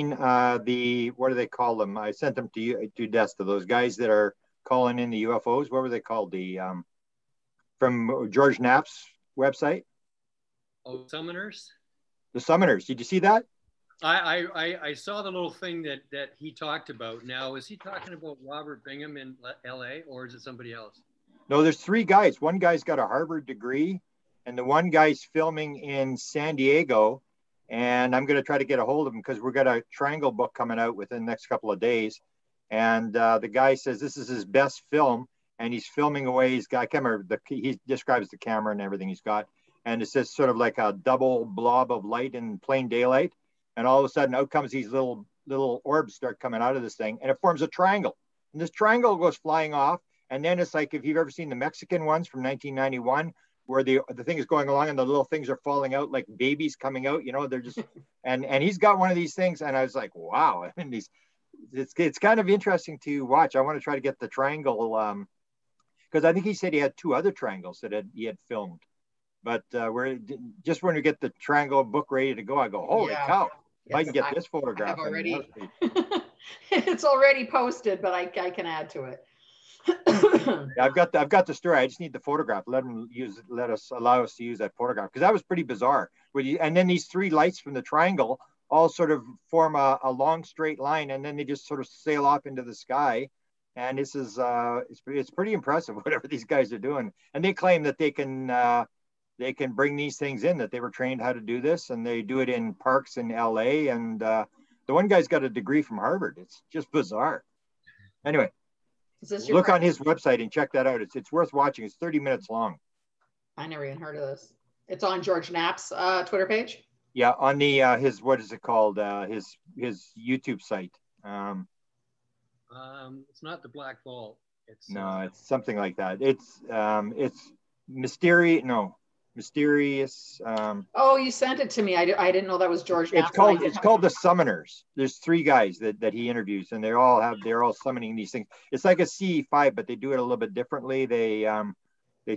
What do they call them? I sent them to you, to Desta, those guys that are calling in the UFOs. What were they called? From George Knapp's website. Oh, summoners. The summoners. Did you see that? I saw the little thing that he talked about. Now, is he talking about Robert Bingham in L.A. or is it somebody else? No, there's three guys. One guy's got a Harvard degree, and the one guy's filming in San Diego. And I'm going to try to get a hold of him because we've got a triangle book coming out within the next couple of days. And the guy says this is his best film, and he's filming away. He's got, I can't remember, he describes the camera and everything he's got. And it's just sort of like a double blob of light in plain daylight. And all of a sudden, out comes these little orbs start coming out of this thing, and it forms a triangle. And this triangle goes flying off. And then it's like, if you've ever seen the Mexican ones from 1991, where the thing is going along and the little things are falling out like babies coming out, you know, they're just, and he's got one of these things. And I was like, wow. I mean, it's kind of interesting to watch. I want to try to get the triangle, because I think he said he had two other triangles that he had filmed. But we're just when we get the triangle book ready to go, I go, holy cow. If I can get this photograph. It's already posted, but I can add to it. I've got the story. I just need the photograph. Allow us to use that photograph, because that was pretty bizarre. And then these three lights from the triangle all sort of form a long straight line, and then they just sort of sail off into the sky. And this is it's pretty impressive whatever these guys are doing. And they claim that they can bring these things in, that they were trained how to do this, and they do it in parks in LA. And the one guy's got a degree from Harvard. It's just bizarre. Anyway, look on his website and check that out. It's worth watching. It's 30 minutes long. I never even heard of this. It's on George Knapp's Twitter page. Yeah, on the his, what is it called? His YouTube site. It's not the Black Vault. It's something like that. It's mysterious. Oh, you sent it to me. I didn't know that was George Knapp. It's called the Summoners. There's three guys that he interviews, and they're all summoning these things. It's like a CE-5, but they do it a little bit differently. They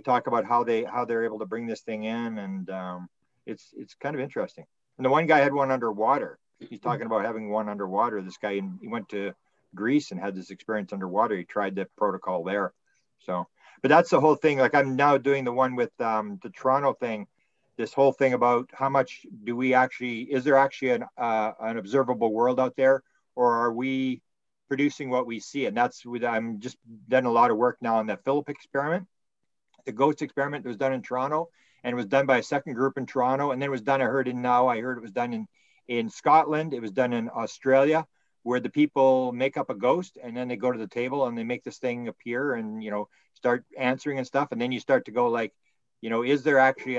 talk about how they're able to bring this thing in, and it's kind of interesting. And the one guy had one underwater. He's talking about having one underwater. This guy, he went to Greece and had this experience underwater. He tried the protocol there. So, but that's the whole thing. Like, I'm now doing the one with the Toronto thing, this whole thing about how much is there actually an observable world out there, or are we producing what we see? And that's what I'm just done a lot of work now on the Philip experiment, the ghost experiment that was done in Toronto, and it was done by a second group in Toronto. And then it was done, I heard it was done in Scotland. It was done in Australia, where the people make up a ghost, and then they go to the table and they make this thing appear and, you know, start answering and stuff. And then you start to go like, you know, is there actually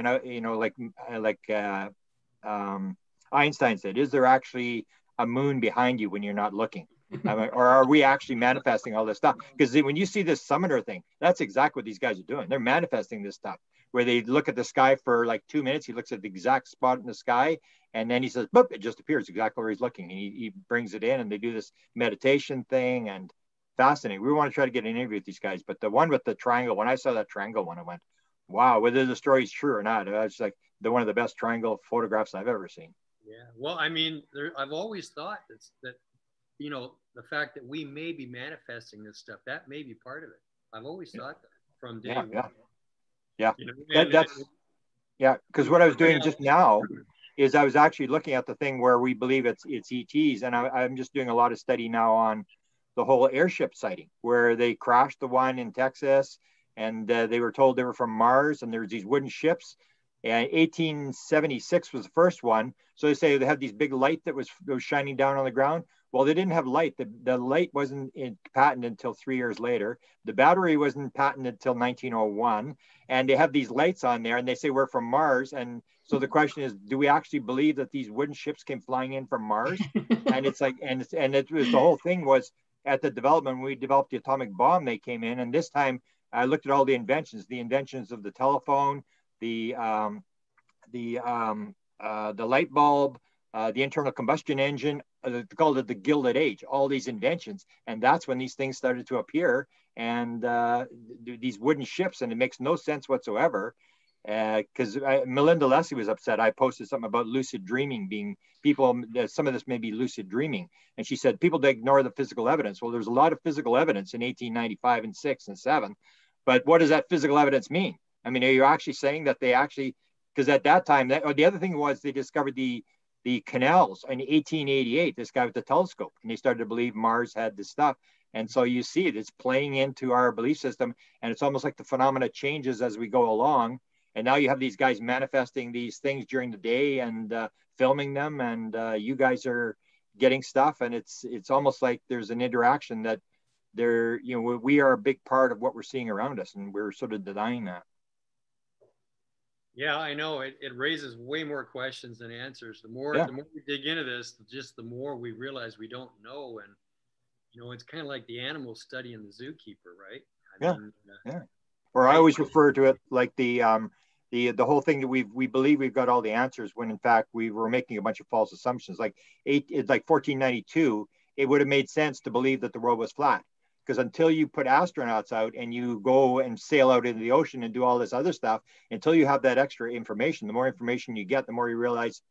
Einstein said, is there actually a moon behind you when you're not looking? Or are we actually manifesting all this stuff? Because when you see this summoner thing, that's exactly what these guys are doing. They're manifesting this stuff, where they look at the sky for like 2 minutes. He looks at the exact spot in the sky, and then he says, boop, it just appears exactly where he's looking. And he brings it in, and they do this meditation thing, and fascinating. We want to try to get an interview with these guys. But the one with the triangle, when I saw that triangle one, I went, wow, whether the story's true or not, it's like one of the best triangle photographs I've ever seen. Yeah, well, I mean, I've always thought that, you know, the fact that we may be manifesting this stuff, that may be part of it. I've always thought that from day one. Yeah. You know, because what I was doing just now is I was actually looking at the thing where we believe it's ETs, and I'm just doing a lot of study now on the whole airship sighting, where they crashed the one in Texas, and they were told they were from Mars, and there's these wooden ships. And 1876 was the first one. So they say they had these big light that was shining down on the ground. Well, they didn't have light. The light wasn't patented until 3 years later. The battery wasn't patented until 1901. And they have these lights on there, and they say we're from Mars. And so the question is, do we actually believe that these wooden ships came flying in from Mars? And it's like, and it was, the whole thing was at the development, when we developed the atomic bomb, they came in. And this time I looked at all the inventions of the telephone, the light bulb, the internal combustion engine, they called it the Gilded Age, all these inventions. And that's when these things started to appear, and these wooden ships, and it makes no sense whatsoever. because Melinda Leslie was upset. I posted something about lucid dreaming being people, some of this may be lucid dreaming. And she said, people ignore the physical evidence. Well, there's a lot of physical evidence in 1895 and 6 and 7. But what does that physical evidence mean? I mean, are you actually saying that they actually, because at that time, the other thing was they discovered the canals in 1888, this guy with the telescope, and they started to believe Mars had this stuff. And so you see it, it's playing into our belief system. And it's almost like the phenomena changes as we go along. And now you have these guys manifesting these things during the day and filming them, and you guys are getting stuff, and it's almost like there's an interaction that we are a big part of what we're seeing around us, and we're sort of denying that. Yeah, I know it raises way more questions than answers. The more we dig into this, just the more we realize we don't know, and it's kind of like the animal studying the zookeeper, right? I mean, Or I always refer to it like the whole thing that we believe we've got all the answers, when in fact we were making a bunch of false assumptions. Like 1492, it would have made sense to believe that the world was flat, because until you put astronauts out and you go and sail out into the ocean and do all this other stuff, until you have that extra information, the more information you get, the more you realize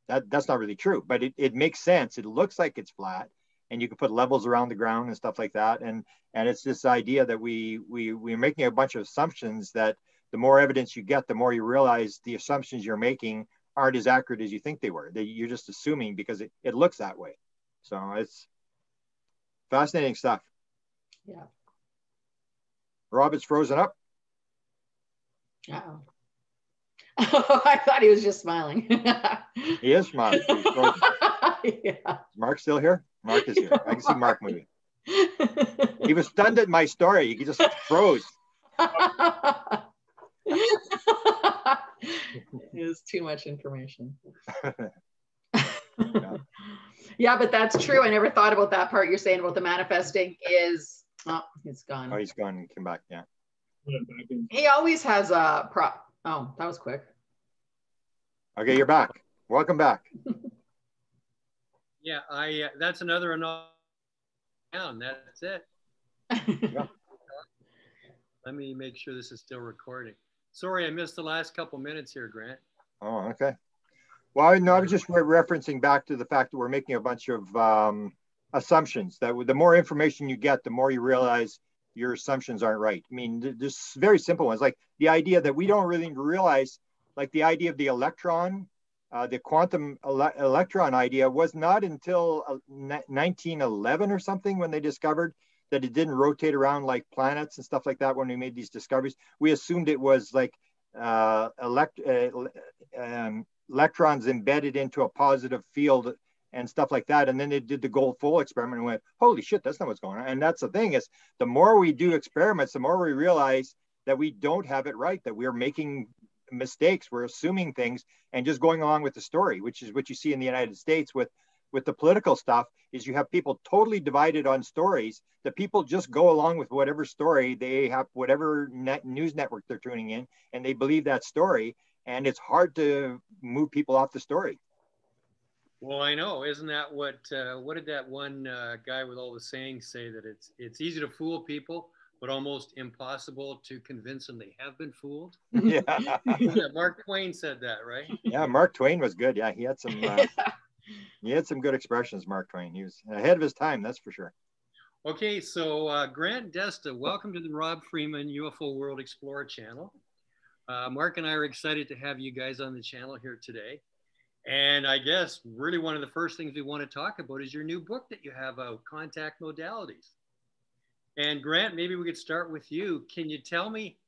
that that's not really true. But it makes sense. It looks like it's flat, and you can put levels around the ground and stuff like that. And it's this idea that we're making a bunch of assumptions that the more evidence you get, the more you realize the assumptions you're making aren't as accurate as you think they were. You're just assuming because it looks that way. So it's fascinating stuff. Yeah. Rob, it's frozen up. Uh-oh. Oh, I thought he was just smiling. He is smiling. Yeah. Is Mark still here? Mark is here. I can see Mark moving. He was stunned at my story. He just froze. It was too much information. Yeah, but that's true. I never thought about that part you're saying about the manifesting is, oh, it's gone. Oh, he's gone and came back, yeah. He always has a prop. Oh, that was quick. Okay, you're back. Welcome back. Yeah, that's another down. That's it. Yeah. Let me make sure this is still recording. Sorry, I missed the last couple minutes here, Grant. Oh, okay. Well, I was just referencing back to the fact that we're making a bunch of assumptions, that the more information you get, the more you realize your assumptions aren't right. I mean, there's very simple ones, like the idea that we don't really realize, like the idea of the electron, the quantum electron idea was not until 1911 or something when they discovered that it didn't rotate around like planets and stuff like that. When we made these discoveries, we assumed it was like electrons embedded into a positive field and stuff like that. And then they did the gold foil experiment and went, holy shit, that's not what's going on. And that's the thing, is the more we do experiments, the more we realize that we don't have it right, that we're making mistakes, we're assuming things and just going along with the story, which is what you see in the United States with the political stuff. Is you have people totally divided on stories, that people just go along with whatever story they have, whatever news network they're tuning in, and they believe that story, and it's hard to move people off the story. Well, I know. Isn't that what did that one guy with all the sayings say, that it's easy to fool people, but almost impossible to convince them they have been fooled? Yeah. Yeah, Mark Twain said that, right? Yeah, Mark Twain was good. Yeah, he had some good expressions, Mark Twain. He was ahead of his time, that's for sure. Okay, so Grant Desta, welcome to the Rob Freeman UFO World Explorer channel. Mark and I are excited to have you guys on the channel here today. And I guess really one of the first things we want to talk about is your new book that you have out, Contact Modalities. And Grant, maybe we could start with you. Can you tell me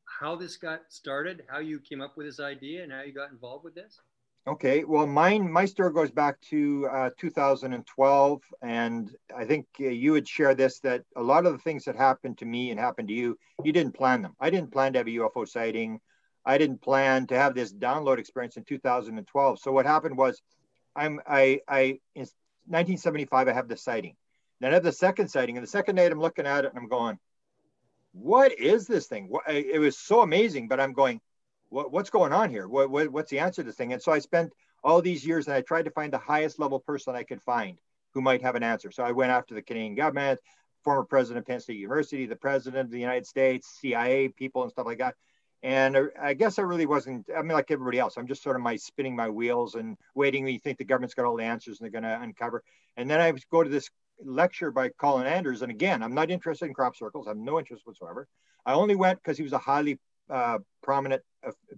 how this got started, how you came up with this idea, and how you got involved with this? Okay, well, my story goes back to 2012, and I think you would share this, that a lot of the things that happened to me and happened to you, you didn't plan them. I didn't plan to have a UFO sighting. I didn't plan to have this download experience in 2012. So what happened was, in 1975, I have the sighting. Then I have the second sighting, and the second night I'm looking at it and I'm going, what is this thing? It was so amazing, but I'm going, what's going on here? What's the answer to this thing? And so I spent all these years and I tried to find the highest level person I could find who might have an answer. So I went after the Canadian government, former president of Penn State University, the president of the United States, CIA people and stuff like that. And I guess I really wasn't, I mean, like everybody else, I'm just sort of spinning my wheels and waiting. You think the government's got all the answers and they're going to uncover. And then I go to this lecture by Colin Anders. And again, I'm not interested in crop circles. I have no interest whatsoever. I only went because he was a highly prominent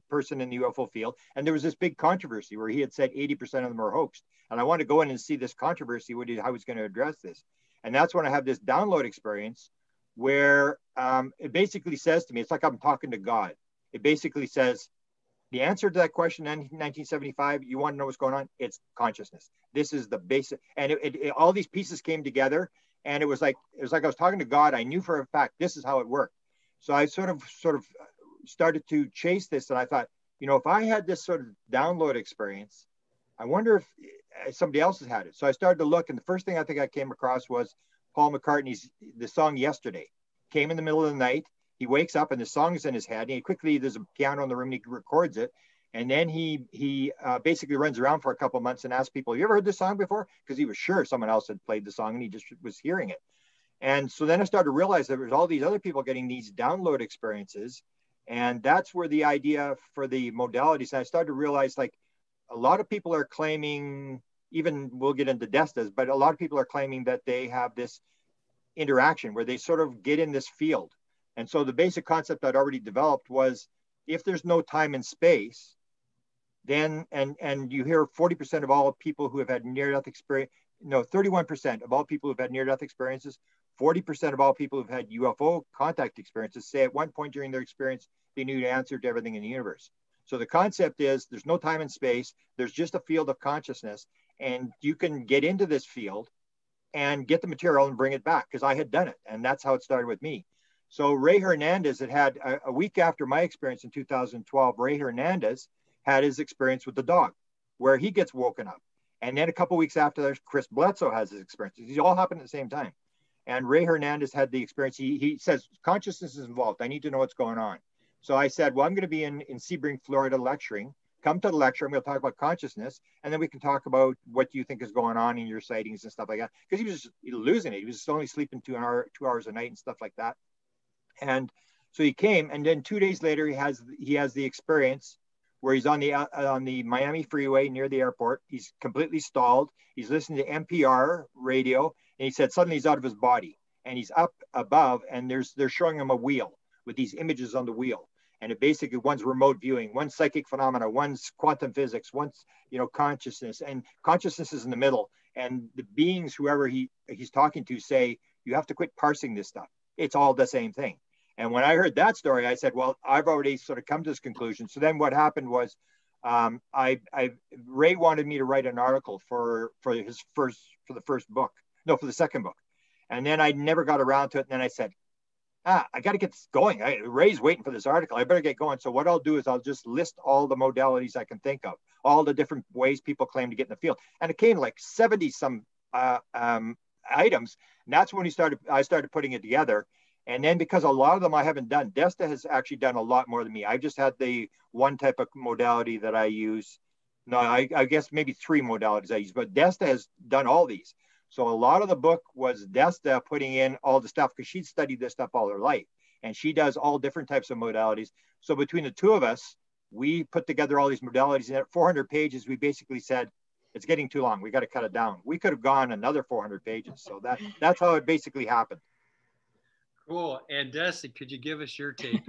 person in the UFO field. And there was this big controversy where he had said 80% of them are hoaxed. And I wanted to go in and see this controversy, how he was going to address this. And that's when I have this download experience where it basically says to me, it's like I'm talking to God. It basically says, the answer to that question in 1975, you want to know what's going on? It's consciousness. This is the basic, and all these pieces came together, and it was like I was talking to God. I knew for a fact this is how it worked. So I sort of started to chase this, and I thought, if I had this sort of download experience, I wonder if somebody else has had it. So I started to look, and the first thing I think I came across was Paul McCartney's the song "Yesterday." Came in the middle of the night. He wakes up and the song is in his head. And there's a piano in the room and he records it. And then he basically runs around for a couple of months and asks people, "Have you ever heard this song before?" Because he was sure someone else had played the song and he just was hearing it. And so then I started to realize there was all these other people getting these download experiences. And that's where the idea for the modalities. And I started to realize, like, a lot of people are claiming, even we'll get into Destas, but a lot of people are claiming that they have this interaction where they sort of get in this field. And so the basic concept I'd already developed was, if there's no time and space, then, and you hear 40% of all people who have had near-death experience, 31% of all people who've had near-death experiences, 40% of all people who've had UFO contact experiences say at one point during their experience, they knew the answer to everything in the universe. So the concept is there's no time and space, there's just a field of consciousness, and you can get into this field and get the material and bring it back, because I had done it. And that's how it started with me. So Ray Hernandez had a week after my experience in 2012, Ray Hernandez had his experience with the dog, where he gets woken up. And then a couple of weeks after that, Chris Bledsoe has his experience. These all happened at the same time. And Ray Hernandez had the experience. He says, consciousness is involved. I need to know what's going on. So I said, well, I'm going to be in Sebring, Florida lecturing. Come to the lecture. I'm going to talk about consciousness. And then we can talk about what you think is going on in your sightings and stuff like that. Because he was just losing it. He was only sleeping 2 hours a night and stuff like that. And so he came, and then 2 days later, he has the experience where he's on the Miami freeway near the airport. He's completely stalled. He's listening to NPR radio, and he said suddenly he's out of his body, and he's up above, and they're showing him a wheel with these images on the wheel. And it basically, one's remote viewing, one's psychic phenomena, one's quantum physics, one's consciousness, and consciousness is in the middle. And the beings, whoever he's talking to, say, you have to quit parsing this stuff. It's all the same thing. And when I heard that story, I said, well, I've already sort of come to this conclusion. So then what happened was, Ray wanted me to write an article for the second book. And then I never got around to it. And then I said, I got to get this going. Ray's waiting for this article. I better get going. So what I'll do is I'll just list all the modalities I can think of, all the different ways people claim to get in the field. And it came like 70 some items. And that's when I started putting it together. And then, because a lot of them I haven't done, Desta has actually done a lot more than me. I've just had the one type of modality that I use. No, I guess maybe 3 modalities I use, but Desta has done all these. So a lot of the book was Desta putting in all the stuff, because she'd studied this stuff all her life. And she does all different types of modalities. So between the two of us, we put together all these modalities. And at 400 pages, we basically said, it's getting too long. We got to cut it down. We could have gone another 400 pages. So that's how it basically happened. Cool. And Desta, could you give us your take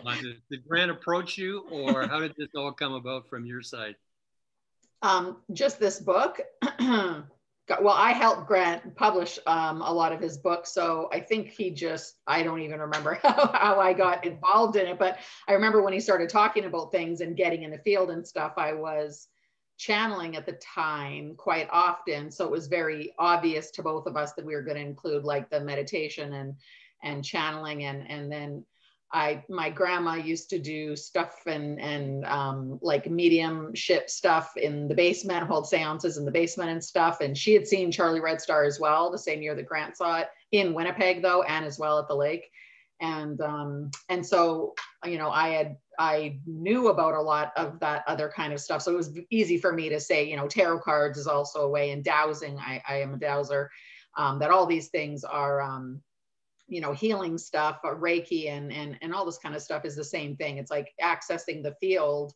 on it? Did Grant approach you, or how did this all come about from your side? Just this book. Well, I helped Grant publish a lot of his books. So I think I don't even remember how I got involved in it. But I remember when he started talking about things and getting in the field and stuff, I was channeling at the time quite often. So it was very obvious to both of us that we were going to include like the meditation and channeling. And then my grandma used to do stuff and like mediumship stuff in the basement, hold seances in the basement and stuff. And she had seen Charlie Red Star as well, the same year that Grant saw it, in Winnipeg though, and as well at the lake. And so, I knew about a lot of that other kind of stuff. So it was easy for me to say, tarot cards is also a way, and dowsing, I am a dowser, that all these things are you know, healing stuff, Reiki and all this kind of stuff is the same thing. It's like accessing the field.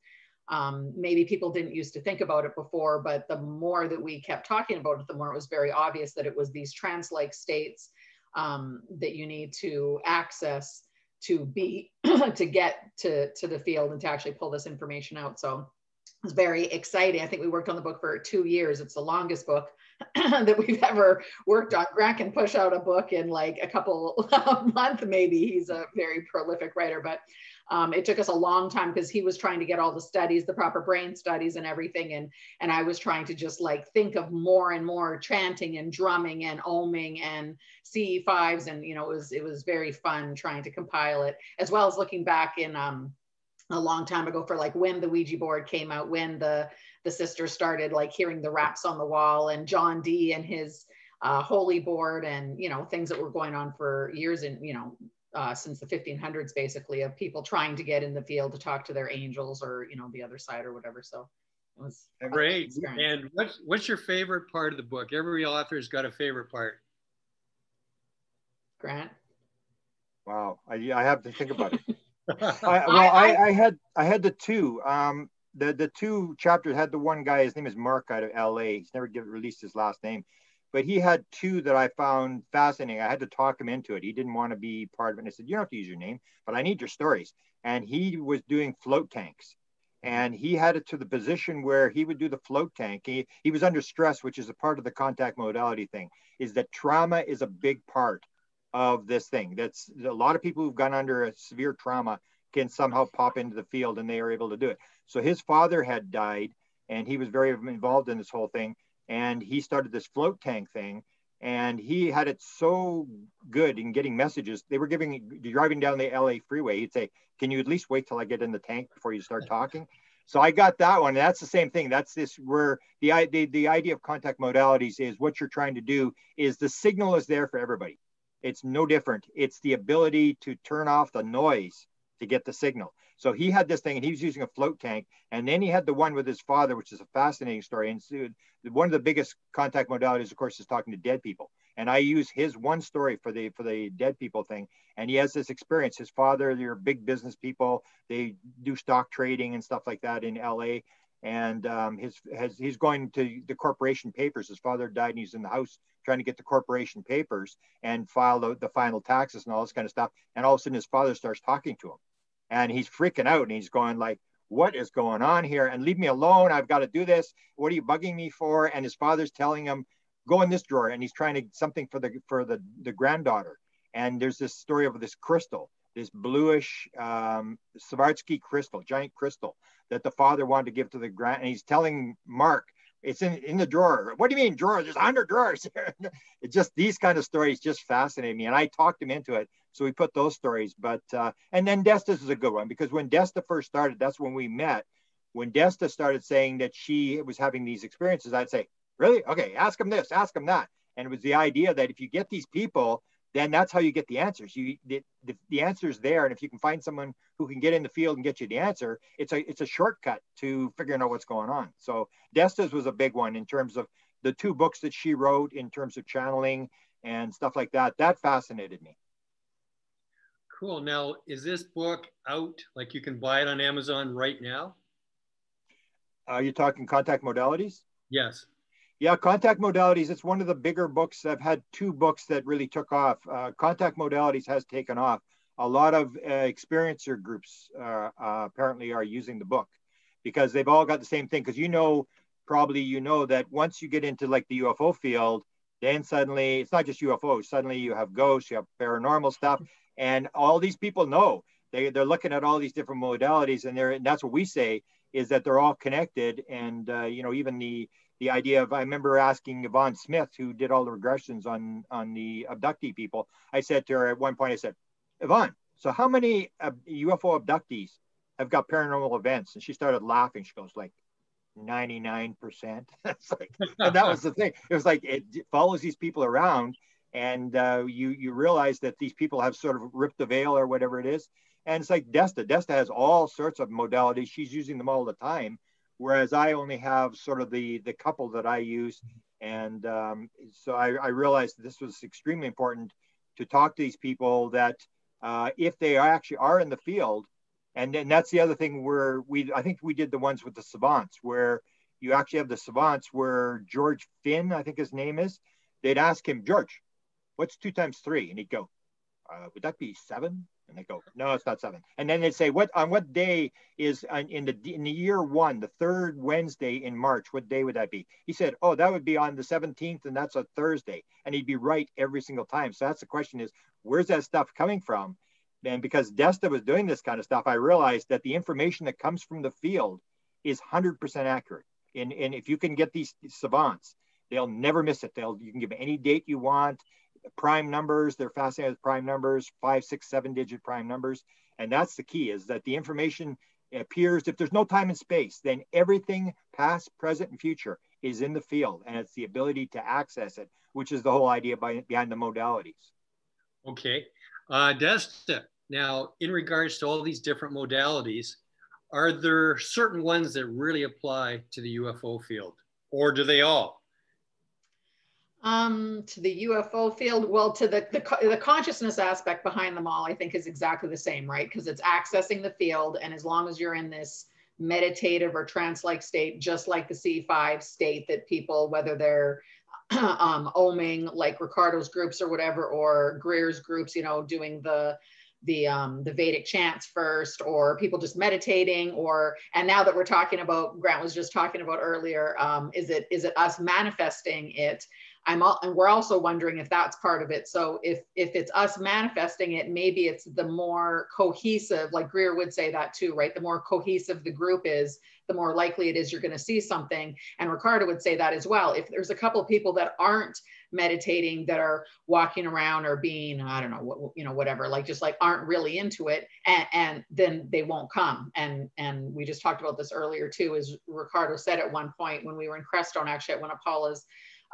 Maybe people didn't used to think about it before, but the more that we kept talking about it, the more it was very obvious that it was these trance-like states that you need to access to be, to get to the field and to actually pull this information out. So it was very exciting. I think we worked on the book for 2 years. It's the longest book that we've ever worked on. Grant can push out a book in like a couple of months, maybe. He's a very prolific writer, but it took us a long time because he was trying to get all the studies, the proper brain studies and everything. And I was trying to just like think of more and more chanting and drumming and oming and CE-5s. And, you know, it was very fun trying to compile it, as well as looking back in a long time ago for like when the Ouija board came out, when the sisters started like hearing the raps on the wall, and John Dee and his holy board, and, you know, things that were going on for years, and, you know, since the 1500s, basically, of people trying to get in the field to talk to their angels or, you know, the other side or whatever. So it was great. And what's your favorite part of the book? Every author's got a favorite part. Grant? Wow, I have to think about it. I had the two. The two chapters had the one guy. His name is Mark out of LA. He's never released his last name, but he had two that I found fascinating. I had to talk him into it. He didn't want to be part of it. And I said, you don't have to use your name, but I need your stories. And he was doing float tanks, and he had it to the position where he would do the float tank. He was under stress, which is a part of the contact modality thing, is that trauma is a big part of this thing. That's a lot of people who've gone under a severe trauma can somehow pop into the field, and they are able to do it. So his father had died, and he was very involved in this whole thing. And he started this float tank thing, and he had it so good in getting messages. They were driving down the LA freeway. He'd say, can you at least wait till I get in the tank before you start talking? So I got that one. That's the same thing. That's this, where the idea of contact modalities is what you're trying to do is the signal is there for everybody. It's no different. It's the ability to turn off the noise to get the signal. So he had this thing, and he was using a float tank. And then he had the one with his father, which is a fascinating story. And so one of the biggest contact modalities, of course, is talking to dead people. And I use his one story for the dead people thing. And he has this experience. His father, they're big business people. They do stock trading and stuff like that in LA. And he's going to the corporation papers. His father died, and he's in the house trying to get the corporation papers and file the final taxes and all this kind of stuff. And all of a sudden his father starts talking to him, and he's freaking out, and he's going like, what is going on here? And leave me alone. I've got to do this. What are you bugging me for? And his father's telling him, go in this drawer. And he's trying to something for the granddaughter. And there's this story of this crystal, this bluish Swarovski crystal, giant crystal that the father wanted to give to the grand. And he's telling Mark, it's in the drawer. What do you mean drawer? There's 100 drawers. It's just these kind of stories just fascinate me. And I talked him into it. So we put those stories. But and then Desta's is a good one, because when Desta first started, that's when we met. When Desta started saying that she was having these experiences, I'd say, really? Okay, ask him this, ask him that. And it was the idea that if you get these people, then that's how you get the answers. The answer's there. And if you can find someone who can get in the field and get you the answer, it's a shortcut to figuring out what's going on. So Desta's was a big one in terms of the two books that she wrote in terms of channeling and stuff like that. That fascinated me. Cool. Now, is this book out? Like you can buy it on Amazon right now? Are you talking contact modalities? Yes. Yeah, contact modalities. It's one of the bigger books. I've had two books that really took off. Contact modalities has taken off. A lot of experiencer groups apparently are using the book because they've all got the same thing. Because probably you know that once you get into like the UFO field, then suddenly it's not just UFOs. Suddenly you have ghosts, you have paranormal stuff, and all these people know they're looking at all these different modalities, and that's what we say is that they're all connected. And even the idea of, I remember asking Yvonne Smith, who did all the regressions on the abductee people. I said to her at one point, I said, Yvonne, so how many UFO abductees have got paranormal events? And she started laughing. She goes like 99%. It's like, and that was the thing. It was like, it follows these people around, and you realize that these people have sort of ripped the veil or whatever it is. And it's like Desta has all sorts of modalities. She's using them all the time. Whereas I only have sort of the couple that I use. And so I realized this was extremely important to talk to these people that if they actually are in the field. And then that's the other thing where I think we did the ones with the savants where you actually have the savants where George Finn, I think his name is, they'd ask him, George, what's 2 times 3? And he'd go, would that be 7? And they go, no, it's not 7. And then they'd say, on what day is in the year 1, the 3rd Wednesday in March, what day would that be? He said, oh, that would be on the 17th, and that's a Thursday. And he'd be right every single time. So that's the question is, where's that stuff coming from? And because Desta was doing this kind of stuff, I realized that the information that comes from the field is 100% accurate. And if you can get these savants, they'll never miss it. You can give any date you want, prime numbers, they're fascinated with prime numbers, 5, 6, 7-digit prime numbers. And that's the key, is that the information appears, if there's no time and space, then everything past, present, and future is in the field. And it's the ability to access it, which is the whole idea behind the modalities. Okay. Desta, now in regards to all these different modalities, are there certain ones that really apply to the UFO field, or do they all? To the UFO field, well, to the consciousness aspect behind them all, I think is exactly the same, right? Because it's accessing the field, and as long as you're in this meditative or trance-like state, just like the CE-5 state that people, whether they're oming like Ricardo's groups or whatever, or Greer's groups, you know, doing the Vedic chants first, or people just meditating, and now that we're talking about, Grant was just talking about earlier, is it us manifesting it? And we're also wondering if that's part of it. So if it's us manifesting it, maybe it's the more cohesive, like Greer would say that too, right? The more cohesive the group is, the more likely it is you're going to see something. And Ricardo would say that as well. If there's a couple of people that aren't meditating, that are walking around or being, I don't know, whatever, like just like aren't really into it, and then they won't come. And we just talked about this earlier too, is Ricardo said at one point when we were in Crestone, actually at one of Paula's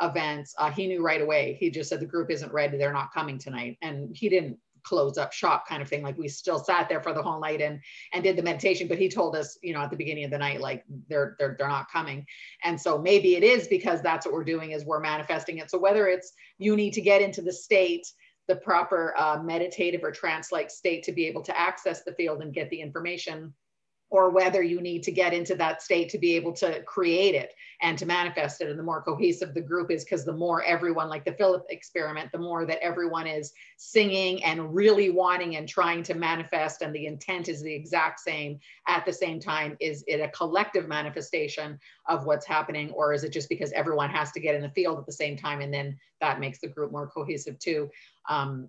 events, he knew right away. He just said, the group isn't ready, they're not coming tonight. And he didn't close up shop kind of thing. Like we still sat there for the whole night and did the meditation, but he told us, you know, at the beginning of the night, like they're not coming. And so maybe it is because that's what we're doing, is we're manifesting it. So whether it's you need to get into the state, the proper meditative or trance-like state to be able to access the field and get the information, or whether you need to get into that state to be able to create it and to manifest it. And the more cohesive the group is, because the more everyone, like the Philip experiment, the more that everyone is singing and really wanting and trying to manifest, and the intent is the exact same at the same time, is it a collective manifestation of what's happening? Or is it just because everyone has to get in the field at the same time, and then that makes the group more cohesive too?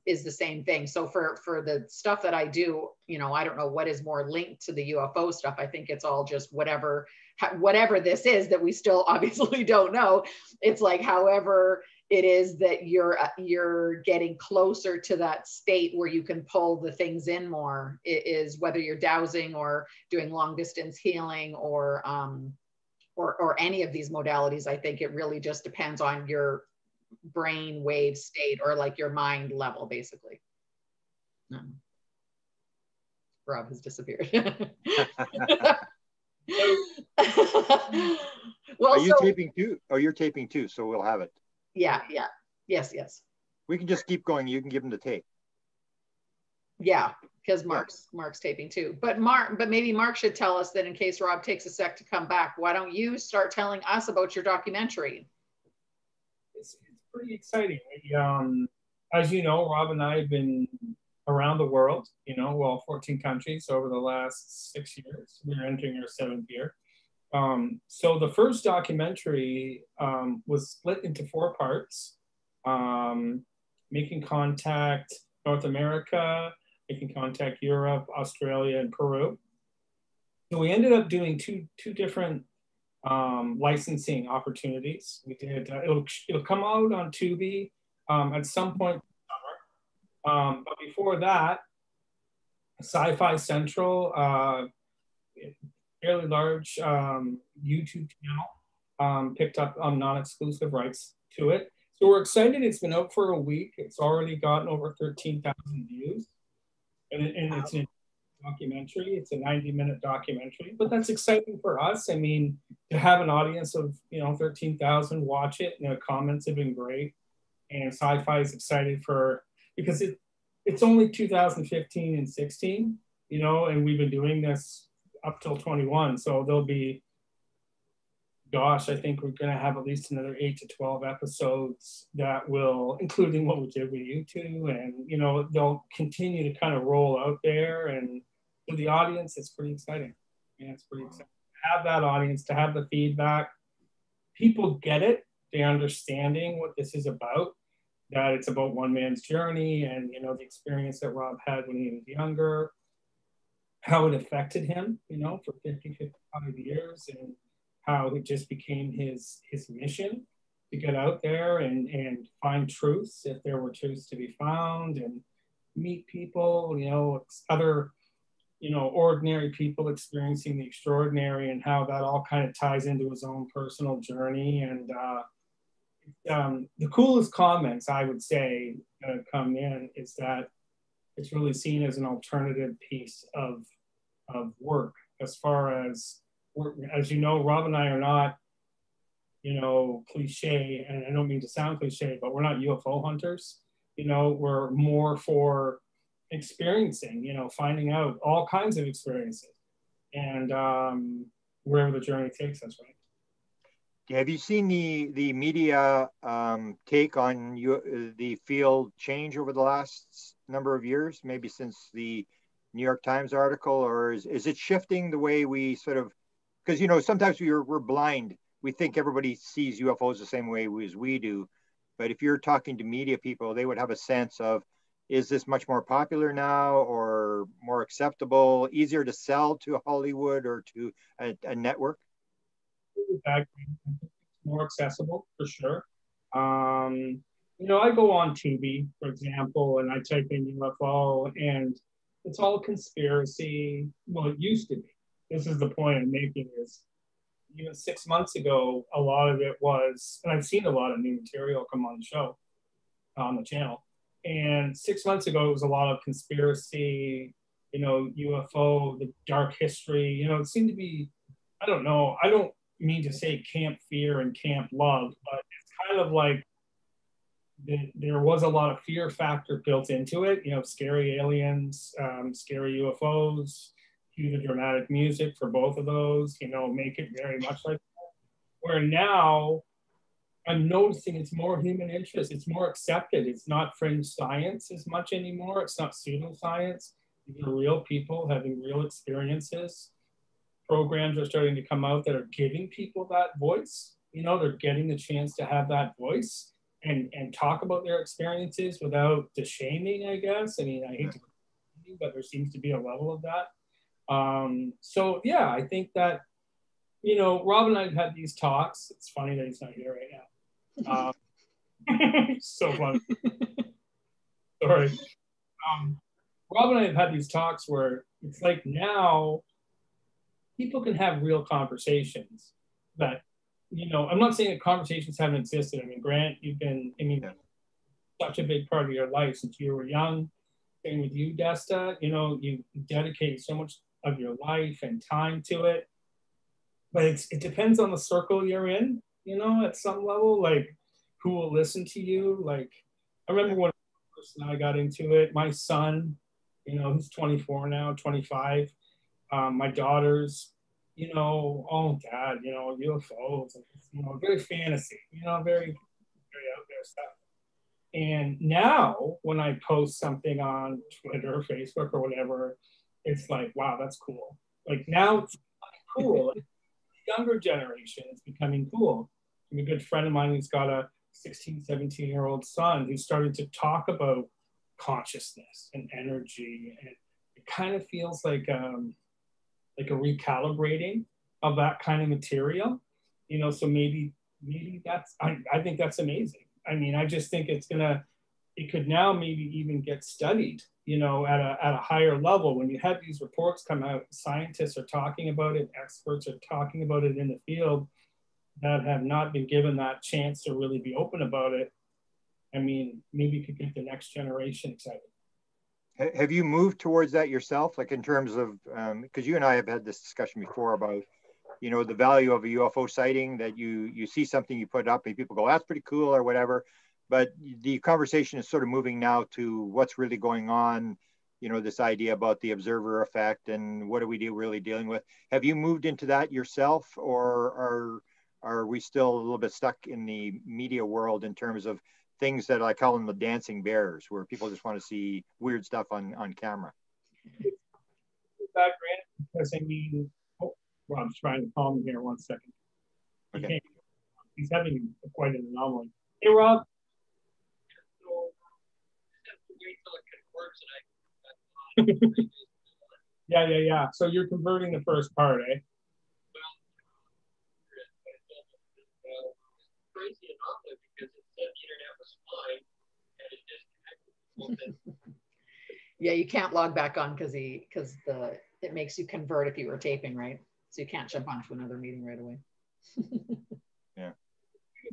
Is the same thing. So for the stuff that I do, you know, I don't know what is more linked to the UFO stuff. I think it's all just whatever this is that we still obviously don't know. It's like, however it is that you're getting closer to that state where you can pull the things in more, it is whether you're dowsing or doing long distance healing or any of these modalities. I think it really just depends on your brain wave state, or like your mind level, basically. Rob has disappeared. Well, are you taping too? Oh, you're taping too, so we'll have it. Yeah. Yes. We can just keep going. You can give him the tape. Yeah, because Mark's taping too. But maybe Mark should tell us that, in case Rob takes a sec to come back. Why don't you start telling us about your documentary? It's pretty exciting. As you know, Rob and I have been around the world, 14 countries over the last 6 years. We're entering our 7th year. So the first documentary was split into 4 parts: making contact North America, making contact Europe, Australia, and Peru. So we ended up doing two different licensing opportunities. We did. It'll come out on Tubi at some point this summer. But before that, Sci-Fi Central, fairly large YouTube channel, picked up non-exclusive rights to it. So we're excited. It's been out for a week. It's already gotten over 13,000 views, and it's a documentary. It's a 90-minute documentary, but that's exciting for us. I mean, to have an audience of 13,000 watch it, and the comments have been great, and Sci-Fi is excited for because it's only 2015 and 16, you know, and we've been doing this up till 21. So there'll be, gosh, I think we're going to have at least another 8 to 12 episodes that will, including what we did with you two, and, you know, they'll continue to kind of roll out there. And for the audience, it's pretty exciting. Yeah, it's pretty exciting to have that audience, to have the feedback. People get it. They're understanding what this is about, that it's about one man's journey and, you know, the experience that Rob had when he was younger, how it affected him, you know, for 50, 55 years, and how it just became his mission to get out there and find truths if there were truths to be found, and meet people, you know, other, you know, ordinary people experiencing the extraordinary, and how that all kind of ties into his own personal journey. And the coolest comments, I would say, come in is that it's really seen as an alternative piece of work, as far as you know, Rob and I are not, you know, cliche, and I don't mean to sound cliche, but we're not UFO hunters. You know, we're more for experiencing, you know, finding out all kinds of experiences, and wherever the journey takes us, right? Have you seen the media take on the field change over the last number of years, maybe since the New York Times article, or is it shifting the way we sort of, because, you know, sometimes we're blind. We think everybody sees UFOs the same way as we do. But if you're talking to media people, they would have a sense of, is this much more popular now, or more acceptable, easier to sell to Hollywood or to a network? More accessible, for sure. You know, I go on TV, for example, and I type in UFO, and it's all conspiracy. Well, it used to be. This is the point I'm making, is even 6 months ago, a lot of it was, and I've seen a lot of new material come on the show, on the channel. And 6 months ago, it was a lot of conspiracy, you know, UFO, the dark history. You know, it seemed to be, I don't know, I don't mean to say camp fear and camp love, but it's kind of like there was a lot of fear factor built into it. You know, scary aliens, scary UFOs, cue the dramatic music for both of those, you know, make it very much like that. Where now I'm noticing it's more human interest. It's more accepted. It's not fringe science as much anymore. It's not pseudoscience. These are real people having real experiences. Programs are starting to come out that are giving people that voice. You know, they're getting the chance to have that voice and talk about their experiences without the shaming, I guess. I mean, I hate to, but there seems to be a level of that. So yeah, I think that, you know, Rob and I have had these talks. It's funny that he's not here right now. So funny. Sorry. Rob and I have had these talks where it's like now people can have real conversations that, you know, I'm not saying that conversations haven't existed. I mean, Grant, you've been, I mean, such a big part of your life since you were young. Same with you, Desta, you know, you dedicate so much of your life and time to it. But it depends on the circle you're in, you know, at some level, like who will listen to you. Like, I remember when I got into it, my son, you know, he's 24 now, 25. My daughters, you know, oh, Dad, you know, UFOs, you know, very fantasy, you know, very, very out there stuff. And now when I post something on Twitter or Facebook or whatever, it's like, wow, that's cool. Like now it's cool. The younger generation is becoming cool. I'm a good friend of mine who's got a 16, 17-year-old son who started to talk about consciousness and energy. And it kind of feels like a recalibrating of that kind of material, you know, so maybe that's, I think that's amazing. I mean, I just think it could now maybe even get studied, you know, at a higher level. When you have these reports come out, scientists are talking about it, experts are talking about it in the field that have not been given that chance to really be open about it. I mean, maybe you could get the next generation excited. Have you moved towards that yourself? Like in terms of, because you and I have had this discussion before about, you know, the value of a UFO sighting, that you see something, you put it up and people go, that's pretty cool or whatever. but the conversation is sort of moving now to what's really going on. You know, this idea about the observer effect and what are we really dealing with. Have you moved into that yourself, or are we still a little bit stuck in the media world in terms of things that I call them the dancing bears, where people just want to see weird stuff on camera? That, Grant, because I mean, Rob's trying to call me here 1 second. Okay. He's having quite an anomaly. Hey, Rob. Yeah. So you're converting the first part, eh? Crazy anomaly because it said the internet was fine and it disconnected. Yeah, you can't log back on because it makes you convert if you were taping, right? So you can't jump onto another meeting right away. Yeah.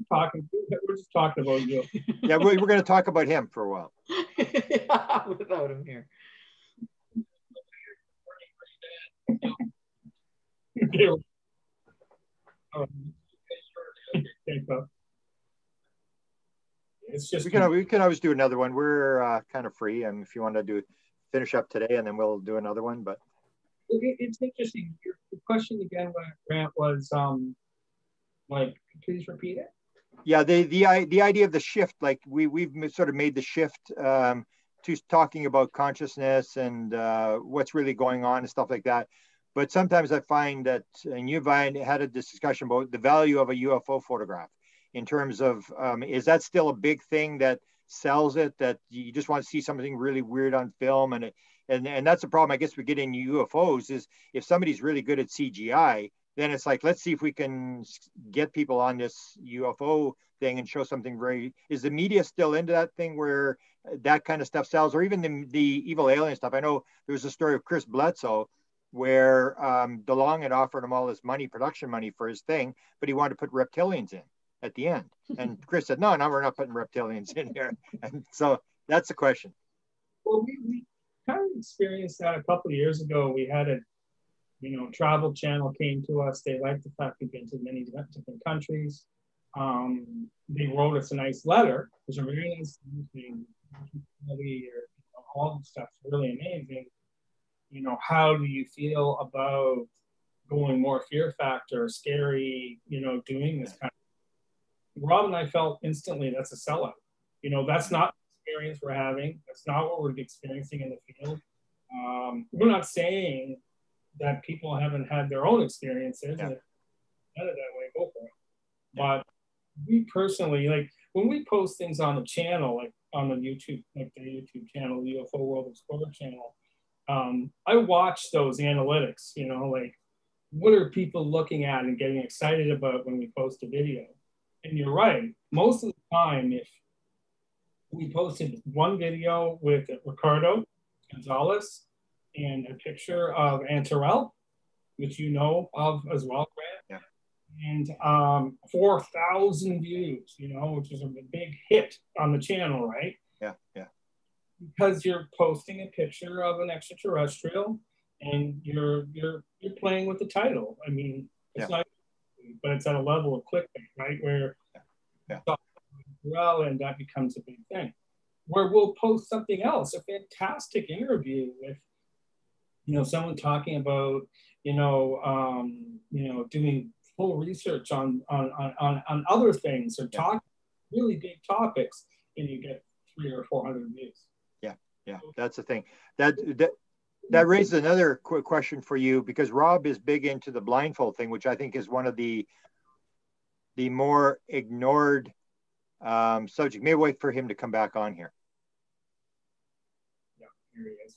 We're just talking about you. Yeah, we're going to talk about him for a while. Yeah, without him here. It's just we can always do another one. We're kind of free, and if you want to finish up today, and then we'll do another one. But it's interesting. Your question again, Grant, was like, please repeat it. Yeah, the idea of the shift, like we've sort of made the shift to talking about consciousness and what's really going on and stuff like that. But sometimes I find that, and you've had a discussion about the value of a UFO photograph in terms of, is that still a big thing that sells it, that you just want to see something really weird on film? And that's the problem, I guess, we get in UFOs is if somebody's really good at CGI, then it's like, let's see if we can get people on this UFO thing and show something is the media still into that thing where that kind of stuff sells, or even the evil alien stuff? I know there was a story of Chris Bledsoe where DeLong had offered him all this money, production money for his thing, but he wanted to put reptilians in at the end. And Chris said, no, we're not putting reptilians in here. And so that's the question. Well, we kind of experienced that a couple of years ago. We had a Travel Channel came to us. They liked the fact we've been to many different countries. They wrote us a nice letter. It was a very nice thing. All the stuff's really amazing. How do you feel about going more fear factor, scary, doing this kind of? Rob and I felt instantly that's a sellout. That's not the experience we're having. That's not what we're experiencing in the field. We're not saying that people haven't had their own experiences. Yeah. And if none of that way, go for it. Yeah. But we personally, like when we post things on the channel, like on the YouTube, like the YouTube channel, the UFO World Explorer channel, I watch those analytics, like what are people looking at and getting excited about when we post a video? And you're right. Most of the time, if we posted one video with Ricardo Gonzalez and a picture of Antarel, which you know of as well, Grant, yeah. And 4,000 views, which is a big hit on the channel, right? Yeah. Because you're posting a picture of an extraterrestrial and you're playing with the title. I mean, it's not, but it's at a level of clickbait, right? Where well, and that becomes a big thing. Where we'll post something else, a fantastic interview with, someone talking about, doing full research on other things or talking really big topics, and you get 300 or 400 views. Yeah, that's the thing. That raises another quick question for you, because Rob is big into the blindfold thing, which I think is one of the more ignored subject. Maybe wait for him to come back on here. Yeah, here he is.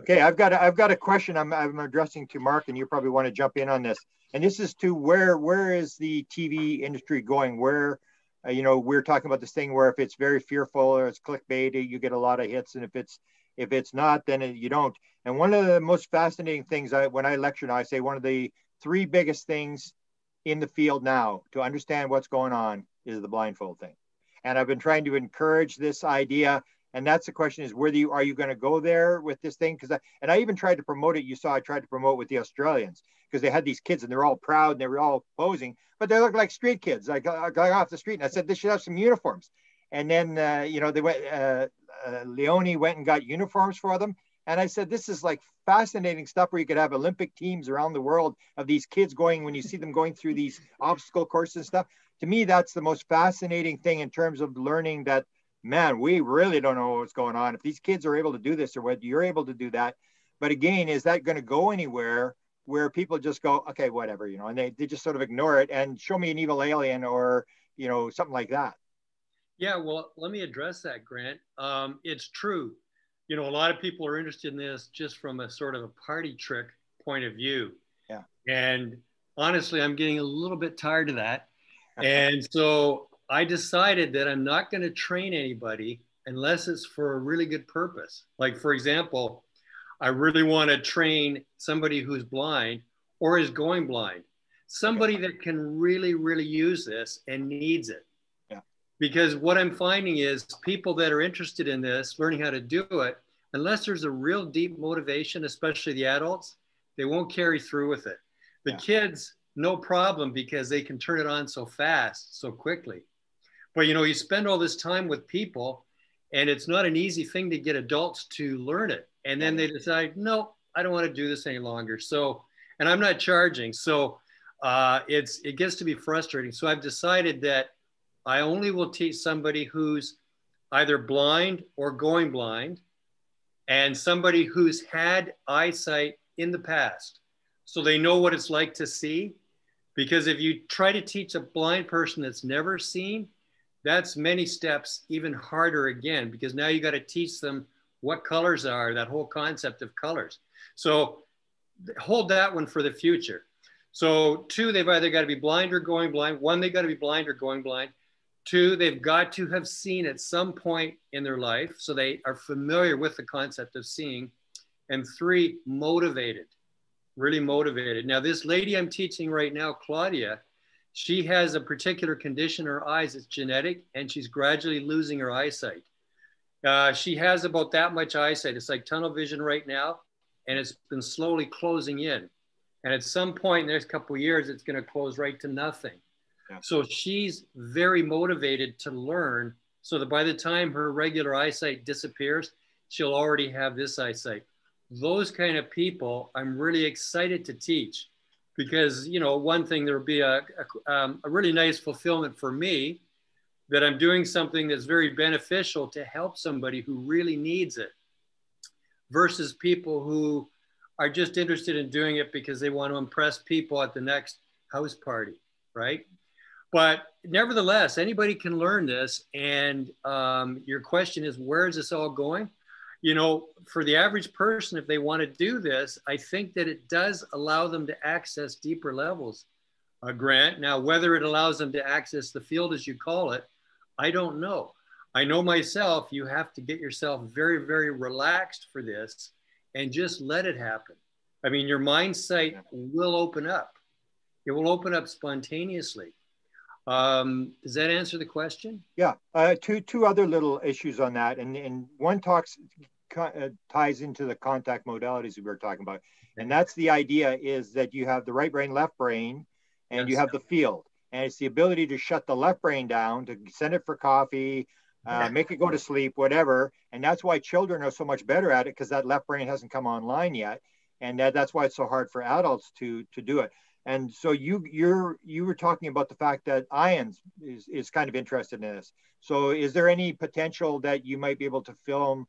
Okay, I've got a question I'm addressing to Mark, and you probably want to jump in on this. And this is to where is the TV industry going? Where, we're talking about this thing where if it's very fearful or it's clickbait, you get a lot of hits, and if it's not, then you don't. And one of the most fascinating things when I lecture now, I say one of the 3 biggest things in the field now to understand what's going on is the blindfold thing. And I've been trying to encourage this idea. And that's the question, is whether are you going to go there with this thing? Because I even tried to promote it. You saw I tried to promote with the Australians, because they had these kids and they're all proud and they were all posing, but they look like street kids. I got off the street and I said, they should have some uniforms. And then, they went, Leone went and got uniforms for them. And I said, this is like fascinating stuff where you could have Olympic teams around the world of these kids going, when you see them going through these obstacle courses and stuff. To me, that's the most fascinating thing in terms of learning that, man, we really don't know what's going on. If these kids are able to do this, or whether you're able to do that. But again, is that going to go anywhere where people just go, okay, whatever, and they just sort of ignore it and show me an evil alien or, something like that. Yeah, well, let me address that, Grant. It's true. A lot of people are interested in this just from a sort of a party trick point of view. Yeah. And honestly, I'm getting a little bit tired of that. And so I decided that I'm not going to train anybody unless it's for a really good purpose. Like, for example, I really want to train somebody who's blind or is going blind, somebody that can really, really use this and needs it. Because what I'm finding is people that are interested in this, learning how to do it, unless there's a real deep motivation, especially the adults, they won't carry through with it. The kids, no problem, because they can turn it on so fast, so quickly. But you spend all this time with people and it's not an easy thing to get adults to learn it. And then they decide, no, I don't want to do this any longer. So, and I'm not charging. So it gets to be frustrating. So I've decided that I only will teach somebody who's either blind or going blind, and somebody who's had eyesight in the past, so they know what it's like to see. Because if you try to teach a blind person that's never seen, that's many steps even harder again, because now you got to teach them what colors are, that whole concept of colors. So hold that one for the future. So 2, they've either got to be blind or going blind. 1, they got to be blind or going blind. 2, they've got to have seen at some point in their life, so they are familiar with the concept of seeing. And 3, motivated, really motivated. Now, this lady I'm teaching right now, Claudia, she has a particular condition in her eyes. It's genetic, and she's gradually losing her eyesight. She has about that much eyesight. It's like tunnel vision right now, and it's been slowly closing in. And at some point in the next couple of years, it's going to close right to nothing. So she's very motivated to learn, so that by the time her regular eyesight disappears, she'll already have this eyesight. Those kind of people, I'm really excited to teach, because, one thing, there will be a really nice fulfillment for me that I'm doing something that's very beneficial to help somebody who really needs it, versus people who are just interested in doing it because they want to impress people at the next house party, right? But nevertheless, anybody can learn this. And your question is, where is this all going? For the average person, if they want to do this, I think that it does allow them to access deeper levels, Grant. Now, whether it allows them to access the field, as you call it, I don't know. I know myself, you have to get yourself very, very relaxed for this and just let it happen. I mean, your mind sight will open up. It will open up spontaneously. Does that answer the question? Yeah. Two other little issues on that, and one ties into the contact modalities we were talking about, and that's the idea is that you have the right brain, left brain, and you have the field, and it's the ability to shut the left brain down, to send it for coffee, make it go to sleep, whatever. And that's why children are so much better at it, because that left brain hasn't come online yet, and that's why it's so hard for adults to do it. And so you were talking about the fact that IONS is kind of interested in this. So is there any potential that you might be able to film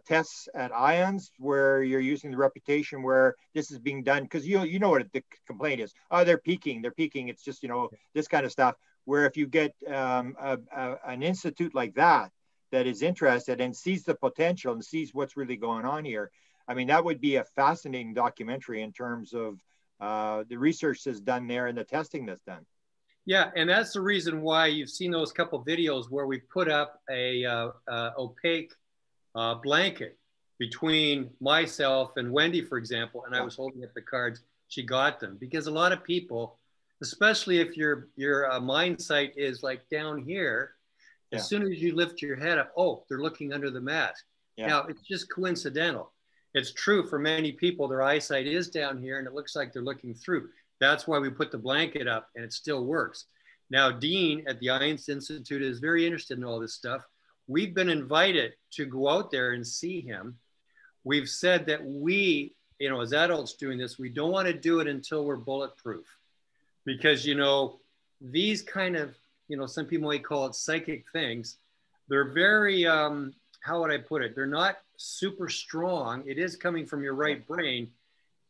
tests at IONS where you're using the reputation where this is being done? Because you know what the complaint is. Oh, they're peaking. It's just, this kind of stuff. Where if you get an institute like that is interested and sees the potential and sees what's really going on here, I mean, that would be a fascinating documentary in terms of the research that's done there and the testing that's done. Yeah, and that's the reason why you've seen those couple videos where we put up a opaque blanket between myself and Wendy, for example, and I was holding up the cards. She got them, because a lot of people, especially if your mind sight is like down here, As soon as you lift your head up, oh, they're looking under the mask. Yeah. Now, it's just coincidental. It's true for many people, their eyesight is down here and it looks like they're looking through. That's why we put the blanket up and it still works. Now, Dean at the Eye Institute is very interested in all this stuff. We've been invited to go out there and see him. We've said that we, you know, as adults doing this, we don't want to do it until we're bulletproof. Because, you know, these kind of, you know, some people might call it psychic things. They're very, how would I put it? They're not super strong. It is coming from your right brain.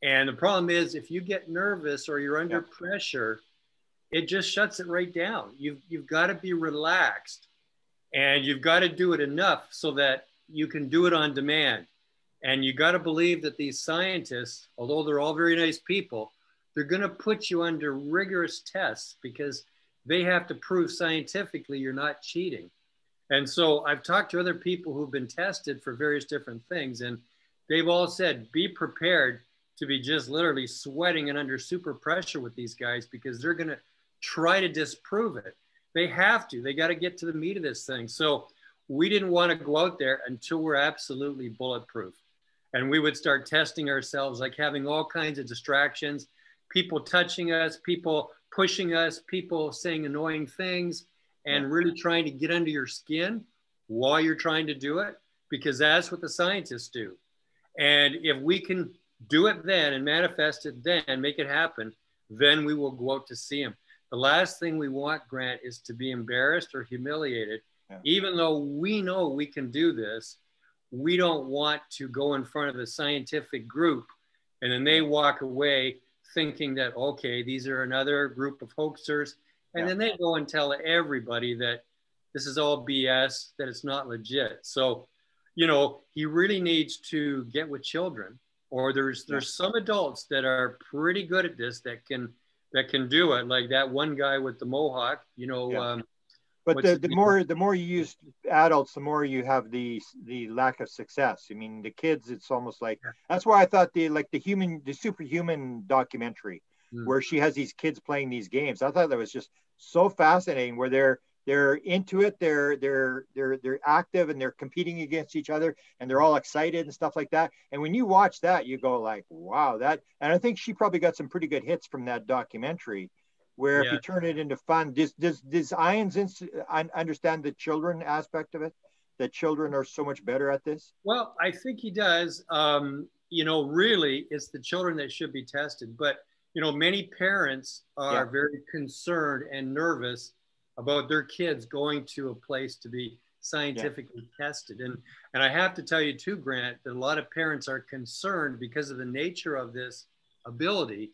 And the problem is if you get nervous or you're under pressure, it just shuts it right down. You've got to be relaxed and you've got to do it enough so that you can do it on demand. And you got to believe that these scientists, although they're all very nice people, they're going to put you under rigorous tests because they have to prove scientifically you're not cheating. And so I've talked to other people who've been tested for various different things, and they've all said, be prepared to be just literally sweating and under super pressure with these guys because they're going to try to disprove it. They have to. They got to get to the meat of this thing. So we didn't want to go out there until we're absolutely bulletproof. And we would start testing ourselves, like having all kinds of distractions, people touching us, people pushing us, people saying annoying things, and really trying to get under your skin while you're trying to do it, because that's what the scientists do. And if we can do it then and manifest it then, make it happen, then we will go out to see him. The last thing we want, Grant, is to be embarrassed or humiliated. Even though we know we can do this, we don't want to go in front of a scientific group and then they walk away thinking that, okay, these are another group of hoaxers. And then they go and tell everybody that this is all BS, that it's not legit. So, you know, he really needs to get with children, or there's some adults that are pretty good at this that can do it. Like that one guy with the mohawk, you know. But the more you use adults, the more you have the lack of success. I mean, the kids, it's almost like, that's why I thought the superhuman documentary where she has these kids playing these games, I thought that was just so fascinating, where they're into it, they're active and they're competing against each other and they're all excited and stuff like that. And when you watch that, you go like, wow, and I think she probably got some pretty good hits from that documentary, where if you turn it into fun, does Ions understand the children aspect of it, that children are so much better at this? Well, I think he does. You know, really it's the children that should be tested, but you know, many parents are very concerned and nervous about their kids going to a place to be scientifically tested. And I have to tell you too, Grant, that a lot of parents are concerned because of the nature of this ability,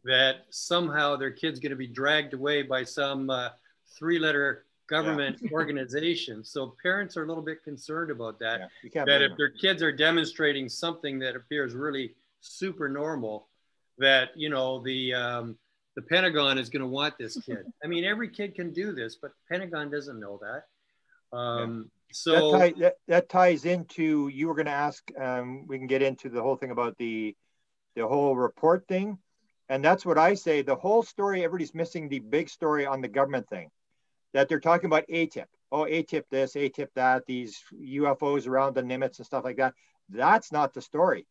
that somehow their kid's going to be dragged away by some 3-letter government organization. So parents are a little bit concerned about that, that if their kids are demonstrating something that appears really super normal, that, you know, the Pentagon is going to want this kid. I mean, every kid can do this, but the Pentagon doesn't know that. So that ties into, you were going to ask, we can get into the whole thing about the whole report thing. And that's what I say, the whole story, everybody's missing the big story on the government thing, that they're talking about ATIP. Oh, ATIP this, ATIP that, these UFOs around the Nimitz and stuff like that. That's not the story.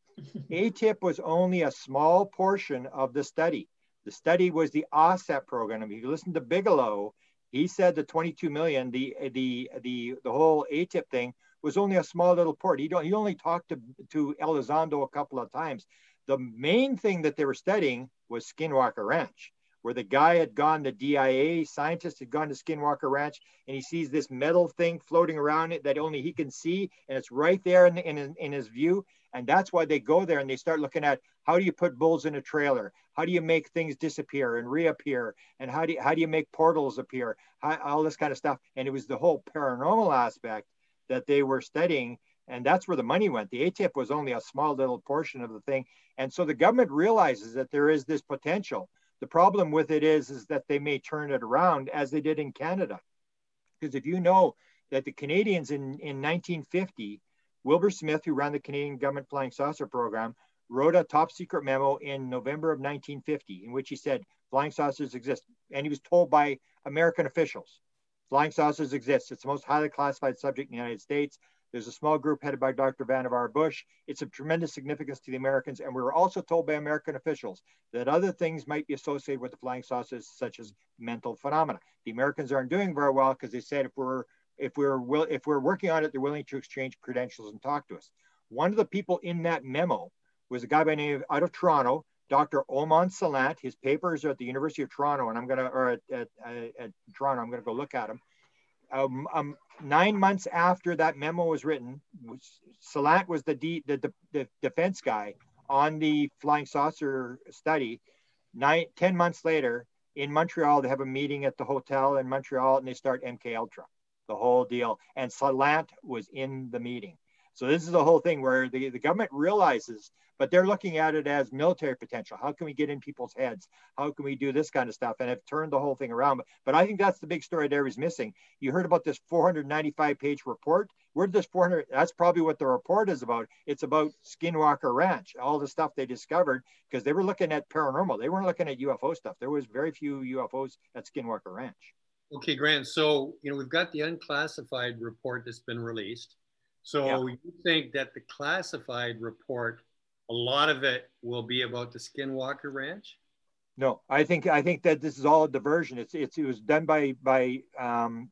ATIP was only a small portion of the study. The study was the OSSEP program. If you listen to Bigelow, he said the 22 million, the whole ATIP thing was only a small little port. He only talked to Elizondo a couple of times. The main thing that they were studying was Skinwalker Ranch, where the guy had gone, the DIA scientist had gone to Skinwalker Ranch, and he sees this metal thing floating around it that only he can see, and it's right there in his view. And that's why they go there and they start looking at, how do you put bulls in a trailer? How do you make things disappear and reappear? And how do you make portals appear? All this kind of stuff. And it was the whole paranormal aspect that they were studying. And that's where the money went. The ATIP was only a small little portion of the thing. And so the government realizes that there is this potential. The problem with it is that they may turn it around as they did in Canada. Because if you know that the Canadians in 1950, Wilbur Smith, who ran the Canadian government flying saucer program, wrote a top secret memo in November of 1950, in which he said flying saucers exist. And he was told by American officials. Flying saucers exist. It's the most highly classified subject in the United States. There's a small group headed by Dr. Vannevar Bush. It's of tremendous significance to the Americans. And we were also told by American officials that other things might be associated with the flying saucers, such as mental phenomena. The Americans aren't doing very well because they said if we're working on it, they're willing to exchange credentials and talk to us. One of the people in that memo was a guy by the name of, out of Toronto, Dr. Oman Salant. His papers are at the University of Toronto, and I'm going to, or at Toronto, I'm going to go look at them. 9 months after that memo was written, Salant was the defense guy on the flying saucer study. 10 months later, in Montreal, they have a meeting at the hotel in Montreal, and they start MK Ultra, the whole deal. And Salant was in the meeting. So this is the whole thing where the government realizes, but they're looking at it as military potential. How can we get in people's heads? How can we do this kind of stuff? And have turned the whole thing around. But I think that's the big story that everybody's missing. You heard about this 495-page report. Where did this 400? That's probably what the report is about. It's about Skinwalker Ranch, all the stuff they discovered, because they were looking at paranormal. They weren't looking at UFO stuff. There was very few UFOs at Skinwalker Ranch. Okay, Grant. So, we've got the unclassified report that's been released. So you think that the classified report, a lot of it will be about the Skinwalker Ranch? No, I think that this is all a diversion. It was done by Tom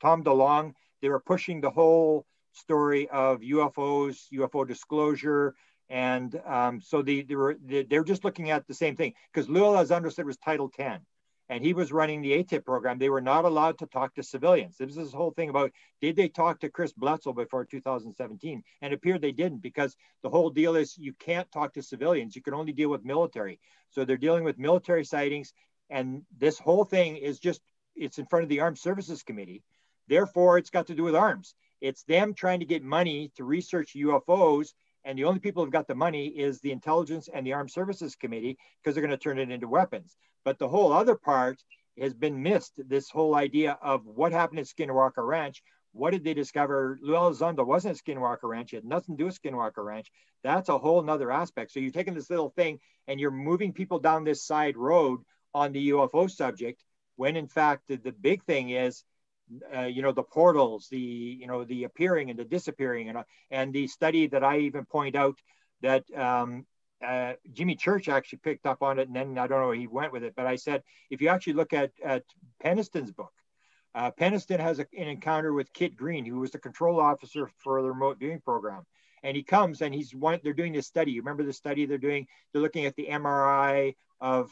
DeLong. They were pushing the whole story of UFOs, UFO disclosure, and so they're just looking at the same thing, because Lou Elizondo said it was Title 10. And he was running the ATIP program. They were not allowed to talk to civilians. There was this whole thing about, did they talk to Chris Bletzel before 2017? And it appeared they didn't, because the whole deal is you can't talk to civilians. You can only deal with military. So they're dealing with military sightings. And this whole thing is just, it's in front of the Armed Services Committee. Therefore, it's got to do with arms. It's them trying to get money to research UFOs. And the only people who've got the money is the Intelligence and the Armed Services Committee, because they're going to turn it into weapons. But the whole other part has been missed, this whole idea of what happened at Skinwalker Ranch. What did they discover? Lou Elizondo wasn't at Skinwalker Ranch. It had nothing to do with Skinwalker Ranch. That's a whole nother aspect. So you're taking this little thing and you're moving people down this side road on the UFO subject, when in fact, the big thing is, the portals, the appearing and the disappearing, and the study that I even point out that Jimmy Church actually picked up on it, and then I don't know where he went with it, but I said, if you actually look at Peniston's book, Peniston has an encounter with Kit Green, who was the control officer for the remote viewing program. And he comes and they're doing this study. You remember the study they're doing? They're looking at the MRI of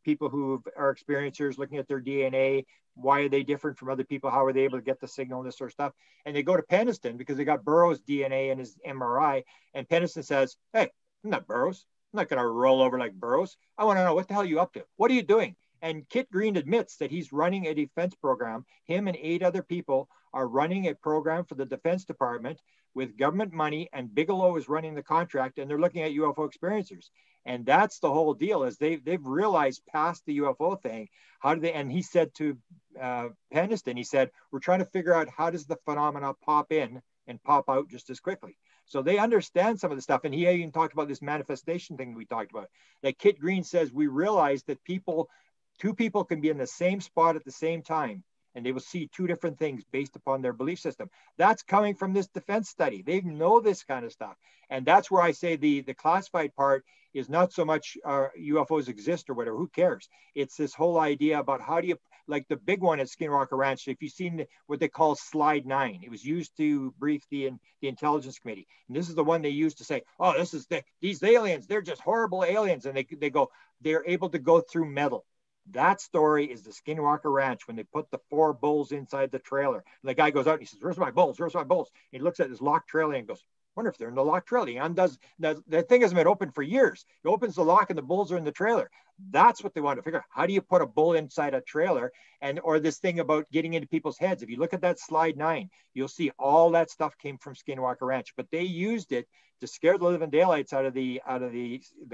people who are experiencers, looking at their DNA. Why are they different from other people? How are they able to get the signal and this sort of stuff? And they go to Peniston because they got Burroughs' DNA in his MRI. And Peniston says, hey, I'm not Burroughs. I'm not going to roll over like Burroughs. I want to know, what the hell are you up to? What are you doing? And Kit Green admits that he's running a defense program. Him and 8 other people are running a program for the Defense Department with government money, and Bigelow is running the contract, and they're looking at UFO experiencers. And that's the whole deal, is they've realized past the UFO thing, and he said to Peniston, he said, we're trying to figure out how does the phenomena pop in and pop out just as quickly. So they understand some of the stuff. And he even talked about this manifestation thing we talked about. That Kit Green says, we realize that two people can be in the same spot at the same time, and they will see 2 different things based upon their belief system. That's coming from this defense study. They know this kind of stuff. And that's where I say the classified part is not so much UFOs exist or whatever, who cares? It's this whole idea about how do you, like the big one at Skinwalker Ranch, if you've seen what they call Slide 9, it was used to brief the Intelligence Committee. And this is the one they used to say, oh, these aliens, they're just horrible aliens. And they're able to go through metal. That story is the Skinwalker Ranch, when they put the 4 bulls inside the trailer. And the guy goes out and he says, where's my bulls? Where's my bulls? And he looks at his locked trailer and goes, wonder if they're in the locked trailer. He undoes, the thing hasn't been open for years. He opens the lock and the bulls are in the trailer. That's what they want to figure out. How do you put a bull inside a trailer? Or this thing about getting into people's heads. If you look at that Slide 9, you'll see all that stuff came from Skinwalker Ranch, but they used it to scare the living daylights out of the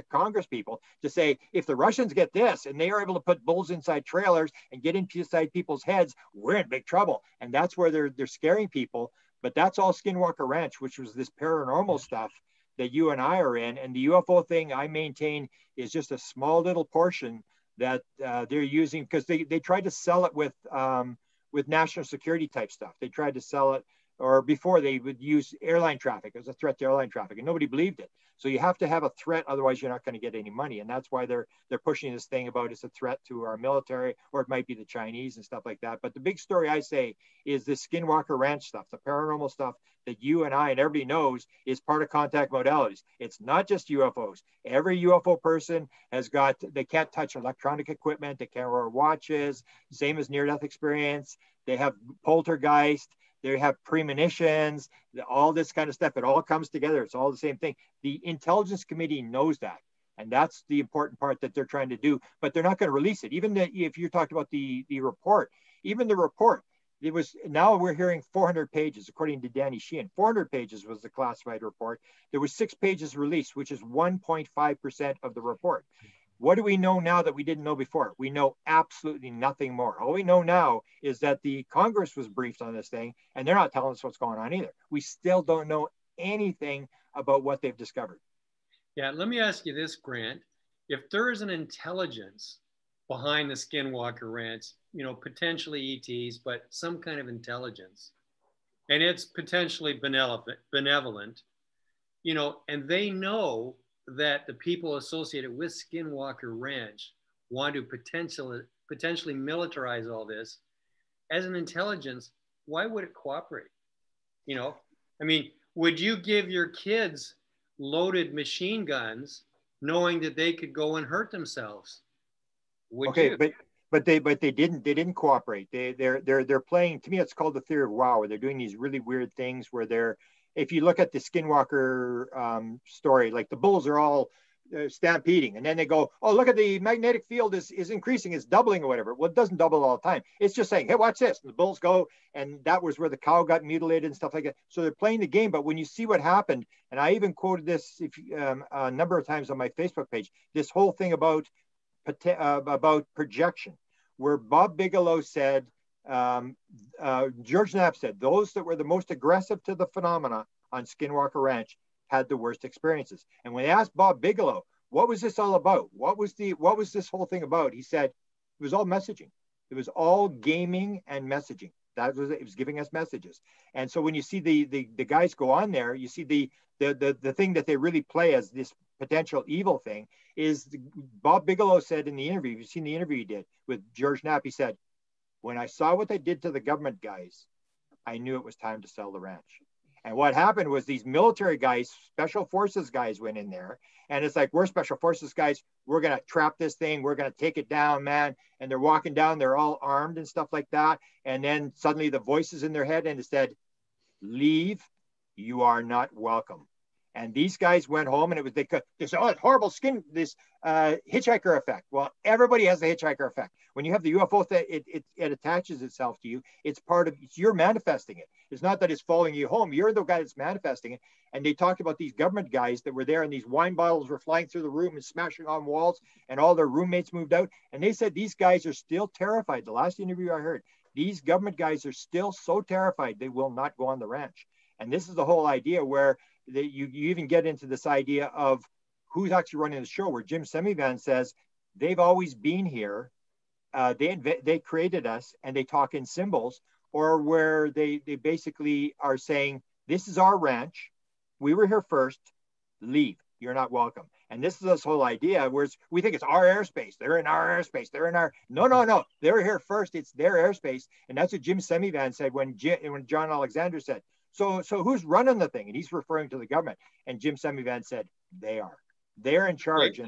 Congress people, to say, if the Russians get this and they are able to put bulls inside trailers and get inside people's heads, we're in big trouble. And that's where they're scaring people. But that's all Skinwalker Ranch, which was this paranormal stuff that you and I are in. And the UFO thing, I maintain, is just a small little portion that they're using, because they tried to sell it with national security type stuff. They tried to sell it, or before they would use airline traffic as a threat to airline traffic, and nobody believed it. So you have to have a threat, otherwise you're not going to get any money. And that's why they're pushing this thing about it's a threat to our military, or it might be the Chinese and stuff like that. But the big story, I say, is the Skinwalker Ranch stuff, the paranormal stuff that you and I and everybody knows is part of contact modalities. It's not just UFOs. Every UFO person has got, they can't touch electronic equipment, they can't wear watches, same as near-death experience. They have poltergeist, they have premonitions, all this kind of stuff. It all comes together. It's all the same thing. The Intelligence Committee knows that. And that's the important part that they're trying to do, but they're not going to release it. Even if you talked about the report, even the report, it was, now we're hearing 400 pages, according to Danny Sheehan. 400 pages was the classified report. There was 6 pages released, which is 1.5% of the report. What do we know now that we didn't know before? We know absolutely nothing more. All we know now is that the Congress was briefed on this thing, and they're not telling us what's going on either. We still don't know anything about what they've discovered. Yeah, let me ask you this, Grant. If there is an intelligence behind the Skinwalker Ranch, you know, potentially ETs, but some kind of intelligence, and it's potentially benevolent, you know, and they know that the people associated with Skinwalker Ranch want to potentially militarize all this, as an intelligence, why would it cooperate? You know, I mean, would you give your kids loaded machine guns knowing that they could go and hurt themselves? Would you? But they didn't cooperate. They're playing, to me, it's called the theory of wow, where they're doing these really weird things where they're, if you look at the Skinwalker story, like the bulls are all stampeding, and then they go, oh, look at the magnetic field is increasing, it's doubling or whatever. Well, it doesn't double all the time. It's just saying, hey, watch this. And the bulls go, and that was where the cow got mutilated and stuff like that. So they're playing the game. But when you see what happened, and I even quoted this a number of times on my Facebook page, this whole thing about projection, where Bob Bigelow said, George Knapp said, those that were the most aggressive to the phenomena on Skinwalker Ranch had the worst experiences. And when they asked Bob Bigelow, what was this all about? What was this whole thing about? He said, it was all messaging. It was all gaming and messaging. It was giving us messages. And so when you see the guys go on there, you see the thing that they really play as this potential evil thing is Bob Bigelow said in the interview, you've seen the interview he did with George Knapp, he said, when I saw what they did to the government guys, I knew it was time to sell the ranch. And what happened was these military guys, special forces guys went in there, and it's like, we're special forces guys, we're going to trap this thing, we're going to take it down, man. And they're walking down, they're all armed and stuff like that. And then suddenly the voices in their head, and it said, leave, you are not welcome. And these guys went home, and it was, this horrible this hitchhiker effect. Well, everybody has a hitchhiker effect. When you have the UFO thing, it attaches itself to you. You're manifesting it. It's not that it's following you home. You're the guy that's manifesting it. And they talked about these government guys that were there, and these wine bottles were flying through the room and smashing on walls, and all their roommates moved out. And they said these guys are still terrified. The last interview I heard, these government guys are still so terrified they will not go on the ranch. And this is the whole idea where you even get into this idea of who's actually running the show, where Jim Semivan says they've always been here. They created us, and they talk in symbols, or where they basically are saying, this is our ranch. We were here first. Leave. You're not welcome. And this is this whole idea where we think it's our airspace. They're in our airspace. They're in our, no. They were here first. It's their airspace. And that's what Jim Semivan said when John Alexander said, so who's running the thing? And he's referring to the government. And Jim Semivan said, they are. They're in charge.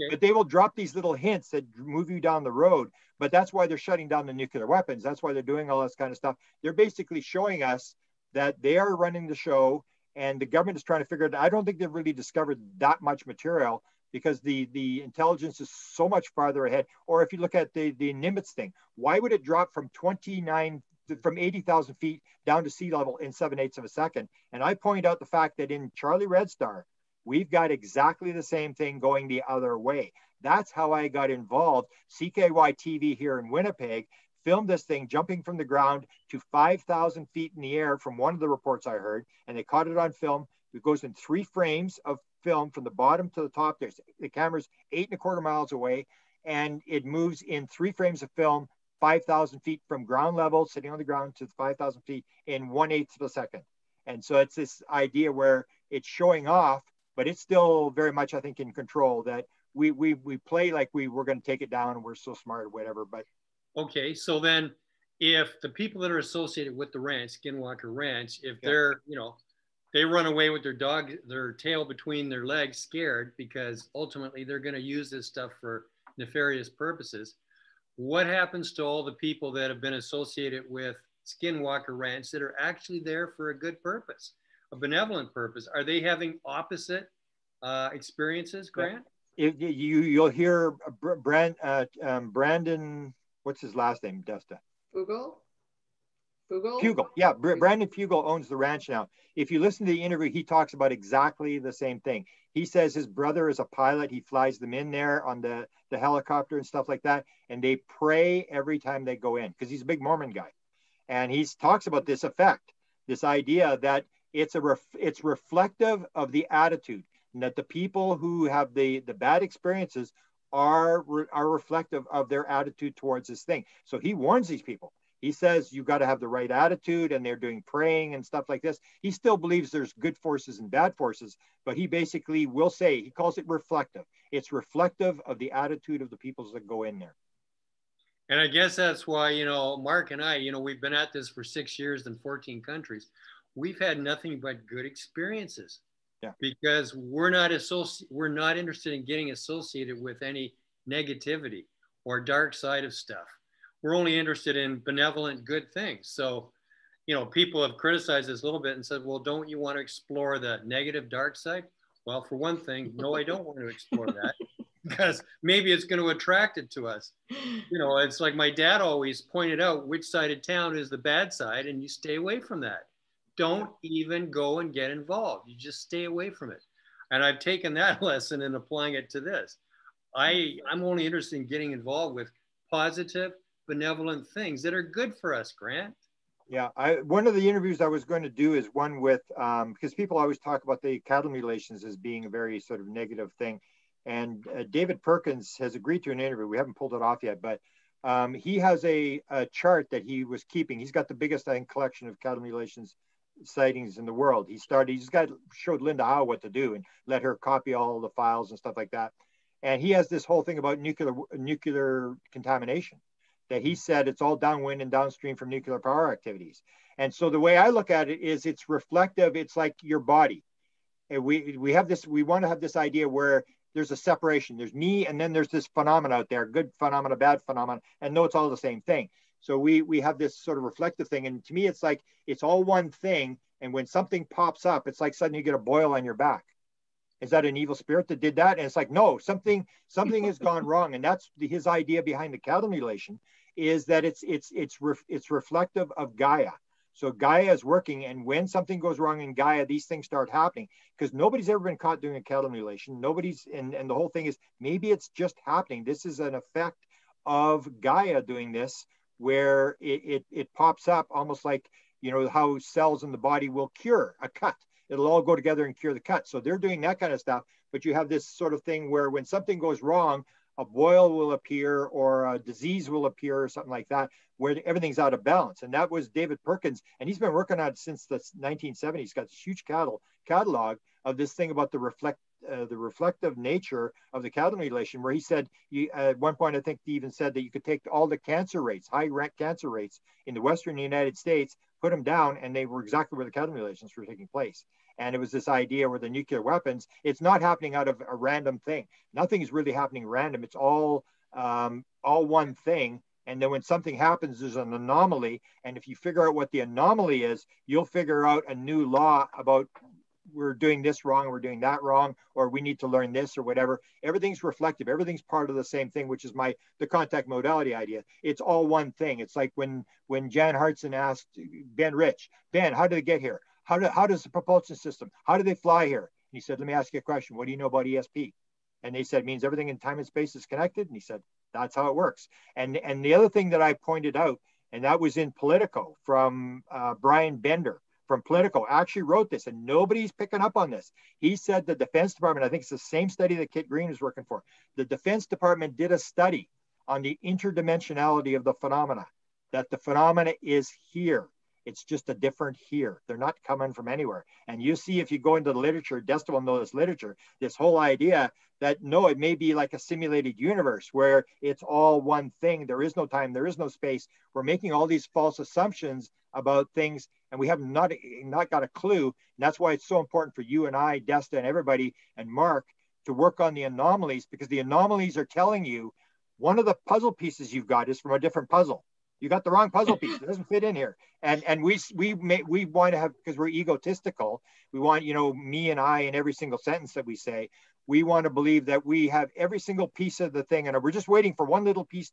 But they will drop these little hints that move you down the road. But that's why they're shutting down the nuclear weapons. That's why they're doing all this kind of stuff. They're basically showing us that they are running the show, and the government is trying to figure it out. I don't think they've really discovered that much material, because the intelligence is so much farther ahead. Or if you look at the Nimitz thing, why would it drop from 80,000 feet down to sea level in 7/8 of a second? And I point out the fact that in Charlie Red Star, we've got exactly the same thing going the other way. That's how I got involved. CKY TV here in Winnipeg filmed this thing jumping from the ground to 5,000 feet in the air from one of the reports I heard, and they caught it on film. It goes in 3 frames of film from the bottom to the top. The camera's 8.25 miles away. and it moves in 3 frames of film, 5,000 feet from ground level, sitting on the ground, to 5,000 feet in 1/8 of a second. And so it's this idea where it's showing off, but it's still very much, I think, in control, that we play like we're going to take it down and we're so smart or whatever. But okay, so then if the people that are associated with the ranch, Skinwalker Ranch, if they're, you know, they run away with their dog, their tail between their legs, scared, because ultimately they're going to use this stuff for nefarious purposes. What happens to all the people that have been associated with Skinwalker Ranch that are actually there for a good purpose, a benevolent purpose? Are they having opposite experiences, Grant? You'll hear Brandon, what's his last name, Desta? Fugel. Yeah, Brandon Fugel owns the ranch now. If you listen to the interview, he talks about exactly the same thing. He says his brother is a pilot. He flies them in there on the helicopter and stuff like that. And they pray every time they go in, because he's a big Mormon guy. And he talks about this effect, this idea that it's reflective of the attitude, and that the people who have the bad experiences are reflective of their attitude towards this thing. So he warns these people. He says you've got to have the right attitude, and they're doing praying and stuff like this. He still believes there's good forces and bad forces, but he basically will say, he calls it reflective. It's reflective of the attitude of the peoples that go in there. And I guess that's why, you know, Mark and I, you know, we've been at this for 6 years in 14 countries. We've had nothing but good experiences. Yeah. Because we're not interested in getting associated with any negativity or dark side of stuff. We're only interested in benevolent, good things. So, you know, people have criticized this a little bit and said, well, don't you want to explore the negative, dark side? Well, for one thing, no, I don't want to explore that, because maybe it's going to attract it to us. You know, it's like my dad always pointed out, which side of town is the bad side, and you stay away from that. Don't even go and get involved. You just stay away from it. And I've taken that lesson and applying it to this. I'm only interested in getting involved with positive, benevolent things that are good for us, Grant. Yeah, one of the interviews I was going to do is one with, because people always talk about the cattle mutilations as being a very sort of negative thing. And David Perkins has agreed to an interview. We haven't pulled it off yet, but he has a chart that he was keeping. He's got the biggest, I think, collection of cattle mutilations sightings in the world. He showed Linda Howe what to do and let her copy all the files and stuff like that. And he has this whole thing about nuclear contamination, that he said it's all downwind and downstream from nuclear power activities. And so the way I look at it is it's reflective. It's like your body. And we want to have this idea where there's a separation. There's me, and then there's this phenomena out there, good phenomena, bad phenomena, and no, it's all the same thing. So we have this sort of reflective thing. And to me, it's like, it's all one thing. And when something pops up, it's like suddenly you get a boil on your back. Is that an evil spirit that did that? And it's like, no, something has gone wrong. And that's his idea behind the cattle mutilation, is that it's reflective of Gaia. So Gaia is working, and when something goes wrong in Gaia, these things start happening, because nobody's ever been caught doing a cattle mutilation. And the whole thing is, maybe it's just happening. This is an effect of Gaia doing this, where it pops up almost like, you know, how cells in the body will cure a cut. It'll all go together and cure the cut. So they're doing that kind of stuff. But you have this sort of thing where when something goes wrong, a boil will appear or a disease will appear or something like that, where everything's out of balance. And that was David Perkins. And he's been working on it since the 1970s. He's got this huge catalog of this thing about the reflective nature of the cattle mutilation, where he said, at one point, I think he even said that you could take all the cancer rates, high rank cancer rates in the Western United States, put them down, and they were exactly where the cattle mutilations were taking place. And it was this idea where the nuclear weapons, it's not happening out of a random thing. Nothing is really happening random. It's all one thing. And then when something happens, there's an anomaly. And if you figure out what the anomaly is, you'll figure out a new law about, we're doing this wrong, we're doing that wrong, or we need to learn this or whatever. Everything's reflective. Everything's part of the same thing, which is the contact modality idea. It's all one thing. It's like when Jan Hartson asked Ben Rich, Ben, how did they get here? How does the propulsion system, how do they fly here? And he said, let me ask you a question. What do you know about ESP? And they said, it means everything in time and space is connected. And he said, that's how it works. And the other thing that I pointed out, and that was in Politico from Brian Bender, from Politico actually wrote this, and nobody's picking up on this. He said the Defense Department, I think it's the same study that Kit Green was working for. The Defense Department did a study on the interdimensionality of the phenomena, that the phenomena is here. It's just a different here. They're not coming from anywhere. And you see, if you go into the literature, Desta will know this literature, this whole idea that no, it may be like a simulated universe where it's all one thing. There is no time, there is no space. We're making all these false assumptions about things, and we have not got a clue. And that's why it's so important for you and I, Desta and everybody, and Mark, to work on the anomalies, because the anomalies are telling you one of the puzzle pieces you've got is from a different puzzle. You got the wrong puzzle piece. It doesn't fit in here. And we want to have, because we're egotistical, we want, you know, me and I in every single sentence that we say, we want to believe that we have every single piece of the thing, and we're just waiting for one little piece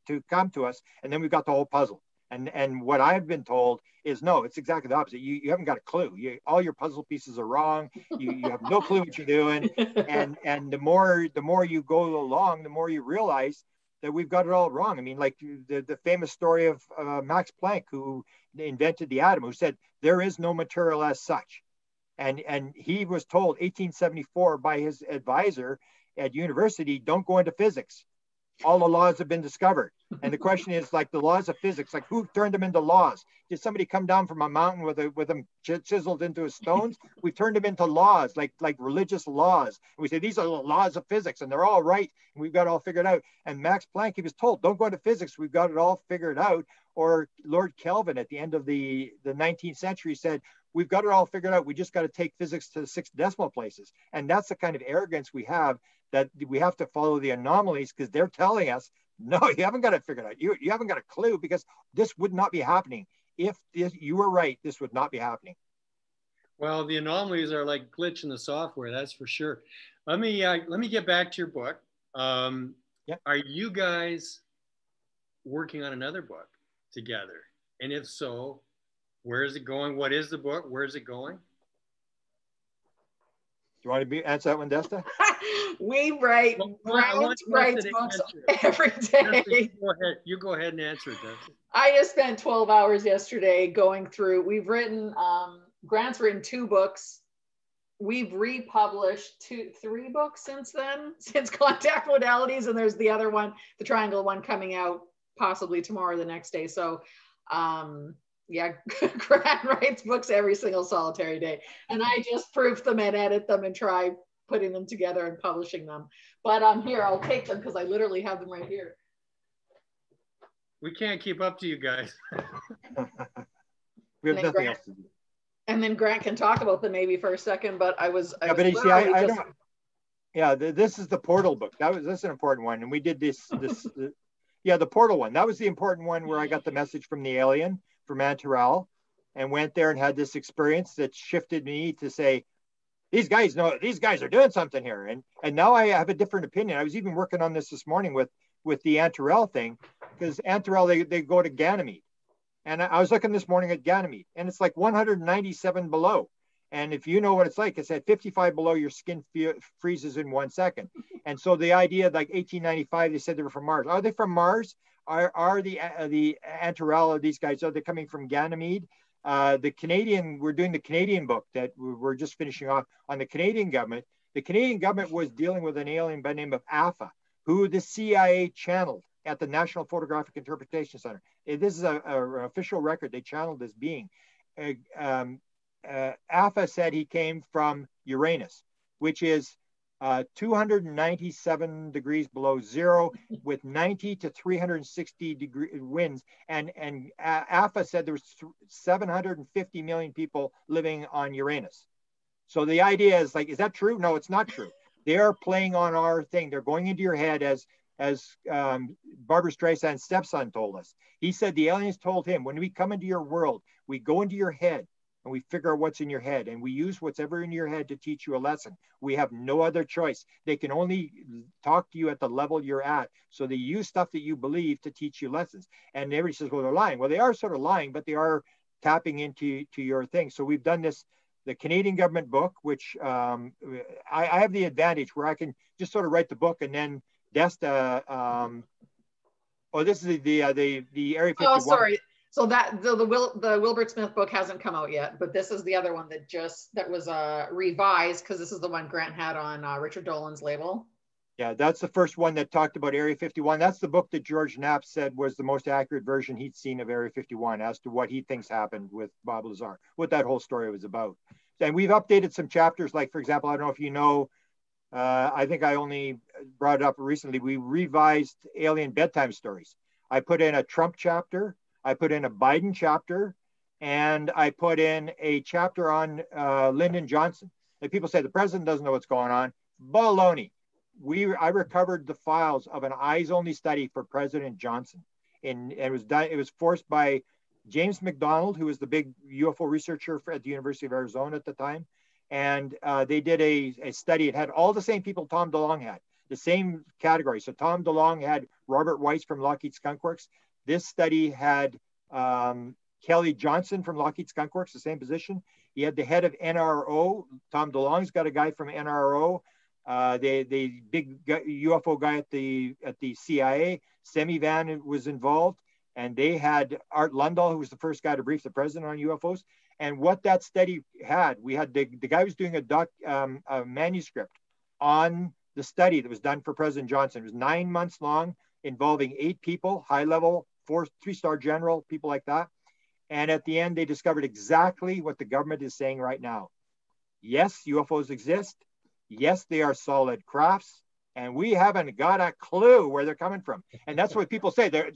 to come to us, and then we've got the whole puzzle. And what I've been told is, no, it's exactly the opposite. You haven't got a clue. All your puzzle pieces are wrong. You have no clue what you're doing. And the more you go along, the more you realize that we've got it all wrong. I mean, like the famous story of Max Planck, who invented the atom, who said there is no material as such. And he was told 1874 by his advisor at university, don't go into physics. All the laws have been discovered. And the question is, like, the laws of physics, like, who turned them into laws? Did somebody come down from a mountain with them chiseled into stones? We've turned them into laws, like religious laws. And we say, these are the laws of physics, and they're all right, and we've got it all figured out. And Max Planck, he was told, don't go into physics, we've got it all figured out. Or Lord Kelvin at the end of the 19th century said, we've got it all figured out, we just got to take physics to the 6 decimal places. And that's the kind of arrogance we have, that we have to follow the anomalies, because they're telling us, no, you haven't got it figured out. You haven't got a clue, because this would not be happening. If you were right, this would not be happening. Well, the anomalies are like glitch in the software, that's for sure. Let me get back to your book. Are you guys working on another book together? And if so, where is it going? What is the book? Where is it going? Do you want to answer that one, Desta? We write, Grant writes books every day. You go ahead and answer it, Desta. I just spent 12 hours yesterday going through. We've written, Grant's written 2 books. We've republished 3 books since then, since Contact Modalities, and there's the other one, the Triangle one, coming out possibly tomorrow or the next day. So yeah, Grant writes books every single solitary day, and I just proof them and edit them and try putting them together and publishing them. But here, I'll take them because I literally have them right here. We can't keep up to you guys. We have nothing else to do. And then Grant can talk about them maybe for a second, but this is the portal book. That's an important one. And we did this the portal one. That was the important one where I got the message from the alien, from Antarel, and went there and had this experience that shifted me to say, these guys are doing something here. And now I have a different opinion. I was even working on this morning with the Antarel thing, because Antarel, they go to Ganymede. And I was looking this morning at Ganymede, and it's like 197 below. And if you know what it's like, it's at 55 below, your skin freezes in 1 second. And so the idea, like 1895, they said they were from Mars. Are they from Mars? Are the Antarel, these guys, are they coming from Ganymede? The Canadian, we're doing the Canadian book that we're just finishing off on the Canadian government. The Canadian government was dealing with an alien by the name of AFA, who the CIA channeled at the National Photographic Interpretation Center. This is an official record. They channeled this being. AFA said he came from Uranus, which is 297 degrees below zero with 90 to 360 degree winds. And AFA said there was 750 million people living on Uranus. So the idea is like, is that true? No, it's not true. They are playing on our thing. They're going into your head, as Barbara Streisand's stepson told us. He said the aliens told him, when we come into your world, we go into your head and we figure out what's in your head, and we use what's ever in your head to teach you a lesson. We have no other choice. They can only talk to you at the level you're at. So they use stuff that you believe to teach you lessons. And everybody says, well, they're lying. Well, they are sort of lying, but they are tapping into your thing. So we've done this, the Canadian government book, which I have the advantage where I can just sort of write the book, and then Desta, this is the Area 51. Oh, sorry. So that the Wilbert Smith book hasn't come out yet, but this is the other one that was revised, because this is the one Grant had on Richard Dolan's label. Yeah, that's the first one that talked about Area 51. That's the book that George Knapp said was the most accurate version he'd seen of Area 51 as to what he thinks happened with Bob Lazar, what that whole story was about. And we've updated some chapters, like, for example, I don't know if you know, I think I only brought it up recently, we revised alien bedtime stories. I put in a Trump chapter, I put in a Biden chapter, and I put in a chapter on Lyndon Johnson. And people say the president doesn't know what's going on. Baloney. I recovered the files of an eyes-only study for President Johnson, and it was done. It was forced by James McDonald, who was the big UFO researcher at the University of Arizona at the time, and they did a study. It had all the same people Tom DeLonge had, the same category. So Tom DeLonge had Robert Weiss from Lockheed Skunk Works. This study had Kelly Johnson from Lockheed Skunk Works, the same position. He had the head of NRO. Tom DeLonge's got a guy from NRO. The big UFO guy at the CIA, Semi Van, was involved, and they had Art Lundahl, who was the first guy to brief the president on UFOs. And what that study had, we had the guy was doing a manuscript on the study that was done for President Johnson. It was 9 months long, involving 8 people, high level, 3-star general, people like that. And at the end, they discovered exactly what the government is saying right now. Yes, UFOs exist. Yes, they are solid crafts, and we haven't got a clue where they're coming from. And that's what people say. They're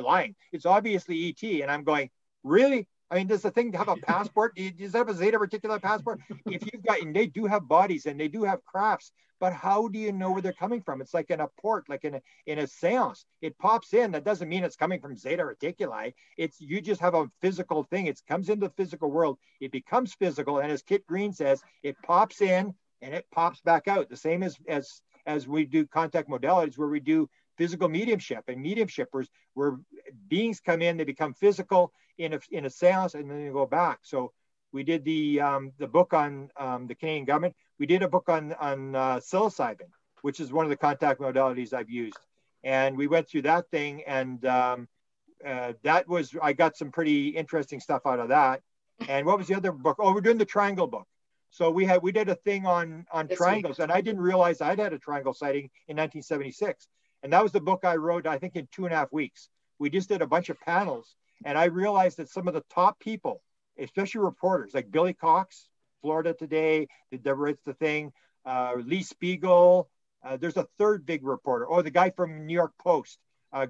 lying. It's obviously ET. And I'm going, really? I mean, does the thing have a passport? Does it have a Zeta Reticuli passport? If you've got, and they do have bodies and they do have crafts, but how do you know where they're coming from? It's like in a port, like in a seance. It pops in. That doesn't mean it's coming from Zeta Reticuli. You just have a physical thing. It comes into the physical world. It becomes physical. And as Kit Green says, it pops in and it pops back out. The same as we do contact modalities, where we do physical mediumship. And mediumship where beings come in, they become physical in a seance, and then they go back. So we did the book on the Canadian government. We did a book on psilocybin, which is one of the contact modalities I've used. And we went through that thing, and I got some pretty interesting stuff out of that. And what was the other book? Oh, we're doing the triangle book. So we did a thing on triangles, and I didn't realize I'd had a triangle sighting in 1976. And that was the book I wrote, I think, in 2.5 weeks. We just did a bunch of panels, and I realized that some of the top people, especially reporters like Billy Cox, Florida Today, that writes the thing, Lee Spiegel, there's a third big reporter, the guy from New York Post,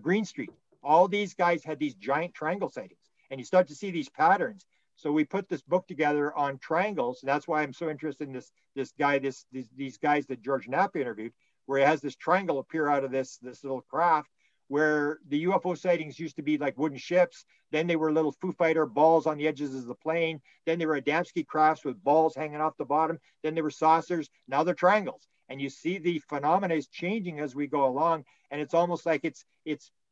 Greenstreet. All these guys had these giant triangle sightings, and you start to see these patterns. So we put this book together on triangles. And that's why I'm so interested in these guys that George Knapp interviewed, where he has this triangle appear out of this little craft, where the UFO sightings used to be like wooden ships. Then they were little Foo Fighter balls on the edges of the plane. Then they were Adamski crafts with balls hanging off the bottom. Then they were saucers. Now they're triangles. And you see the phenomena is changing as we go along. And it's almost like it's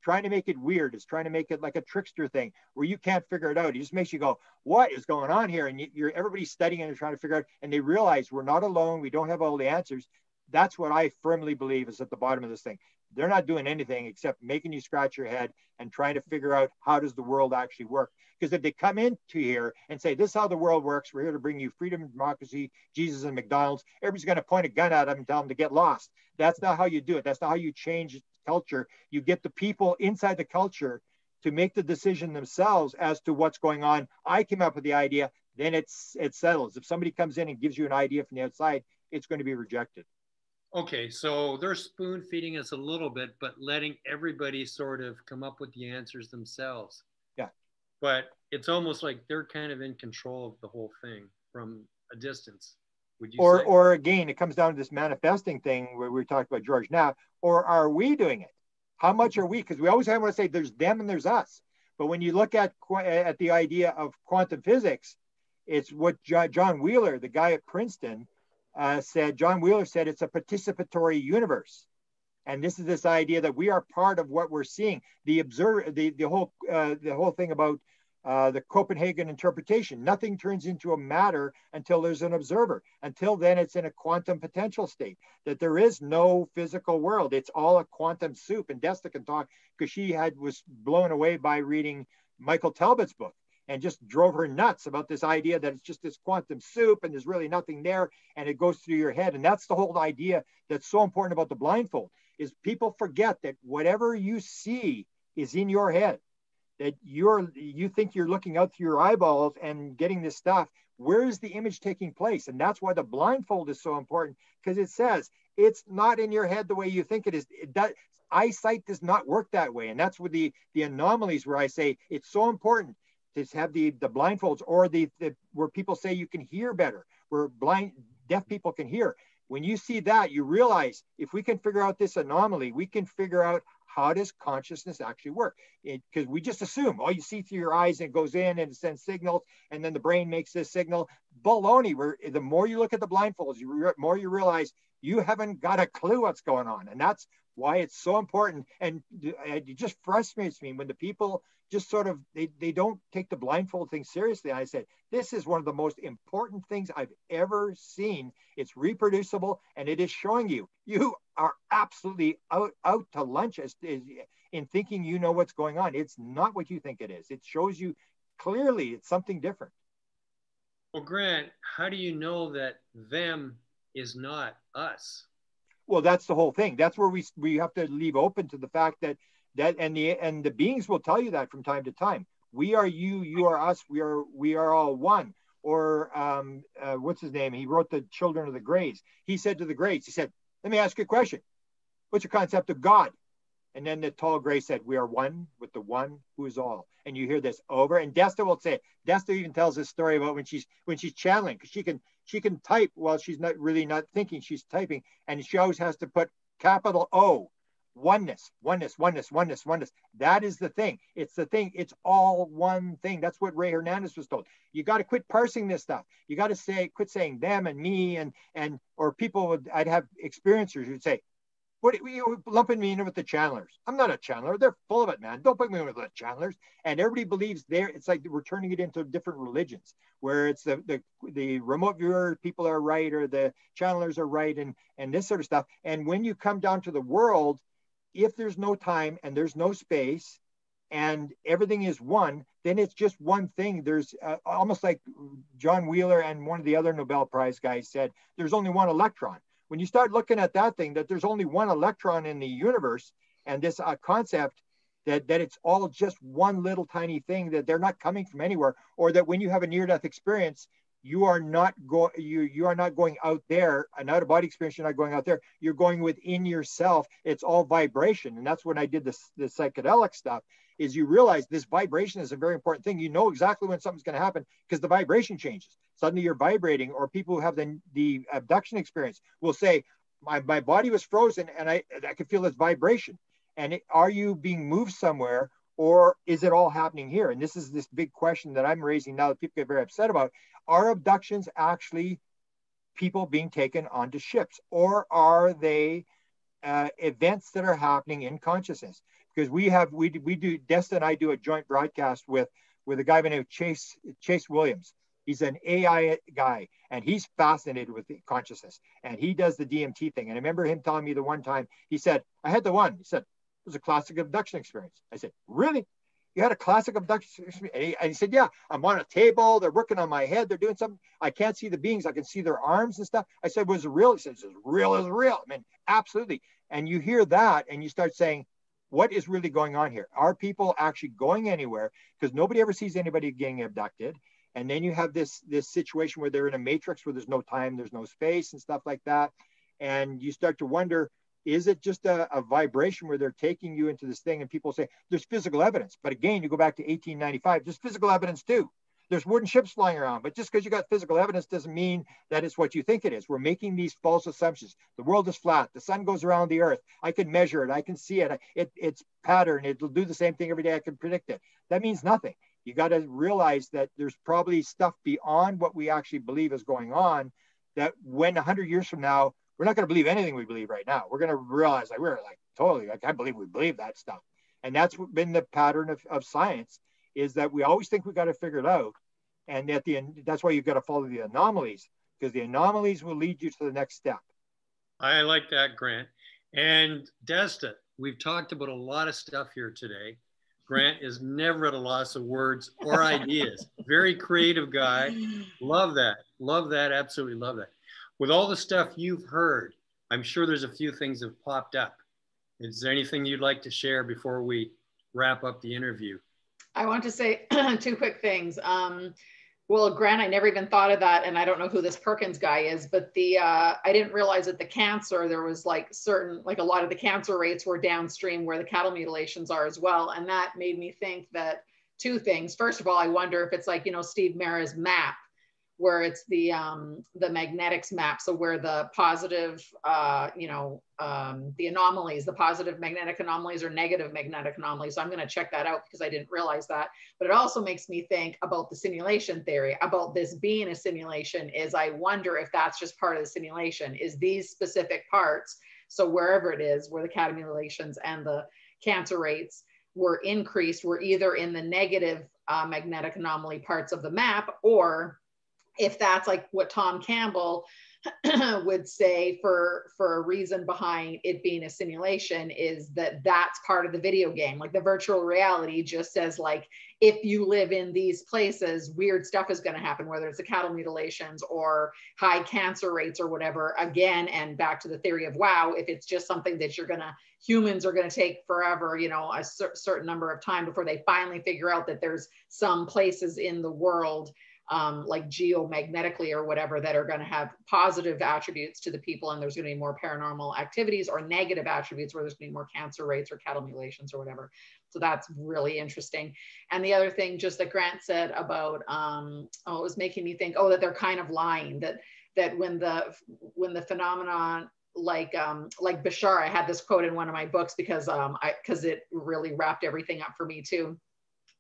trying to make it weird. It's trying to make it like a trickster thing where you can't figure it out. It just makes you go, what is going on here? And everybody's studying and trying to figure out, and they realize we're not alone. We don't have all the answers. That's what I firmly believe is at the bottom of this thing. They're not doing anything except making you scratch your head and trying to figure out how does the world actually work. Because if they come into here and say, this is how the world works, we're here to bring you freedom and democracy, Jesus and McDonald's, everybody's going to point a gun at them and tell them to get lost. That's not how you do it. That's not how you change culture. You get the people inside the culture to make the decision themselves as to what's going on. I came up with the idea, then it settles. If somebody comes in and gives you an idea from the outside, it's going to be rejected. Okay, so they're spoon feeding us a little bit, but letting everybody sort of come up with the answers themselves. Yeah. But it's almost like they're kind of in control of the whole thing from a distance. Would you say? Or again, it comes down to this manifesting thing where we talked about George Knapp, or are we doing it? How much are we? Because we always want to say there's them and there's us. But when you look at the idea of quantum physics, it's what John Wheeler, the guy at Princeton, said. John Wheeler said it's a participatory universe. And this is this idea that we are part of what we're seeing. The whole thing about the Copenhagen interpretation. Nothing turns into a matter until there's an observer. Until then, it's in a quantum potential state, that there is no physical world. It's all a quantum soup. And Desta can talk because she was blown away by reading Michael Talbot's book and just drove her nuts about this idea that it's just this quantum soup and there's really nothing there and it goes through your head. And that's the whole idea that's so important about the blindfold, is people forget that whatever you see is in your head, that you think you're looking out through your eyeballs and getting this stuff. Where is the image taking place? And that's why the blindfold is so important, because it says it's not in your head the way you think it is. Eyesight does not work that way. And that's where the anomalies, where I say it's so important to have the blindfolds, or the where people say you can hear better, where deaf people can hear. When you see that, you realize if we can figure out this anomaly, we can figure out how does consciousness actually work. Because we just assume, oh, you see through your eyes and it goes in and it sends signals, and then the brain makes this signal. Baloney. Where the more you look at the blindfolds, the more you realize you haven't got a clue what's going on. And that's why it's so important. And it just frustrates me when the people just sort of, they don't take the blindfold thing seriously. And I said, this is one of the most important things I've ever seen. It's reproducible, and it is showing you are absolutely out to lunch in thinking you know what's going on. It's not what you think it is. It shows you clearly it's something different. Well, Grant, how do you know that them is not us? Well, that's the whole thing. That's where we have to leave open to the fact that and the beings will tell you that from time to time. We are you, you are us, we are all one. Or what's his name? He wrote the Children of the Greys. He said to the Greys, he said, let me ask you a question. What's your concept of God? And then the tall gray said, we are one with the one who is all. And you hear this over. And Desta will say, Desta even tells this story about when she's channeling, because she can type while she's not thinking, she's typing. And she always has to put capital O, oneness, oneness, oneness, oneness, oneness. That is the thing. It's the thing. It's all one thing. That's what Ray Hernandez was told. You got to quit parsing this stuff. You got to quit saying them and me or people I'd have experiencers who'd say, what are you lumping me in with the channelers? I'm not a channeler. They're full of it, man. Don't put me in with the channelers. And everybody believes it's like we're turning it into different religions, where it's the remote viewer people are right, or the channelers are right, and this sort of stuff. And when you come down to the world, if there's no time and there's no space and everything is one, then it's just one thing. There's almost like John Wheeler and one of the other Nobel Prize guys said, there's only one electron. When you start looking at that thing, that there's only one electron in the universe, and this concept that it's all just one little tiny thing, that they're not coming from anywhere, or that when you have a near-death experience, you are not going out there, an out-of-body experience, you're not going out there, you're going within yourself. It's all vibration. And that's when I did the psychedelic stuff, is you realize this vibration is a very important thing. You know exactly when something's going to happen because the vibration changes. Suddenly you're vibrating. Or people who have the abduction experience will say, my body was frozen and I could feel this vibration. And are you being moved somewhere, or is it all happening here? And this is this big question that I'm raising now that people get very upset about. Are abductions actually people being taken onto ships, or are they events that are happening in consciousness? Because we do, Desta and I do a joint broadcast with a guy by the name of Chase Williams. He's an AI guy, and he's fascinated with consciousness, and he does the DMT thing. And I remember him telling me the one time, he said, I had the one. He said, it was a classic abduction experience. I said, really? You had a classic abduction experience? And he said, yeah, I'm on a table. They're working on my head. They're doing something. I can't see the beings. I can see their arms and stuff. I said, was it real? He said, as real as real. I mean, absolutely. And you hear that and you start saying, what is really going on here? Are people actually going anywhere? Because nobody ever sees anybody getting abducted. And then you have this situation where they're in a matrix where there's no time, there's no space and stuff like that. And you start to wonder, is it just a vibration where they're taking you into this thing? And people say there's physical evidence. But again, you go back to 1895, there's physical evidence too. There's wooden ships flying around. But just because you got physical evidence doesn't mean that it's what you think it is. We're making these false assumptions. The world is flat. The sun goes around the earth. I can measure it. I can see it. It's pattern. It'll do the same thing every day. I can predict it. That means nothing. You got to realize that there's probably stuff beyond what we actually believe is going on, that when 100 years from now, we're not going to believe anything we believe right now. We're going to realize I can't believe we believe that stuff. And that's been the pattern of science, is that we always think we got to figure it out. And at the end, that's why you've got to follow the anomalies, because the anomalies will lead you to the next step. I like that, Grant. And Desta, we've talked about a lot of stuff here today. Grant is never at a loss of words or ideas. Very creative guy. Love that. Love that. Absolutely love that. With all the stuff you've heard, I'm sure there's a few things that have popped up. Is there anything you'd like to share before we wrap up the interview? I want to say two quick things. Well, Grant, I never even thought of that, and I don't know who this Perkins guy is, but I didn't realize that the cancer, there was like a lot of the cancer rates were downstream where the cattle mutilations are as well. And that made me think that two things. First of all, I wonder if it's like, Steve Mara's map, where it's the magnetics map. So where the positive, the anomalies, the positive magnetic anomalies or negative magnetic anomalies. So I'm going to check that out because I didn't realize that. But it also makes me think about the simulation theory, about this being a simulation. Is I wonder if that's just part of the simulation, is these specific parts. So wherever it is, where the cattle mutilations and the cancer rates were increased, were either in the negative magnetic anomaly parts of the map, or if that's like what Tom Campbell would say for a reason behind it being a simulation, is that that's part of the video game. Like the virtual reality just says, like, if you live in these places, weird stuff is going to happen, whether it's the cattle mutilations or high cancer rates or whatever. Again, and back to the theory of wow, if it's just something that humans are going to take forever, a certain number of time before they finally figure out that there's some places in the world, like geomagnetically or whatever, that are going to have positive attributes to the people, and there's going to be more paranormal activities, or negative attributes where there's going to be more cancer rates or cattle mutilations or whatever. So that's really interesting. And the other thing just that Grant said about, it was making me think, that they're kind of lying, that when the phenomenon, like Bashar, I had this quote in one of my books because it really wrapped everything up for me too,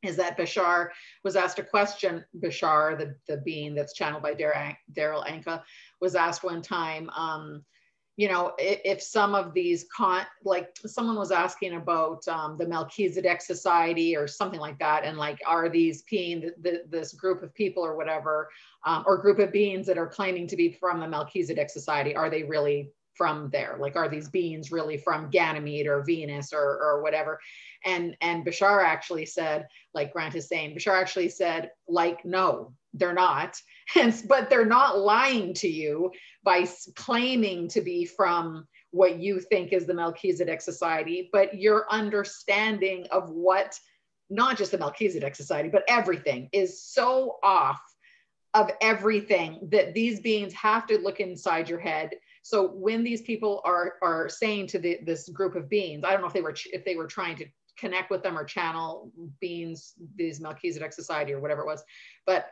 is that Bashar was asked a question. Bashar, the being that's channeled by Daryl Anka, was asked one time, if some of these, like someone was asking about the Melchizedek Society or something like that, and like, are these being this group of people or whatever, or group of beings that are claiming to be from the Melchizedek Society, are they really from there? Like, are these beings really from Ganymede or Venus or whatever? And Bashar actually said, like Grant is saying, Bashar actually said, like, no, they're not. But they're not lying to you by claiming to be from what you think is the Melchizedek Society, but your understanding of what, not just the Melchizedek Society, but everything is so off of everything that these beings have to look inside your head. So when these people are saying to this group of beings, I don't know if they were trying to connect with them or channel beings, these Melchizedek Society or whatever it was, but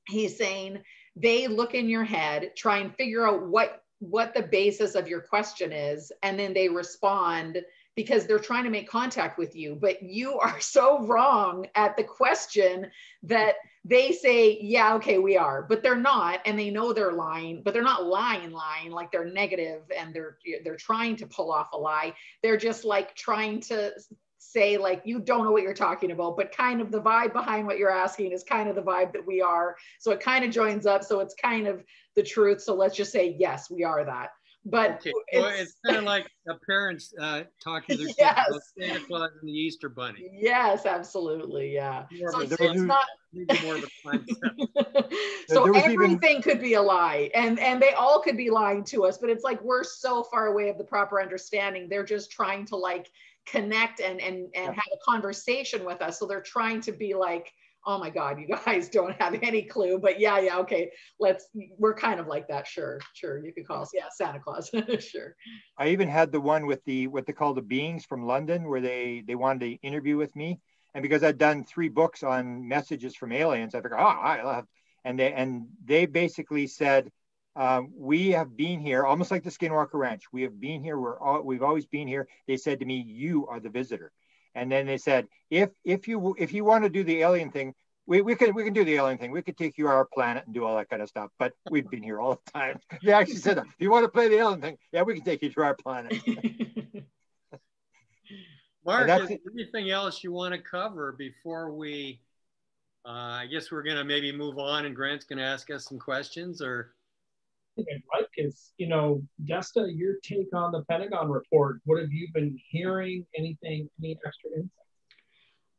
he's saying they look in your head, try and figure out what the basis of your question is, and then they respond because they're trying to make contact with you, but you are so wrong at the question that they say, yeah, okay, we are, but they're not, and they know they're lying, but they're not lying, like they're negative and they're trying to pull off a lie. They're just like trying to say, like, you don't know what you're talking about, but kind of the vibe behind what you're asking is kind of the vibe that we are. So it kind of joins up. So it's kind of the truth. So let's just say, yes, we are that. But okay. It's kind of like a parents talking to their kids about Santa Claus and the Easter Bunny. Yes, absolutely. Yeah. So it's not more of a concept. So everything could be a lie, and they all could be lying to us, but it's like we're so far away of the proper understanding. They're just trying to like connect and have a conversation with us. So they're trying to be like, oh my God, you guys don't have any clue, but yeah, okay, we're kind of like that. Sure, you could call us, Santa Claus. Sure. I even had the one with what they call the beings from London, where they wanted to interview with me, and because I'd done 3 books on messages from aliens, I figured, I'll have, and they basically said, we have been here, almost like the Skinwalker Ranch. We have been here. We've always been here. They said to me, you are the visitor. And then they said, if you want to do the alien thing, we can do the alien thing. We could take you to our planet and do all that kind of stuff. But we've been here all the time. They actually said, if you want to play the alien thing, yeah, we can take you to our planet. Mark, is there anything else you want to cover before we? I guess we're going to maybe move on, and Grant's going to ask us some questions, or. I'd like is, Desta, your take on the Pentagon report. What have you been hearing? Anything, any extra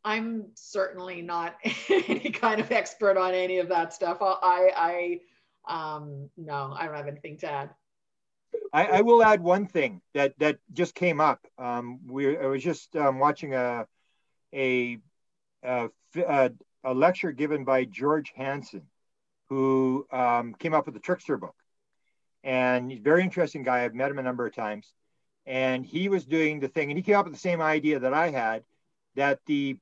I'm certainly not any kind of expert on any of that stuff. No, I don't have anything to add. I will add one thing that just came up. I was just watching a lecture given by George Hansen, who came up with the Trickster book. And he's a very interesting guy. I've met him a number of times. And he was doing the thing, and he came up with the same idea that I had, that the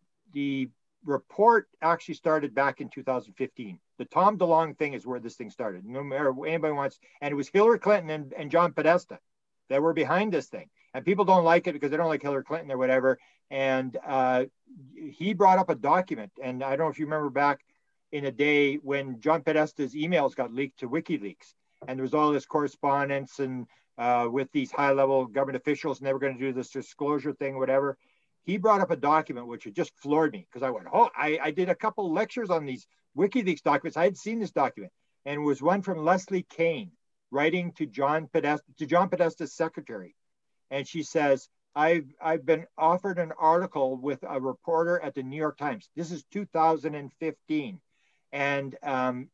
report actually started back in 2015. The Tom DeLonge thing is where this thing started. No matter what anybody wants, and it was Hillary Clinton and John Podesta that were behind this thing. And people don't like it because they don't like Hillary Clinton or whatever. And he brought up a document, and I don't know if you remember back in a day when John Podesta's emails got leaked to WikiLeaks, and there was all this correspondence and with these high-level government officials, and they were going to do this disclosure thing, whatever. He brought up a document which had just floored me, because I went, oh, I did a couple lectures on these WikiLeaks documents. I had seen this document, and it was one from Leslie Kane writing to John Podesta's secretary, and she says, I've been offered an article with a reporter at the New York Times. This is 2015. And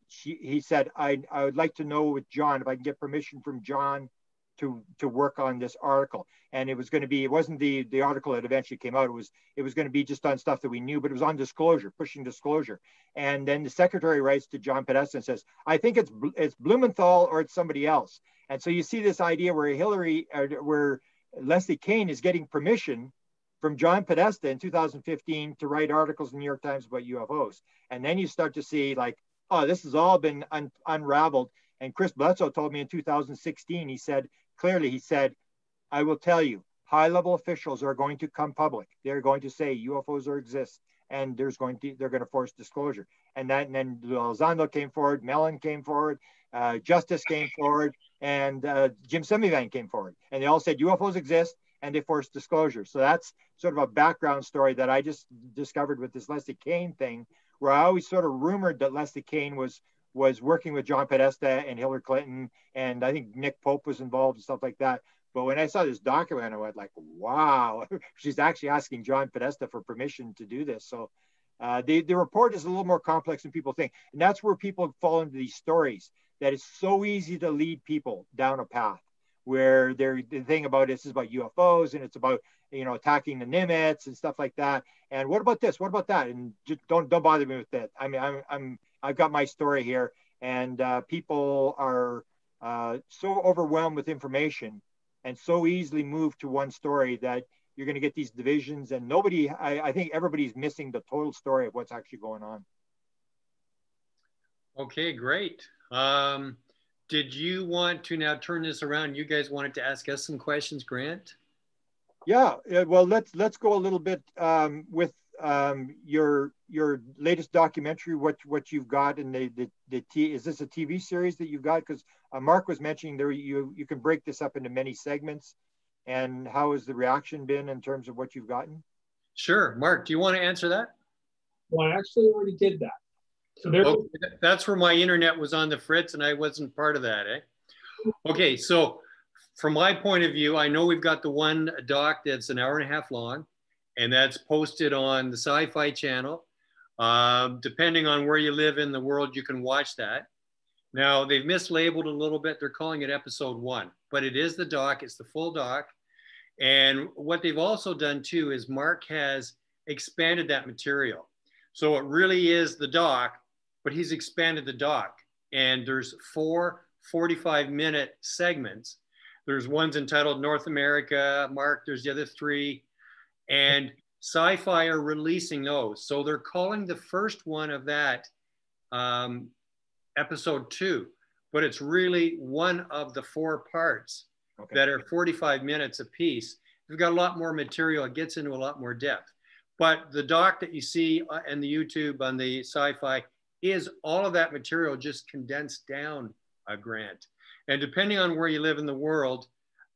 he said, I would like to know with John if I can get permission from John to work on this article. And it was going to be, it wasn't the article that eventually came out. It was going to be just on stuff that we knew, but it was on disclosure, pushing disclosure. And then the secretary writes to John Podesta and says, I think it's Blumenthal or it's somebody else. And so you see this idea where Leslie Kane is getting permission from John Podesta in 2015 to write articles in the New York Times about UFOs. And then you start to see like, oh, this has all been unraveled. And Chris Bledsoe told me in 2016, he said, I will tell you, high-level officials are going to come public. They're going to say UFOs exist, and they're going to force disclosure. And then Elizondo came forward, Mellon came forward, Justice came forward, and Jim Semivan came forward. And they all said UFOs exist, and they forced disclosure. So that's sort of a background story that I just discovered with this Leslie Kane thing, where I always sort of rumored that Leslie Kane was working with John Podesta and Hillary Clinton, and I think Nick Pope was involved and stuff like that. But when I saw this document, I went like, wow, she's actually asking John Podesta for permission to do this. So the report is a little more complex than people think. And that's where people fall into these stories, that it's so easy to lead people down a path where the thing about this is about UFOs, and it's about, attacking the Nimitz and stuff like that. And what about this? What about that? And just don't bother me with that. I mean, I've got my story here, and people are so overwhelmed with information and so easily moved to one story that you're going to get these divisions, and I think everybody's missing the total story of what's actually going on. Okay, great. Did you want to now turn this around? You guys wanted to ask us some questions, Grant? Yeah, well, let's go a little bit with your latest documentary, what you've got, and is this a TV series that you've got? Because Mark was mentioning there you can break this up into many segments, and how has the reaction been in terms of what you've gotten? Sure, Mark, do you want to answer that? Well, I actually already did that. So that's where my internet was on the fritz, and I wasn't part of that, eh? Okay, so from my point of view, I know we've got the one doc that's an hour and a half long, and that's posted on the Sci-Fi channel. Depending on where you live in the world, you can watch that. Now, they've mislabeled a little bit. They're calling it episode 1, but it is the doc. It's the full doc. And what they've also done too is Mark has expanded that material. So it really is the doc, but he's expanded the doc. And there's 4 45-minute segments. There's ones entitled North America, Mark, there's the other 3. And Sci-Fi are releasing those. So they're calling the first one of that episode 2, but it's really one of the 4 parts that are 45 minutes a piece. We've got a lot more material. It gets into a lot more depth. But the doc that you see on the YouTube on the Sci-Fi is all of that material just condensed down, Grant. And depending on where you live in the world,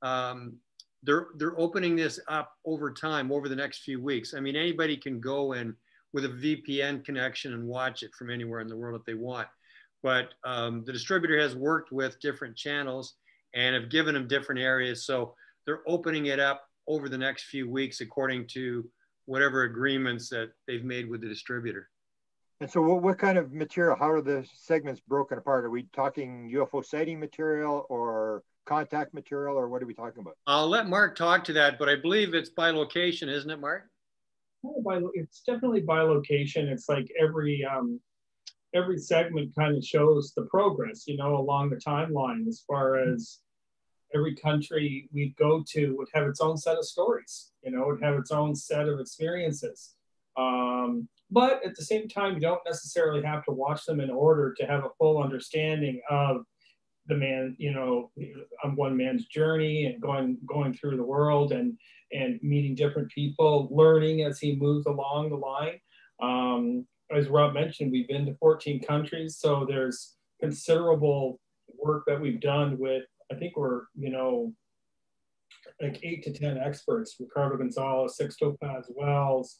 they're opening this up over time, over the next few weeks. I mean, anybody can go in with a VPN connection and watch it from anywhere in the world if they want. But the distributor has worked with different channels and have given them different areas. So they're opening it up over the next few weeks according to whatever agreements that they've made with the distributor. And so what kind of material, how are the segments broken apart? Are we talking UFO sighting material or contact material, or what are we talking about? I'll let Mark talk to that, but I believe it's by location, isn't it, Mark? It's definitely by location. It's like every segment kind of shows the progress, you know, along the timeline, as far as every country we'd go to would have its own set of stories, you know, would have its own set of experiences. But at the same time, you don't necessarily have to watch them in order to have a full understanding of the man, you know, on one man's journey and going through the world and meeting different people, learning as he moves along the line. As Rob mentioned, we've been to 14 countries, so there's considerable work that we've done with, I think we're, you know, like 8 to 10 experts: Ricardo Gonzalez, Sixto Paz Wells,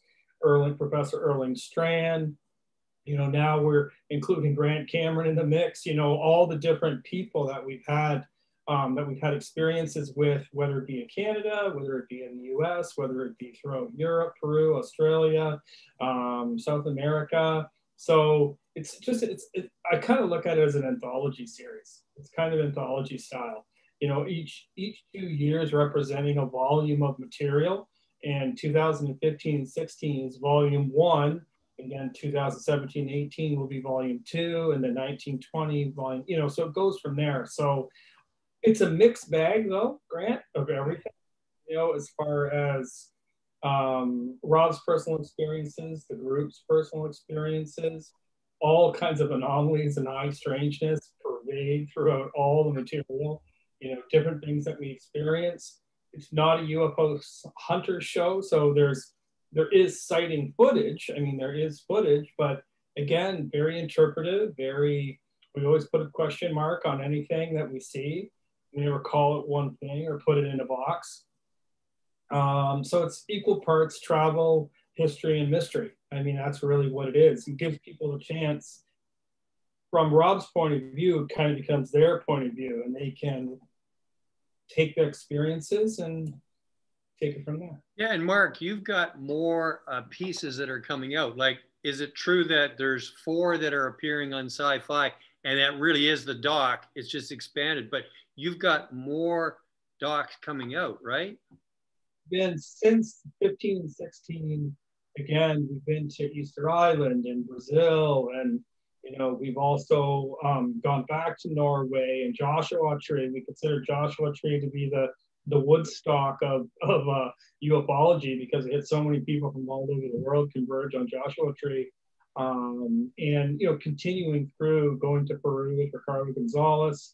Professor Erling Strand. You know, now we're including Grant Cameron in the mix. You know, all the different people that we've had experiences with, whether it be in Canada, whether it be in the US, whether it be throughout Europe, Peru, Australia, South America. So I kind of look at it as an anthology series. It's kind of anthology style. You know, each 2 years representing a volume of material. And 2015 and 16 is volume 1. Again, 2017-18 will be volume 2, and then 19-20 volume, you know, so it goes from there. So it's a mixed bag, though, Grant, of everything, you know, as far as Rob's personal experiences, the group's personal experiences, all kinds of anomalies and eye strangeness pervade throughout all the material, you know, different things that we experience. It's not a UFO hunter show, so there is sighting footage. I mean, there is footage, but again, very interpretive, we always put a question mark on anything that we see. We never call it one thing or put it in a box. So it's equal parts travel, history, and mystery. I mean, that's really what it is. It gives people a chance. From Rob's point of view, it kind of becomes their point of view, and they can take their experiences and take it from there. Yeah, and Mark, you've got more pieces that are coming out. Like, is it true that there's 4 that are appearing on Sci-Fi, and that really is the doc? It's just expanded, but you've got more docs coming out, right? Been since 15 and 16. Again, we've been to Easter Island and Brazil, and you know, we've also gone back to Norway and Joshua Tree. We consider Joshua Tree to be the Woodstock of ufology, because it had so many people from all over the world converge on Joshua Tree. And you know, continuing through, going to Peru with Ricardo Gonzalez.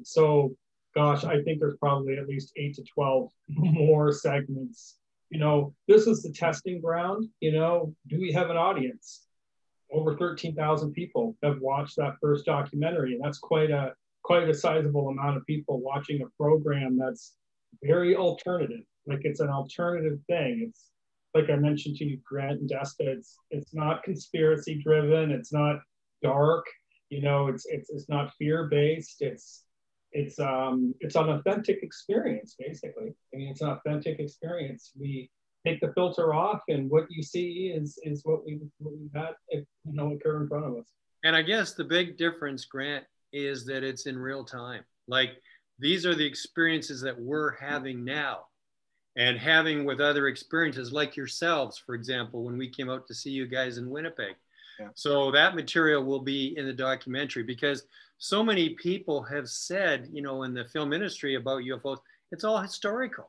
So gosh, I think there's probably at least 8 to 12 more segments. You know, this is the testing ground. You know, do we have an audience? Over 13,000 people have watched that first documentary, and that's quite a sizable amount of people watching a program that's very alternative. Like, it's an alternative thing. It's like I mentioned to you, Grant and Desta, it's not conspiracy driven. It's not dark. You know, it's not fear based. It's an authentic experience, basically. I mean, it's an authentic experience. We take the filter off, and what you see is what we've had, you know, occur in front of us. And I guess the big difference, Grant, is that it's in real time. Like, these are the experiences that we're having now, and having with other experiences like yourselves, for example, when we came out to see you guys in Winnipeg. Yeah. So that material will be in the documentary, because so many people have said, you know, in the film industry about UFOs, it's all historical.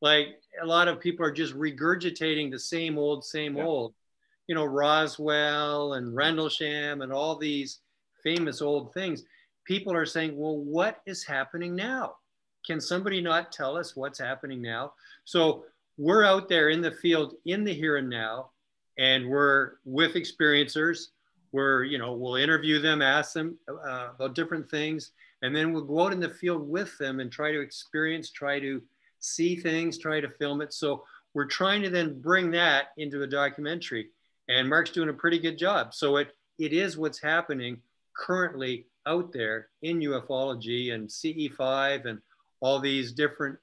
Like, a lot of people are just regurgitating the same old, you know, Roswell and Rendlesham and all these famous old things. People are saying, well, what is happening now? Can somebody not tell us what's happening now? So we're out there in the field, in the here and now, and we're with experiencers. We're, you know, we'll interview them, ask them about different things, and then we'll go out in the field with them and try to experience, try to see things, try to film it. So we're trying to then bring that into a documentary, and Mark's doing a pretty good job. So it is what's happening currently out there in ufology and CE-5 and all these different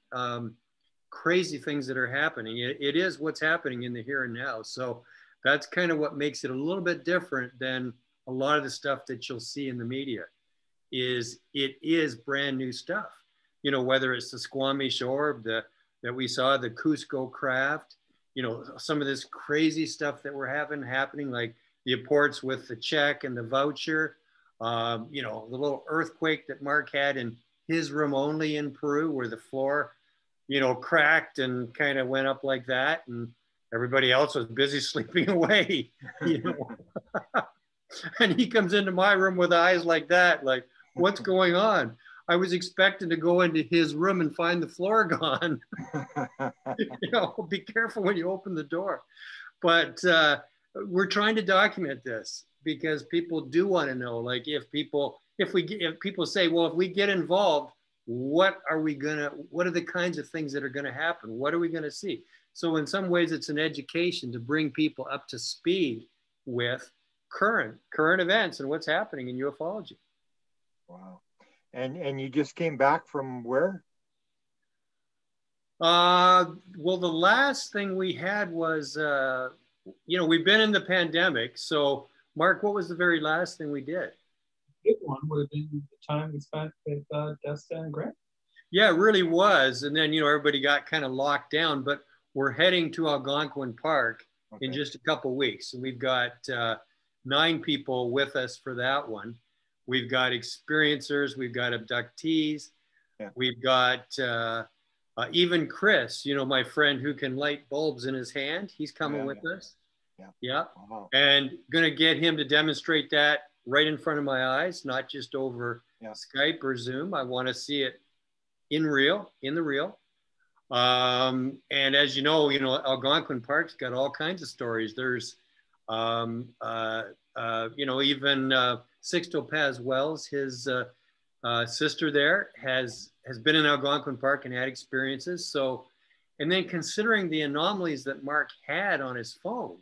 crazy things that are happening. It is what's happening in the here and now. So that's kind of what makes it a little bit different than a lot of the stuff that you'll see in the media. It is brand new stuff. You know, whether it's the Squamish orb, that we saw, the Cusco craft, you know, some of this crazy stuff that we're happening, like the reports with the check and the voucher, you know, the little earthquake that Mark had in his room only in Peru, where the floor, you know, cracked and kind of went up like that, and everybody else was busy sleeping away, you know. And he comes into my room with eyes like that, like, what's going on? I was expecting to go into his room and find the floor gone. You know, be careful when you open the door. But we're trying to document this because people do want to know, like, if people say, well, if we get involved, what are the kinds of things that are gonna happen? What are we gonna see? So in some ways it's an education to bring people up to speed with current events and what's happening in ufology. Wow. And you just came back from where? Well, the last thing we had was, you know, we've been in the pandemic. So Mark, what was the very last thing we did? Big one would have been the time we spent with Desta and Grant. Yeah, it really was. And then, you know, everybody got kind of locked down, but we're heading to Algonquin Park in just a couple of weeks. And we've got 9 people with us for that one. We've got experiencers, we've got abductees, we've got even Chris, you know, my friend who can light bulbs in his hand. He's coming with us. Yeah. Wow. And gonna get him to demonstrate that right in front of my eyes, not just over Skype or Zoom. I want to see it in the real. And as you know, Algonquin Park's got all kinds of stories. There's, you know, even Sixto Paz Wells, his sister there has been in Algonquin Park and had experiences. So, and then considering the anomalies that Mark had on his phone,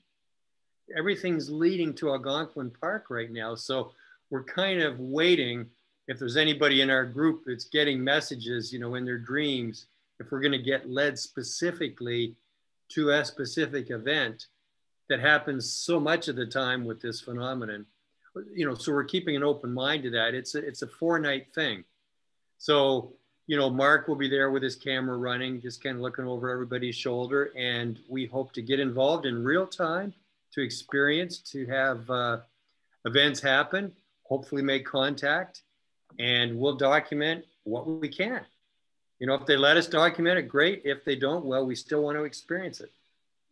everything's leading to Algonquin Park right now. So we're kind of waiting if there's anybody in our group that's getting messages, you know, in their dreams, if we're going to get led specifically to a specific event that happens so much of the time with this phenomenon, you know, so we're keeping an open mind to that. It's a 4-night thing. So, you know, Mark will be there with his camera running, just kind of looking over everybody's shoulder. And we hope to get involved in real time, to experience, to have events happen, hopefully make contact, and we'll document what we can. You know, if they let us document it, great. If they don't, well, we still want to experience it.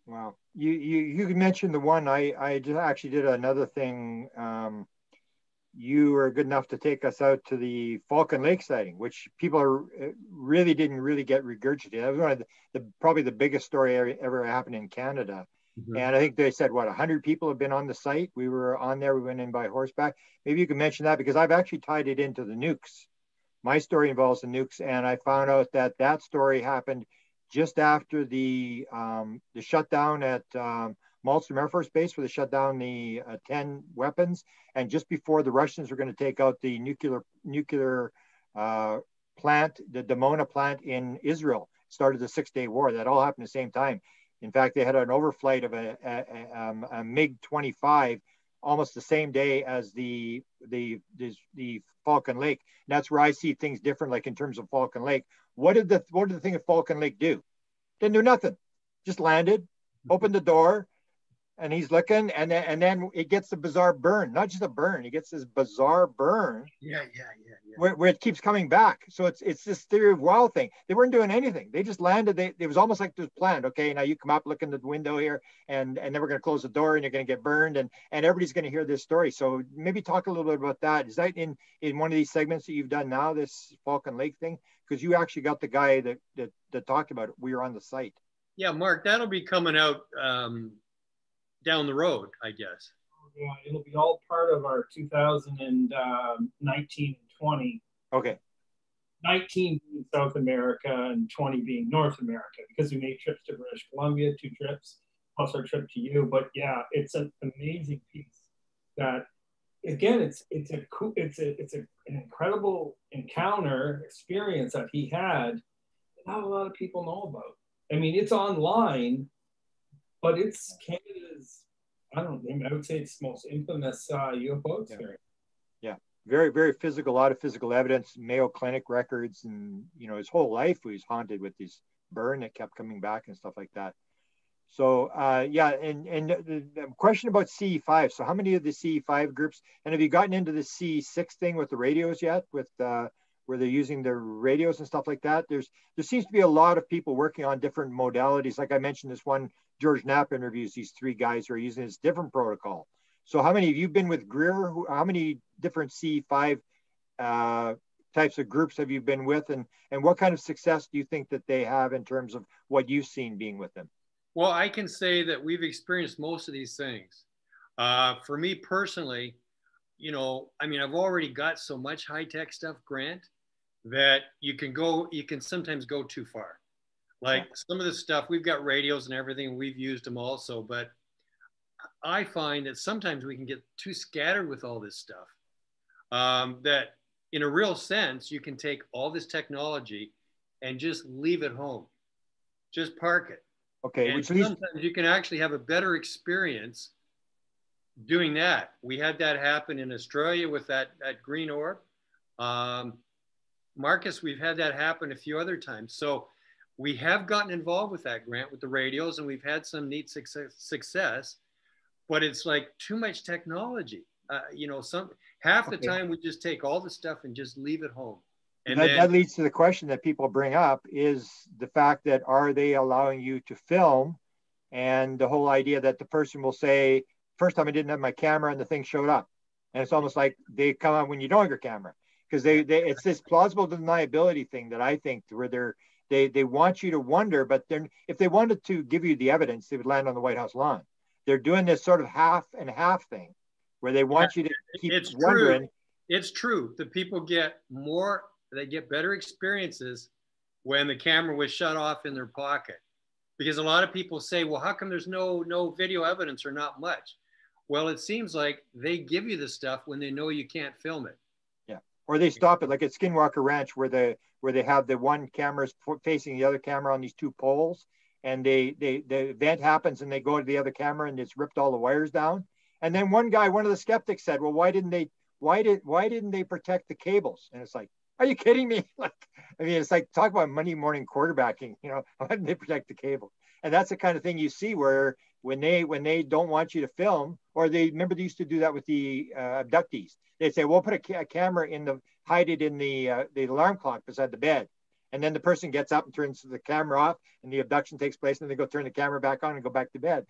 Wow. You mentioned the one, I just actually did another thing. You were good enough to take us out to the Falcon Lake sighting, which people didn't really get regurgitated. That was one of probably the biggest story ever happened in Canada. Mm-hmm. And I think they said, 100 people have been on the site. We were on there. We went in by horseback. Maybe you can mention that, because I've actually tied it into the nukes. My story involves the nukes, and I found out that story happened just after the shutdown at Malmstrom Air Force Base, where they shut down the 10 weapons, and just before the Russians were going to take out the nuclear plant, the Dimona plant in Israel. It started the 6-day war. That all happened at the same time. In fact, they had an overflight of a MiG-25 almost the same day as the Falcon Lake. And that's where I see things different, like in terms of Falcon Lake. What did the thing at Falcon Lake do? Didn't do nothing. Just landed, opened the door, and he's looking, and then it gets a bizarre burn. Not just a burn, it gets this bizarre burn. Yeah. Where it keeps coming back. So it's this theory of wow thing. They weren't doing anything. They just landed. It was almost like it was planned. Okay, now you come up, look in the window here, and then we're going to close the door, and you're going to get burned, and everybody's going to hear this story. So maybe talk a little bit about that. Is that in one of these segments that you've done now, this Falcon Lake thing? Because you actually got the guy that talked about it. We were on the site. Yeah, Mark, that'll be coming out down the road, I guess. Yeah, it'll be all part of our 2019 and 20. Okay. 19 being South America and 20 being North America, because we made trips to British Columbia, 2 trips, plus our trip to you. But yeah, it's an amazing piece that, again, it's an incredible encounter experience that he had that not a lot of people know about. I mean, it's online, but it's Canada's, I don't know, I would say it's most infamous UFO experience. Yeah. Very, very physical, a lot of physical evidence, Mayo Clinic records, and, you know, his whole life was haunted with this burn that kept coming back and stuff like that. So, yeah, and the question about CE-5. So how many of the CE-5 groups, and have you gotten into the CE-6 thing with the radios yet, with where they're using the radios and stuff like that? There seems to be a lot of people working on different modalities. Like I mentioned, this one, George Knapp interviews these three guys who are using this different protocol. So how many of you been with Greer? How many different CE-5 types of groups have you been with? And what kind of success do you think that they have in terms of what you've seen being with them? Well, I can say that we've experienced most of these things. For me personally, you know, I mean, I've already got so much high-tech stuff, Grant, that you can sometimes go too far. Like some of the stuff, we've got radios and everything, we've used them also, but I find that sometimes we can get too scattered with all this stuff. That in a real sense, you can take all this technology and just leave it home. Just park it. Okay, and which leads, sometimes you can actually have a better experience doing that. We had that happen in Australia with that green orb. Marcus, we've had that happen a few other times. So we have gotten involved with that, Grant, with the radios, and we've had some neat success, but it's like too much technology. You know, half the time we just take all the stuff and just leave it home. And that leads to the question that people bring up, is the fact that, are they allowing you to film? And the whole idea that the person will say, first time I didn't have my camera and the thing showed up. And it's almost like they come on when you don't have your camera, because it's this plausible deniability thing that I think, where they want you to wonder, but if they wanted to give you the evidence, they would land on the White House lawn. They're doing this sort of half and half thing where they want you to keep wondering. True. It's true that people get better experiences when the camera was shut off in their pocket. Because a lot of people say, well, how come there's no video evidence or not much? Well, it seems like they give you the stuff when they know you can't film it. Yeah, or they stop it, like at Skinwalker Ranch, where they have the one camera facing the other camera on these two poles, and the event happens and they go to the other camera and it's ripped all the wires down. And then one of the skeptics said, well, why didn't they protect the cables? And it's like, are you kidding me? Like, I mean, it's like, talk about Monday morning quarterbacking, you know, why didn't they protect the cable? And that's the kind of thing you see where when they don't want you to film, or they used to do that with the abductees. They'd say, we'll put a camera hide it in the alarm clock beside the bed. And then the person gets up and turns the camera off and the abduction takes place, and they go turn the camera back on and go back to bed.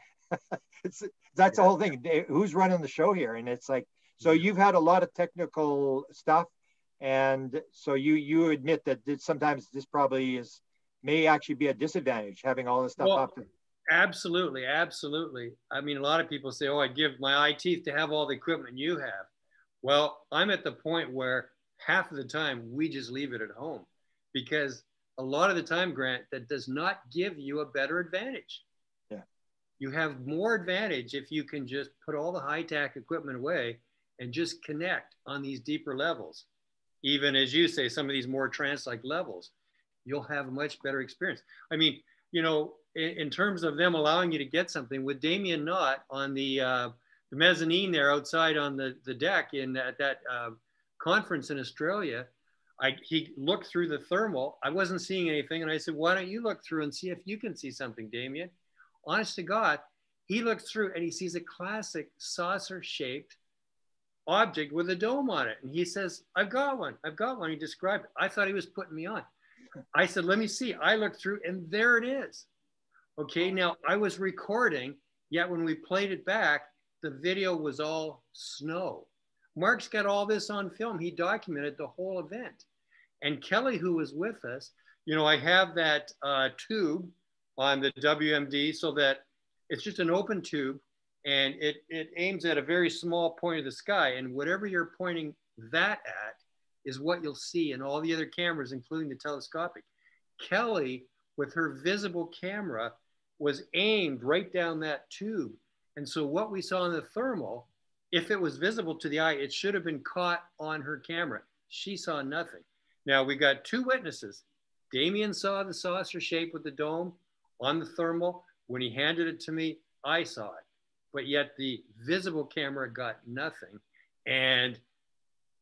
That's the whole thing. Who's running the show here? And it's like, so you've had a lot of technical stuff. And so you admit that sometimes this probably may actually be a disadvantage, having all this stuff up. Absolutely, absolutely. I mean, a lot of people say, oh, I'd give my eye teeth to have all the equipment you have. Well, I'm at the point where half of the time we just leave it at home, because a lot of the time, Grant, that does not give you a better advantage. Yeah. You have more advantage if you can just put all the high-tech equipment away and just connect on these deeper levels. Even as you say, some of these more trance-like levels, you'll have a much better experience. I mean, you know, in terms of them allowing you to get something, with Damien Knott on the mezzanine there outside on the deck at that conference in Australia, he looked through the thermal. I wasn't seeing anything. And I said, why don't you look through and see if you can see something, Damien? Honest to God, he looked through and he sees a classic saucer-shaped object with a dome on it. And he says, I've got one. He described it. I thought he was putting me on. I said, let me see. I looked through and there it is. Okay, now I was recording, yet when we played it back, the video was all snow. Mark's got all this on film. He documented the whole event. And Kelly, who was with us, you know, I have that tube on the WMD so that it's just an open tube, and it aims at a very small point of the sky. And whatever you're pointing that at is what you'll see in all the other cameras, including the telescopic. Kelly, with her visible camera, was aimed right down that tube. And so what we saw in the thermal, if it was visible to the eye, it should have been caught on her camera. She saw nothing. Now we got two witnesses. Damien saw the saucer shape with the dome on the thermal. When he handed it to me, I saw it, but yet the visible camera got nothing. And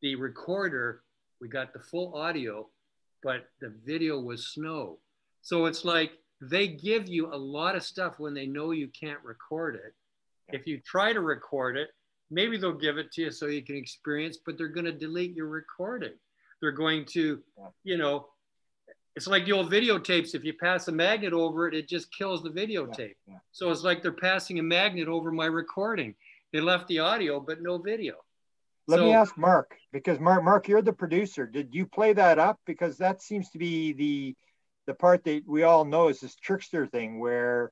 the recorder, we got the full audio, but the video was snow. So it's like they give you a lot of stuff when they know you can't record it. If you try to record it, maybe they'll give it to you so you can experience, but they're going to delete your recording. They're going to, you know, it's like the old videotapes. If you pass a magnet over it, it just kills the videotape. So it's like they're passing a magnet over my recording. They left the audio, but no video. Let me ask Mark, because Mark, you're the producer. Did you play that up? Because that seems to be the part that we all know is this trickster thing, where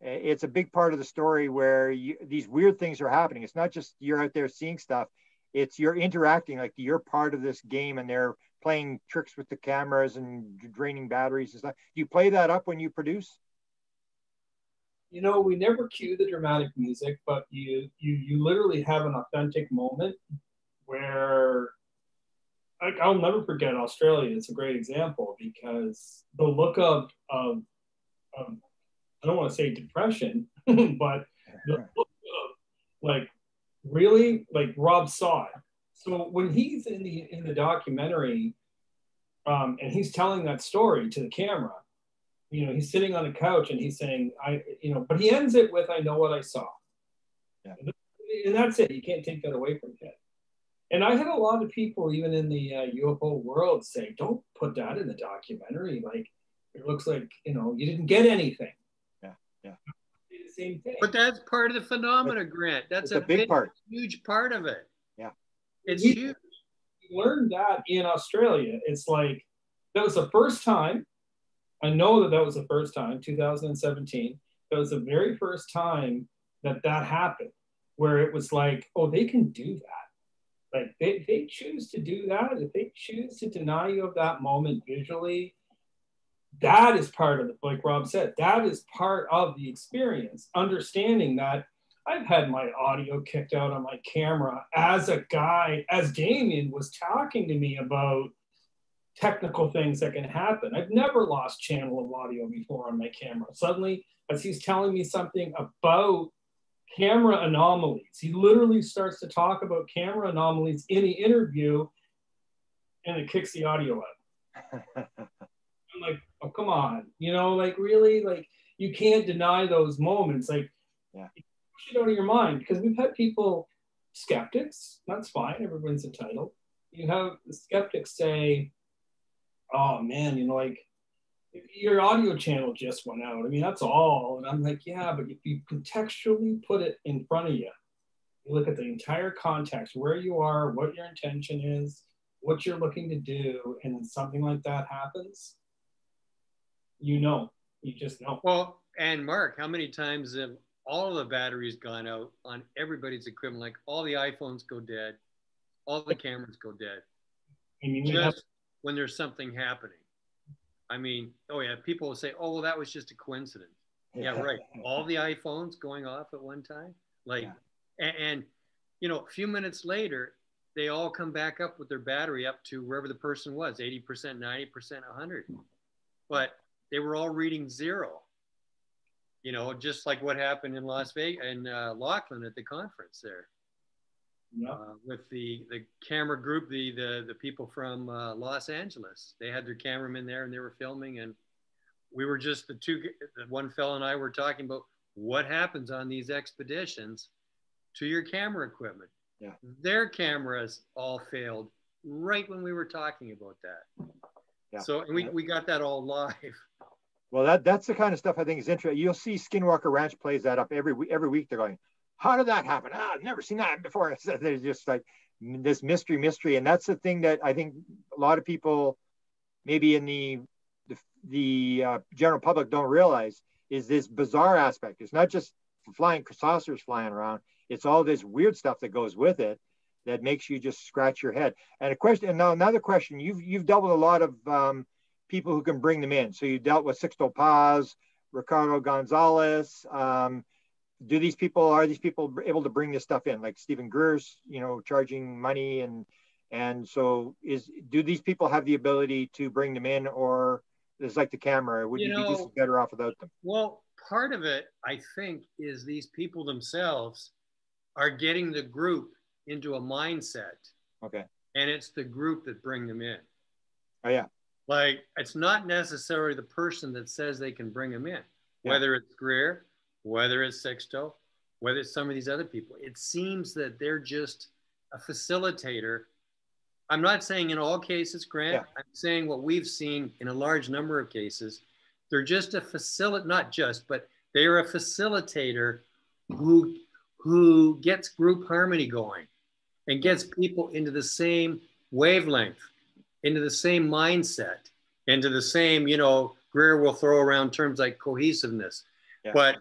it's a big part of the story where these weird things are happening. It's not just you're out there seeing stuff. It's you're interacting, like you're part of this game, and they're playing tricks with the cameras and draining batteries and stuff. Do you play that up when you produce? You know, we never cue the dramatic music, but you literally have an authentic moment where I'll never forget Australia. It's a great example because the look of I don't want to say depression, but the look of like really, like Rob saw it. So when he's in the documentary, and he's telling that story to the camera, you know, he's sitting on a couch and he's saying, but he ends it with, "I know what I saw." Yeah. And that's it. You can't take that away from him. And I had a lot of people, even in the UFO world, say, "Don't put that in the documentary. Like, it looks like, you know, you didn't get anything." Yeah. The same thing. But that's part of the phenomena, Grant. That's a big part, huge part of it. Yeah. It's huge. We learned that in Australia. It's like, that was the first time. I know that was the first time, 2017. That was the very first time that happened, where it was like, oh, they can do that. Like they choose to do that. If they choose to deny you of that moment visually, that is part of it. Like Rob said, that is part of the experience. Understanding that I've had my audio kicked out on my camera as Damien was talking to me about technical things that can happen. I've never lost channel of audio before on my camera. Suddenly, as he's telling me something about camera anomalies, he literally starts to talk about camera anomalies in the interview, and it kicks the audio out. I'm like, oh, come on. You know, like really, like you can't deny those moments. Like, you push it out of your mind, because we've had people, skeptics, that's fine, everyone's entitled. You have the skeptics say, "Oh man, you know, like your audio channel just went out. I mean, that's all." And I'm like, yeah, but if you contextually put it in front of you, you look at the entire context, where you are, what your intention is, what you're looking to do, and then something like that happens, you just know. Well, and Mark, how many times have all of the batteries gone out on everybody's equipment? Like all the iPhones go dead, all the cameras go dead. I mean, just when there's something happening. I mean, oh yeah, people will say, "Oh, well, that was just a coincidence." Yeah, right. All the iPhones going off at one time, like, and you know, a few minutes later, they all come back up with their battery up to wherever the person was, 80%, 90%, 100. But they were all reading 0. You know, just like what happened in Las Vegas and Laughlin at the conference there. With the camera group, the people from Los Angeles. They had their cameramen there and they were filming, and we were just the one fellow and I were talking about what happens on these expeditions to your camera equipment. Yeah. Their cameras all failed right when we were talking about that. Yeah. So and we got that all live. Well, that's the kind of stuff I think is interesting. You'll see Skinwalker Ranch plays that up every week. They're going, "How did that happen? I've never seen that before." There's just like this mystery. And that's the thing that I think a lot of people, maybe in the general public, don't realize is this bizarre aspect. It's not just flying saucers flying around. It's all this weird stuff that goes with it that makes you just scratch your head. And now another question, you've dealt with a lot of people who can bring them in. So you dealt with Sixto Paz, Ricardo Gonzalez. Are these people able to bring this stuff in, like Stephen Greer's, you know, charging money, and so do these people have the ability to bring them in, or It's like the camera. Would you be just better off without them? Well, part of it, I think, is these people themselves are getting the group into a mindset. Okay. And it's the group that bring them in. Oh, yeah. Like, it's not necessarily the person that says they can bring them in, whether it's Greer, whether it's Sixto, whether it's some of these other people. It seems that they're just a facilitator. I'm not saying in all cases, Grant, I'm saying what we've seen in a large number of cases. They're just a not just, but they're a facilitator who gets group harmony going and gets people into the same wavelength, into the same mindset, into the same, Greer will throw around terms like cohesiveness, but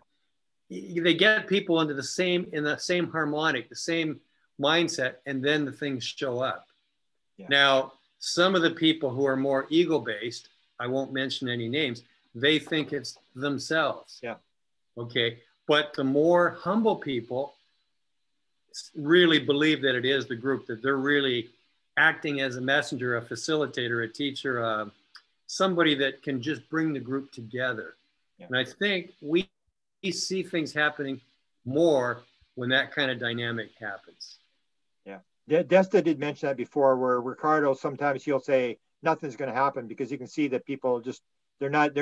they get people into the same harmonic, the same mindset, and then the things show up. Now, some of the people who are more ego-based, I won't mention any names, they think it's themselves. Okay. But the more humble people really believe that it is the group, that they're really acting as a messenger, a facilitator, a teacher, somebody that can just bring the group together. And I think we see things happening more when that kind of dynamic happens. Desta did mention that before, where Ricardo, sometimes he'll say nothing's going to happen because you can see that people just, they're not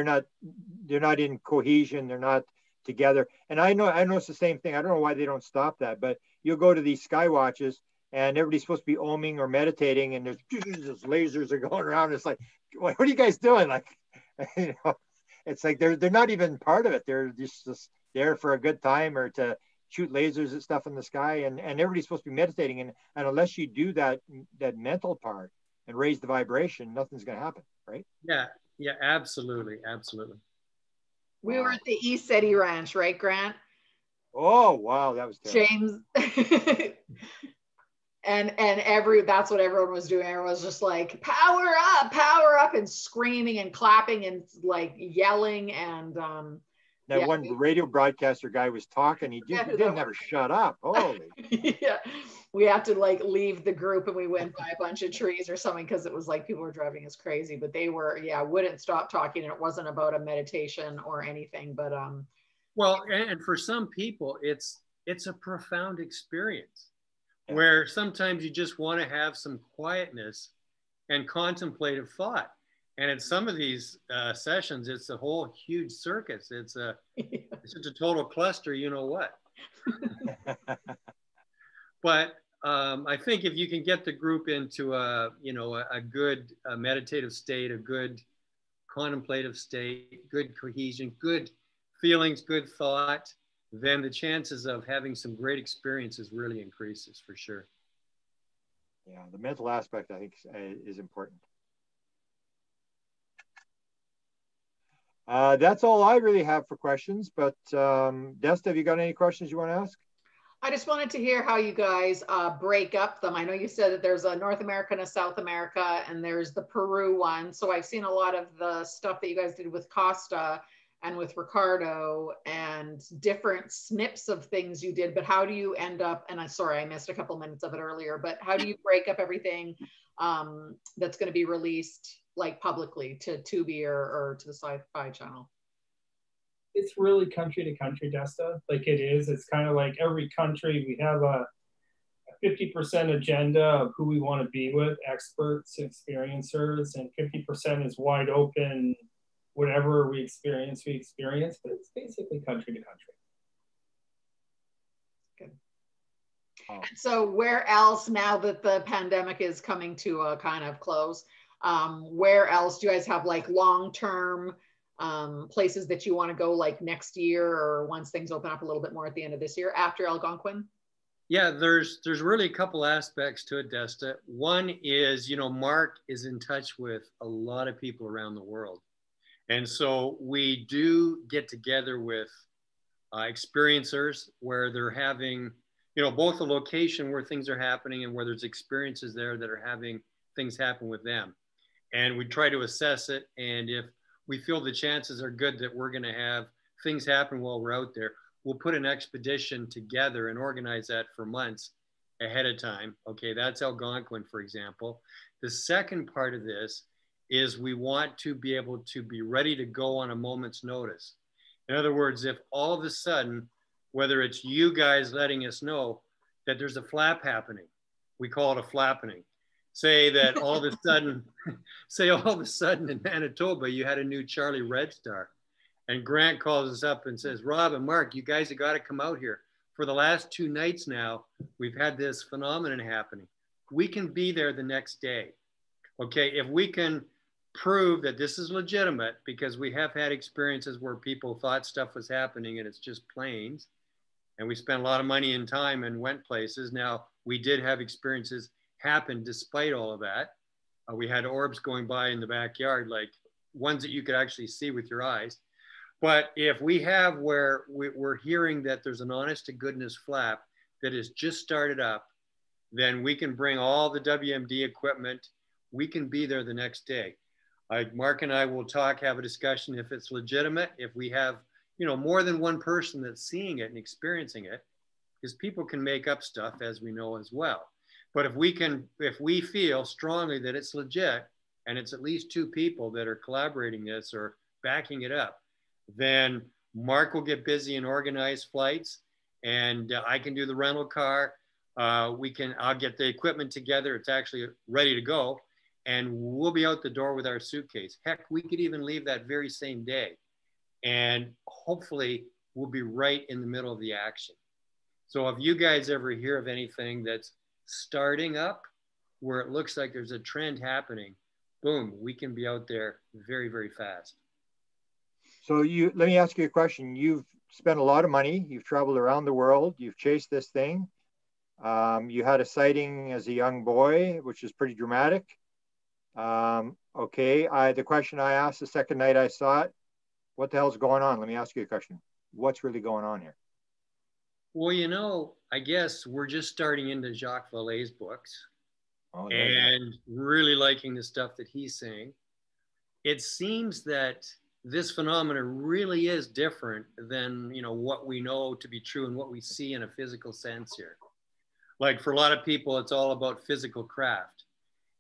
in cohesion. They're not together. And I know it's the same thing. I don't know why they don't stop that, but you'll go to these sky watches and everybody's supposed to be oming or meditating, and there's lasers are going around. It's like, what are you guys doing? Like, it's like they're not even part of it. They're just there for a good time or to shoot lasers and stuff in the sky, and everybody's supposed to be meditating. And unless you do that mental part and raise the vibration, nothing's going to happen, right? Yeah, absolutely. We were at the ECETI Ranch, right, Grant? Oh, wow, that was terrible. James. and that's what everyone was doing. Everyone was just like, power up, and screaming and clapping and like yelling. And that one radio broadcaster guy was talking. He didn't ever shut up. Holy. We had to like leave the group and we went by a bunch of trees or something because it was like people were driving us crazy. But they were, wouldn't stop talking. And it wasn't about a meditation or anything. But well, and for some people, it's a profound experience where sometimes you just want to have some quietness and contemplative thought. And in some of these sessions, it's a whole huge circus. It's just a total cluster, you know what. But I think if you can get the group into a good meditative state, a good contemplative state, good cohesion, good feelings, good thought, then the chances of having some great experiences really increases for sure. Yeah, the mental aspect, I think, is important. That's all I really have for questions, but Desta, have you got any questions you want to ask? I just wanted to hear how you guys break up them. I know you said that there's a North America and a South America, and there's the Peru one. So I've seen a lot of the stuff that you guys did with Costa and with Ricardo and different snips of things you did, but how do you end up, and I'm sorry, I missed a couple minutes of it earlier, but how do you break up everything that's going to be released like publicly to Tubi or to the CE-5 channel? It's really country to country, Desta. Like it is. It's kind of like every country, we have a 50% agenda of who we want to be with, experts, experiencers, and 50% is wide open. Whatever we experience, but it's basically country to country. Good. Oh. So where else, now that the pandemic is coming to a kind of close, where else do you guys have like long-term places that you want to go like next year or once things open up a little bit more at the end of this year after Algonquin? Yeah, there's really a couple aspects to it, Desta. One is, Mark is in touch with a lot of people around the world. And so we do get together with experiencers where they're having, both a location where things are happening and where there's experiences there that are having things happen with them. And we try to assess it. And if we feel the chances are good that we're going to have things happen while we're out there, we'll put an expedition together and organize that for months ahead of time. Okay, that's Algonquin, for example. The second part of this is we want to be able to be ready to go on a moment's notice. In other words, if all of a sudden, whether it's you guys letting us know that there's a flap happening, we call it a flappening. Say that all of a sudden, say all of a sudden in Manitoba, you had a new Charlie Red Star. And Grant calls us up and says, Rob and Mark, you guys have got to come out here. For the last 2 nights now, we've had this phenomenon happening. We can be there the next day. Okay, if we can prove that this is legitimate, because we have had experiences where people thought stuff was happening and it's just planes, and we spent a lot of money and time and went places. Now, we did have experiences happen despite all of that. We had orbs going by in the backyard, like ones that you could actually see with your eyes. But if we have where we're hearing that there's an honest to goodness flap that has just started up, then we can bring all the WMD equipment. We can be there the next day. Mark and I will talk, have a discussion if it's legitimate, if we have, you know, more than one person that's seeing it and experiencing it, because people can make up stuff, as we know as well. But if we feel strongly that it's legit and it's at least 2 people that are collaborating this or backing it up, then Mark will get busy and organize flights, and I can do the rental car. I'll get the equipment together. It's actually ready to go. And we'll be out the door with our suitcase. Heck, we could even leave that very same day. And hopefully we'll be right in the middle of the action. So if you guys ever hear of anything that's starting up, where it looks like there's a trend happening, boom, we can be out there very, very fast. So let me ask you a question. You've spent a lot of money. You've traveled around the world. You've chased this thing. You had a sighting as a young boy, which is pretty dramatic. Okay, the question I asked the second night I saw it, what the hell's going on? Let me ask you a question. What's really going on here? Well, you know, I guess we're just starting into Jacques Vallée's books and really liking the stuff that he's saying. It seems that this phenomenon really is different than, you know, what we know to be true and what we see in a physical sense here. Like for a lot of people, it's all about physical craft.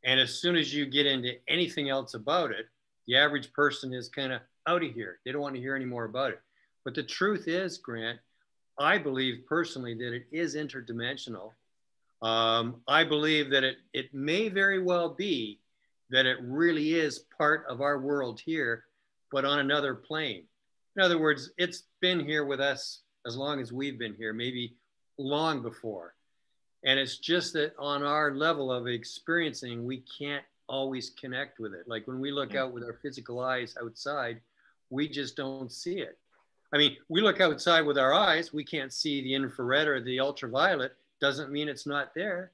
And as soon as you get into anything else about it, the average person is kind of out of here. They don't want to hear any more about it. But the truth is, Grant, I believe personally that it is interdimensional. I believe that it may very well be that it really is part of our world here, but on another plane. In other words, it's been here with us as long as we've been here, maybe long before. And it's just that on our level of experiencing, we can't always connect with it. Like when we look out with our physical eyes outside, we just don't see it. I mean, we look outside with our eyes, we can't see the infrared or the ultraviolet, doesn't mean it's not there,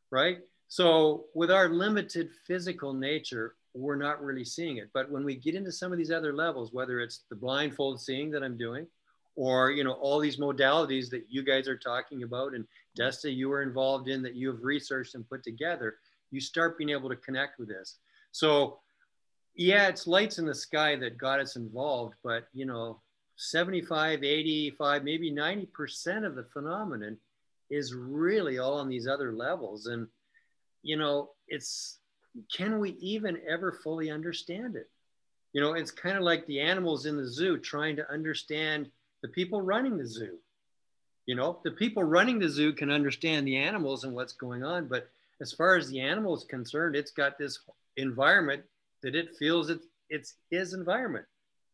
right? So with our limited physical nature, we're not really seeing it. But when we get into some of these other levels, whether it's the blindfold seeing that I'm doing, or, you know, all these modalities that you guys are talking about and Desta, you were involved in, that you have researched and put together, you start being able to connect with this. So yeah, it's lights in the sky that got us involved, but you know, 75, 85, maybe 90% of the phenomenon is really all on these other levels. And, you know, can we even ever fully understand it? You know, it's kind of like the animals in the zoo trying to understand the people running the zoo. You know, the people running the zoo can understand the animals and what's going on, but as far as the animal is concerned, it's got this environment that it feels it's his environment.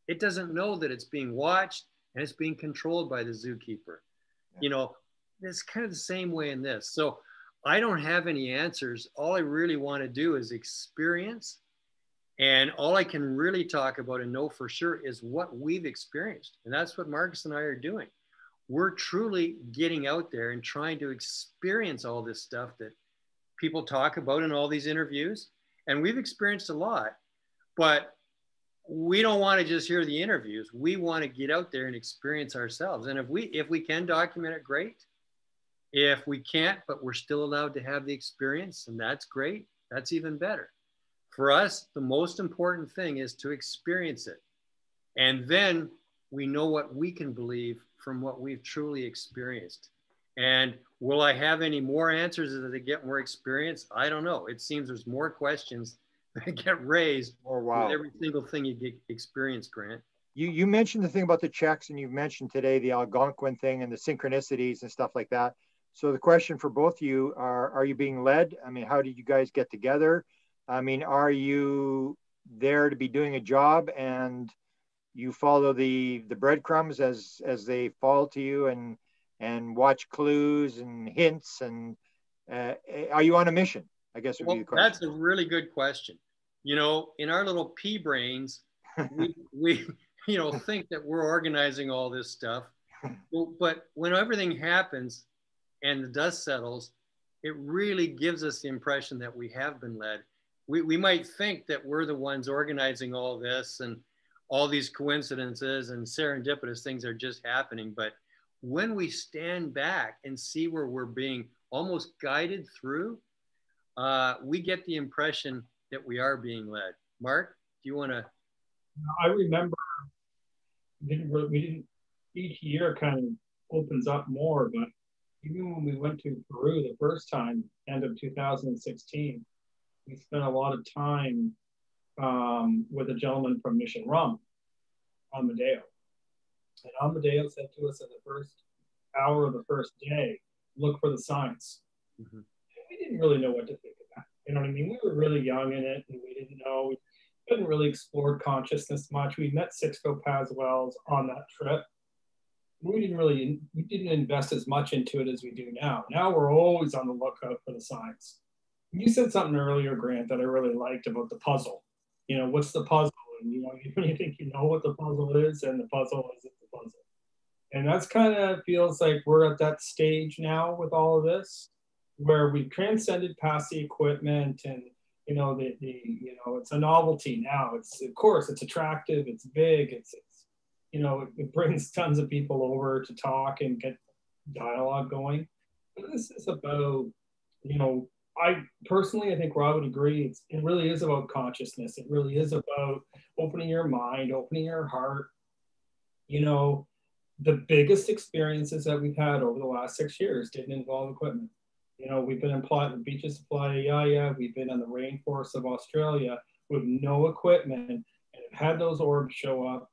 It doesn't know that it's being watched and it's being controlled by the zookeeper. You know, it's kind of the same way in this. So I don't have any answers. All I really want to do is experience. And all I can really talk about and know for sure is what we've experienced. And that's what Marcus and I are doing. We're truly getting out there and trying to experience all this stuff that people talk about in all these interviews. And we've experienced a lot, but we don't want to just hear the interviews. We want to get out there and experience ourselves. And if we can document it, great. If we can't, but we're still allowed to have the experience, and that's great. That's even better. For us, the most important thing is to experience it. And then we know what we can believe from what we've truly experienced. And will I have any more answers as I get more experience? I don't know. It seems there's more questions get raised Oh, wow. with every single thing you get experience, Grant. You mentioned the thing about the checks, and you've mentioned today the Algonquin thing and the synchronicities and stuff like that. So the question for both of you are you being led? I mean, how did you guys get together? I mean, are you there to be doing a job and you follow the breadcrumbs as they fall to you and watch clues and hints, and are you on a mission? I guess would be the question. That's a really good question. You know, in our little pea brains, we you know, think that we're organizing all this stuff. But when everything happens and the dust settles, it really gives us the impression that we have been led. We might think that we're the ones organizing all this and all these coincidences and serendipitous things are just happening. But when we stand back and see where we're being almost guided through, we get the impression that we are being led. Mark, do you want to? I remember we didn't, each year kind of opens up more, but even when we went to Peru the first time, end of 2016, we spent a lot of time with a gentleman from Mission Rum, Amadeo. And Amadeo said to us in the first hour of the first day, look for the signs. Mm-hmm. We didn't really know what to think of that. You know what I mean? We were really young in it, and we didn't know. We hadn't really explored consciousness much. We met Sixto Paz Wells on that trip. We didn't invest as much into it as we do now. Now we're always on the lookout for the signs. You said something earlier, Grant, that I really liked about the puzzle. You know, what's the puzzle? And, you know, you think you know what the puzzle is, and the puzzle isn't the puzzle. And that's kind of feels like we're at that stage now with all of this, where we've transcended past the equipment and, you know, you know, it's a novelty now. It's, of course, it's attractive, it's big, it's you know, it brings tons of people over to talk and get dialogue going. But this is about, you know, I think Rob would agree, it really is about consciousness. It really is about opening your mind, opening your heart. You know, the biggest experiences that we've had over the last 6 years didn't involve equipment. You know, we've been in the beaches of Playa, we've been in the rainforests of Australia with no equipment, and have had those orbs show up.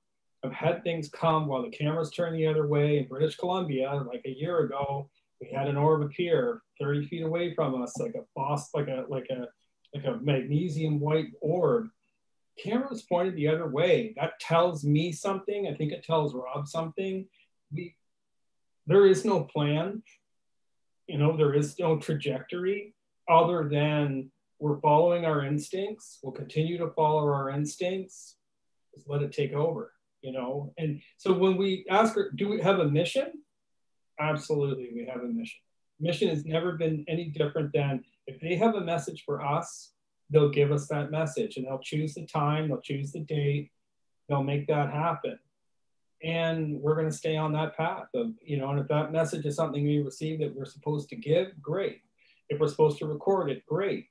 I've had things come while the cameras turn the other way. In British Columbia, like a year ago, we had an orb appear 30 feet away from us, like a magnesium white orb. Cameras pointed the other way. That tells me something. I think it tells Rob something. There is no plan. You know, there is no trajectory other than we're following our instincts. We'll continue to follow our instincts. Just let it take over. You know, and so when we ask her, do we have a mission? Absolutely, we have a mission. Mission has never been any different than if they have a message for us, they'll give us that message, and they'll choose the time, they'll choose the date, they'll make that happen. And we're going to stay on that path of, you know, and if that message is something we receive that we're supposed to give, great. If we're supposed to record it, great.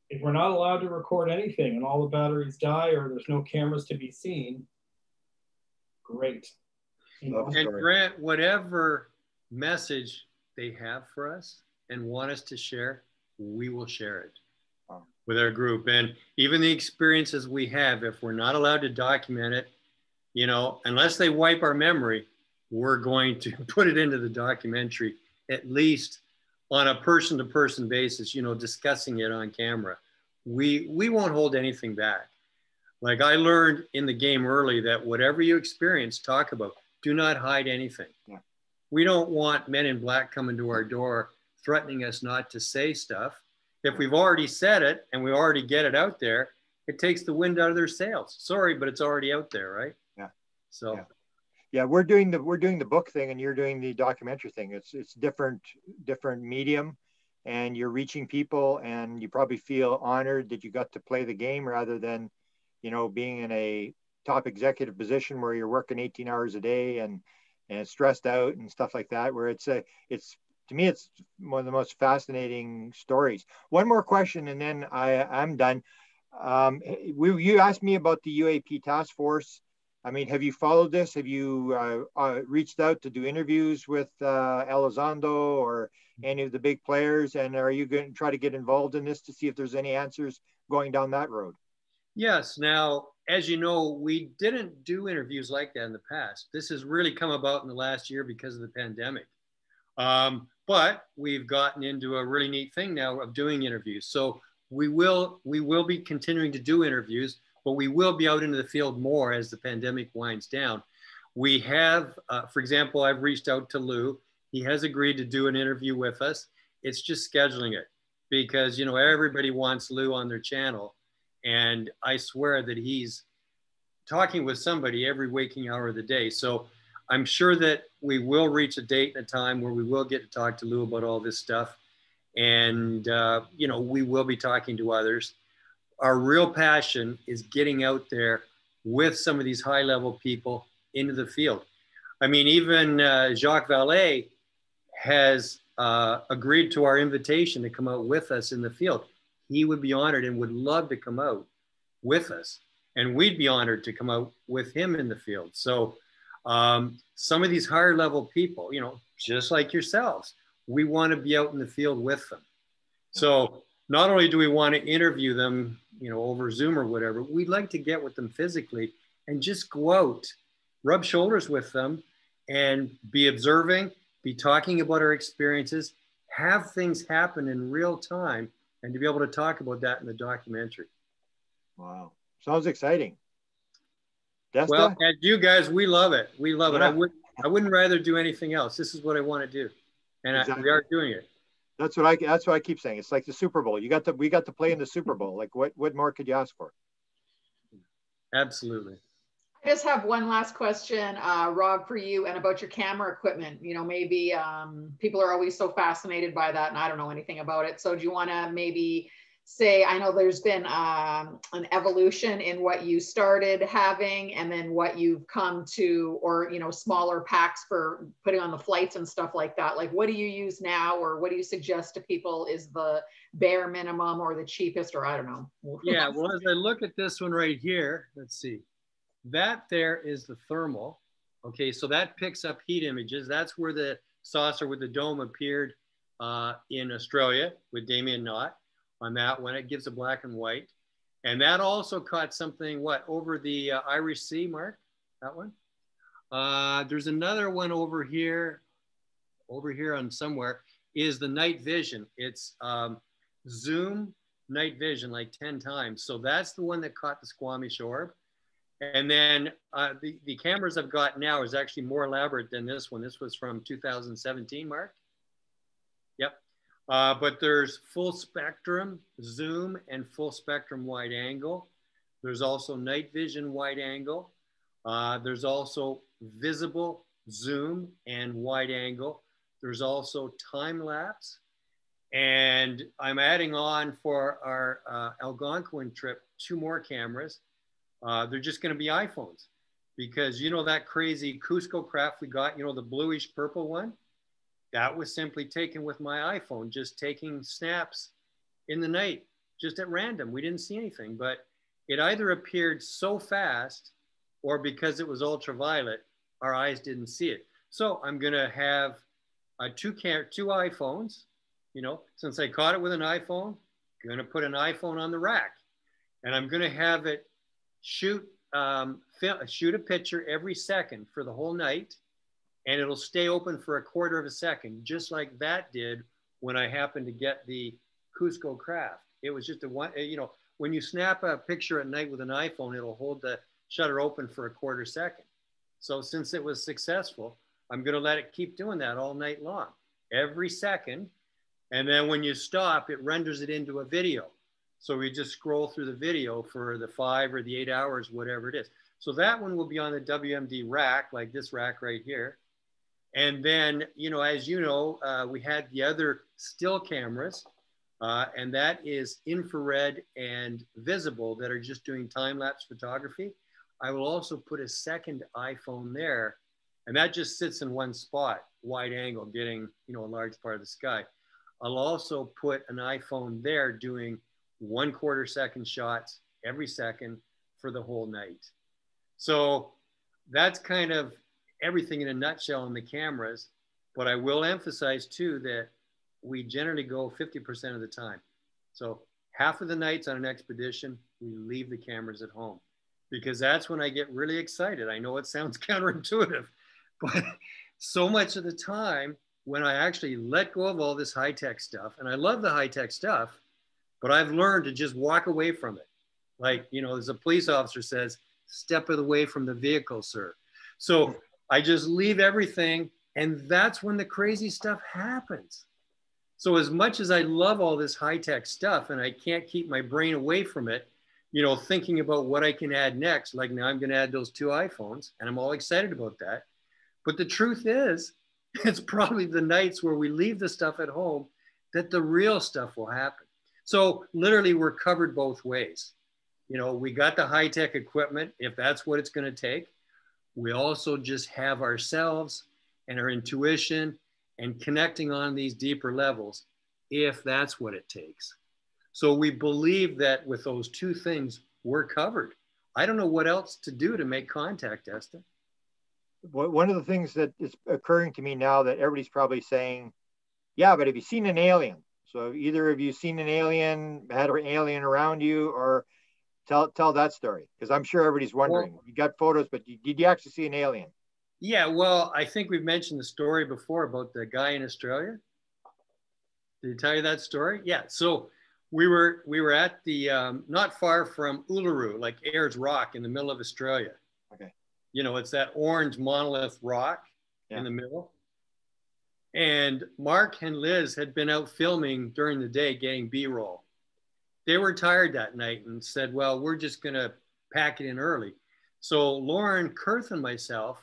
If we're not allowed to record anything and all the batteries die or there's no cameras to be seen, great. You know? And Grant, whatever message they have for us and want us to share, we will share it with our group. And even the experiences we have, if we're not allowed to document it, you know, unless they wipe our memory, we're going to put it into the documentary, at least on a person-to-person basis, you know, discussing it on camera. We won't hold anything back. Like I learned in the game early that whatever you experience, talk about. Do not hide anything. Yeah. We don't want men in black coming to our door threatening us not to say stuff. If we've already said it and we already get it out there, it takes the wind out of their sails. Sorry, but it's already out there, right? Yeah. So. Yeah, we're doing the book thing and you're doing the documentary thing. It's different medium, and you're reaching people, and you probably feel honored that you got to play the game rather than, you know, being in a top executive position where you're working 18 hours a day and stressed out and stuff like that, where it's to me, it's one of the most fascinating stories. One more question, and then I'm done. You asked me about the UAP task force. I mean, have you followed this? Have you reached out to do interviews with Elizondo or any of the big players? And are you going to try to get involved in this to see if there's any answers going down that road? Yes. Now, as you know, we didn't do interviews like that in the past. This has really come about in the last year because of the pandemic. But we've gotten into a really neat thing now of doing interviews. So we will be continuing to do interviews, but we will be out into the field more as the pandemic winds down. We have, for example, I've reached out to Lou. He has agreed to do an interview with us. It's just scheduling it because, you know, everybody wants Lou on their channel. And I swear that he's talking with somebody every waking hour of the day. So I'm sure that we will reach a date and a time where we will get to talk to Lou about all this stuff. And, you know, we will be talking to others. Our real passion is getting out there with some of these high level people into the field. I mean, even Jacques Vallée has agreed to our invitation to come out with us in the field. He would be honored and would love to come out with us. And we'd be honored to come out with him in the field. So some of these higher level people, you know, just like yourselves, we want to be out in the field with them. So not only do we want to interview them, you know, over Zoom or whatever, we'd like to get with them physically and just go out, rub shoulders with them and be observing, be talking about our experiences, have things happen in real time, and to be able to talk about that in the documentary. Wow. Sounds exciting. Desta? Well, as you guys, we love it. We love it. I wouldn't rather do anything else. This is what I want to do. And exactly. We are doing it. That's what I keep saying. It's like the Super Bowl. We got to play in the Super Bowl. Like what more could you ask for? Absolutely. I just have one last question, Rob, for you and about your camera equipment. You know, maybe people are always so fascinated by that and I don't know anything about it. So do you want to maybe say, I know there's been an evolution in what you started having and then what you've come to, or, you know, smaller packs for putting on the flights and stuff like that. Like, what do you use now, or what do you suggest to people is the bare minimum or the cheapest, or I don't know. Yeah, well, as I look at this one right here, let's see. That there is the thermal. Okay, so that picks up heat images. That's where the saucer with the dome appeared in Australia with Damien Knott. On that one, it gives a black and white. And that also caught something, what, over the Irish Sea, Mark? That one? There's another one over here on somewhere, is the night vision. It's zoom night vision like 10 times. So that's the one that caught the Squamish orb. And then the cameras I've got now is actually more elaborate than this one. This was from 2017, Mark. Yep. But there's full spectrum zoom and full spectrum wide angle. There's also night vision wide angle. There's also visible zoom and wide angle. There's also time lapse. And I'm adding on for our Algonquin trip 2 more cameras. They're just going to be iPhones because, you know, that crazy Cusco craft we got, you know, the bluish purple one, that was simply taken with my iPhone, just taking snaps in the night, just at random. We didn't see anything, but it either appeared so fast or because it was ultraviolet, our eyes didn't see it. So I'm going to have 2 iPhones, you know, since I caught it with an iPhone, I'm going to put an iPhone on the rack and I'm going to have it shoot a picture every second for the whole night, and it'll stay open for a quarter of a second, just like that did when I happened to get the Cusco craft. It was just you know, when you snap a picture at night with an iPhone, it'll hold the shutter open for a quarter second. So since it was successful, I'm going to let it keep doing that all night long, every second. And then when you stop, it renders it into a video. So we just scroll through the video for the 5 or the 8 hours, whatever it is. So that one will be on the WMD rack, like this rack right here. And then, you know, as you know, we had the other still cameras, and that is infrared and visible that are just doing time-lapse photography. I will also put a second iPhone there, and that just sits in one spot, wide angle, getting, you know, a large part of the sky. I'll also put an iPhone there doing 1/4 second shots every second for the whole night. So that's kind of everything in a nutshell in the cameras, but I will emphasize too that we generally go 50% of the time. So half of the nights on an expedition, we leave the cameras at home, because that's when I get really excited. I know it sounds counterintuitive, but so much of the time when I actually let go of all this high-tech stuff, and I love the high-tech stuff, but I've learned to just walk away from it. Like, you know, as a police officer says, step away from the vehicle, sir. So I just leave everything, and that's when the crazy stuff happens. So as much as I love all this high-tech stuff and I can't keep my brain away from it, you know, thinking about what I can add next, like now I'm going to add those 2 iPhones, and I'm all excited about that. But the truth is, it's probably the nights where we leave the stuff at home that the real stuff will happen. So literally we're covered both ways. You know, we got the high-tech equipment, if that's what it's going to take. We also just have ourselves and our intuition and connecting on these deeper levels, if that's what it takes. So we believe that with those 2 things, we're covered. I don't know what else to do to make contact, Esther. One of the things that is occurring to me now that everybody's probably saying, yeah, but have you seen an alien? So either of you seen an alien, had an alien around you, or tell that story, because I'm sure everybody's wondering. Well, you got photos, but did you actually see an alien? Yeah, well, I think we've mentioned the story before about the guy in Australia. Did he tell you that story? Yeah, so we were at the, not far from Uluru, like Ayers Rock in the middle of Australia. Okay. You know, it's that orange monolith rock in the middle. And Mark and Liz had been out filming during the day getting B-roll. They were tired that night and said, well, we're just gonna pack it in early. So Lauren, Kurth, and myself,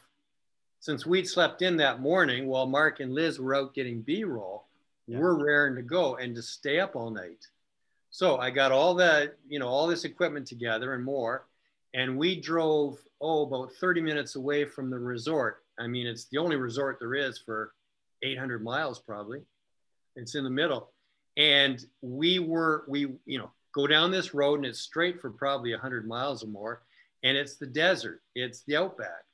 since we'd slept in that morning while Mark and Liz were out getting B-roll, we're raring to go and to stay up all night. So I got all that, you know, all this equipment together and more, and we drove, about 30 minutes away from the resort. I mean, it's the only resort there is for 800 miles probably. It's in the middle. And we, you know, go down this road and it's straight for probably 100 miles or more. And it's the desert, it's the outback.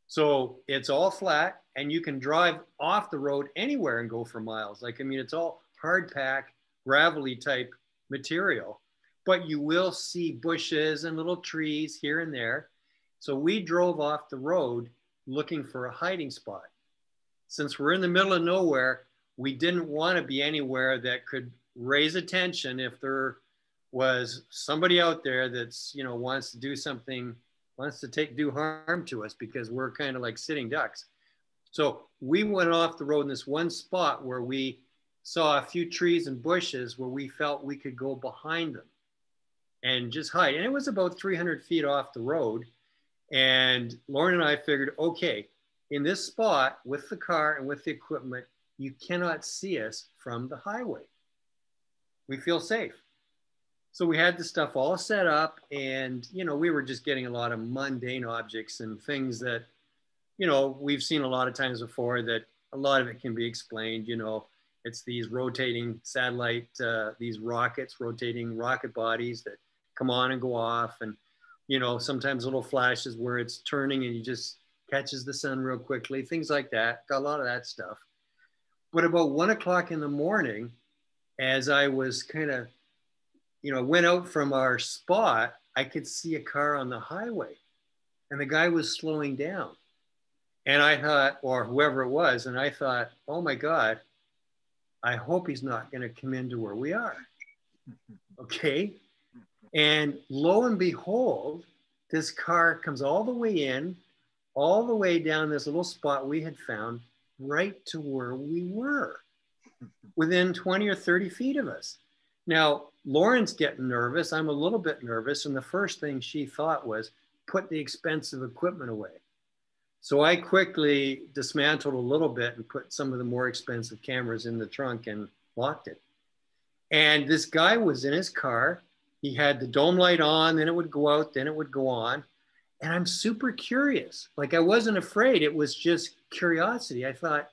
So it's all flat and you can drive off the road anywhere and go for miles. Like, I mean, it's all hard pack, gravelly type material, but you will see bushes and little trees here and there. So we drove off the road looking for a hiding spot. Since we're in the middle of nowhere, we didn't want to be anywhere that could raise attention if there was somebody out there that's, you know, wants to do something, wants to do harm to us, because we're kind of like sitting ducks. So we went off the road in this one spot where we saw a few trees and bushes where we felt we could go behind them and just hide. And it was about 300 feet off the road. And Lauren and I figured, okay, in this spot with the car and with the equipment, you cannot see us from the highway. We feel safe. So we had the stuff all set up, and, you know, we were just getting a lot of mundane objects and things that, you know, we've seen a lot of times before, that a lot of it can be explained. You know, it's these rotating satellite, these rockets, rotating rocket bodies that come on and go off. And, you know, sometimes little flashes where it's turning and you just catches the sun real quickly, things like that. Got a lot of that stuff. But about 1 o'clock in the morning, as I was kind of, you know, went out from our spot, I could see a car on the highway and the guy was slowing down. And I thought, or whoever it was, and I thought, oh my God, I hope he's not going to come into where we are. Okay. And lo and behold, this car comes all the way in, all the way down this little spot we had found, right to where we were, within 20 or 30 feet of us. Now, Lauren's getting nervous. I'm a little bit nervous. And the first thing she thought was, put the expensive equipment away. So I quickly dismantled a little bit and put some of the more expensive cameras in the trunk and locked it. And this guy was in his car. He had the dome light on, then it would go out, then it would go on. And I'm super curious. Like, I wasn't afraid. It was just curiosity. I thought,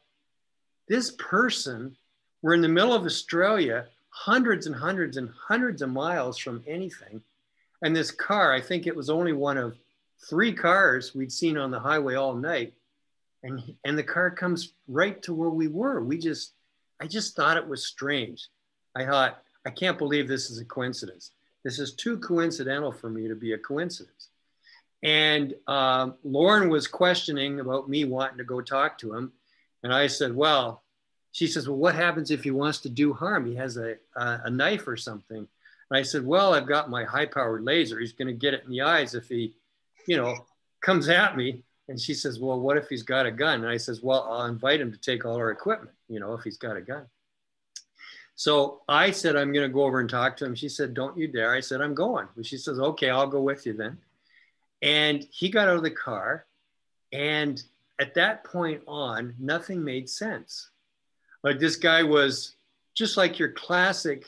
this person, we're in the middle of Australia, hundreds and hundreds and hundreds of miles from anything. And this car, I think it was only one of 3 cars we'd seen on the highway all night. And the car comes right to where we were. I just thought it was strange. I thought, I can't believe this is a coincidence. This is too coincidental for me to be a coincidence. And Lauren was questioning about me wanting to go talk to him. And I said, well, she says, well, what happens if he wants to do harm? He has a knife or something. And I said, well, I've got my high-powered laser. He's going to get it in the eyes if he, you know, comes at me. And she says, well, what if he's got a gun? And I says, well, I'll invite him to take all our equipment, you know, if he's got a gun. So I said, I'm going to go over and talk to him. She said, don't you dare. I said, I'm going. And she says, okay, I'll go with you then. And he got out of the car. And at that point on, nothing made sense. Like, this guy was just like your classic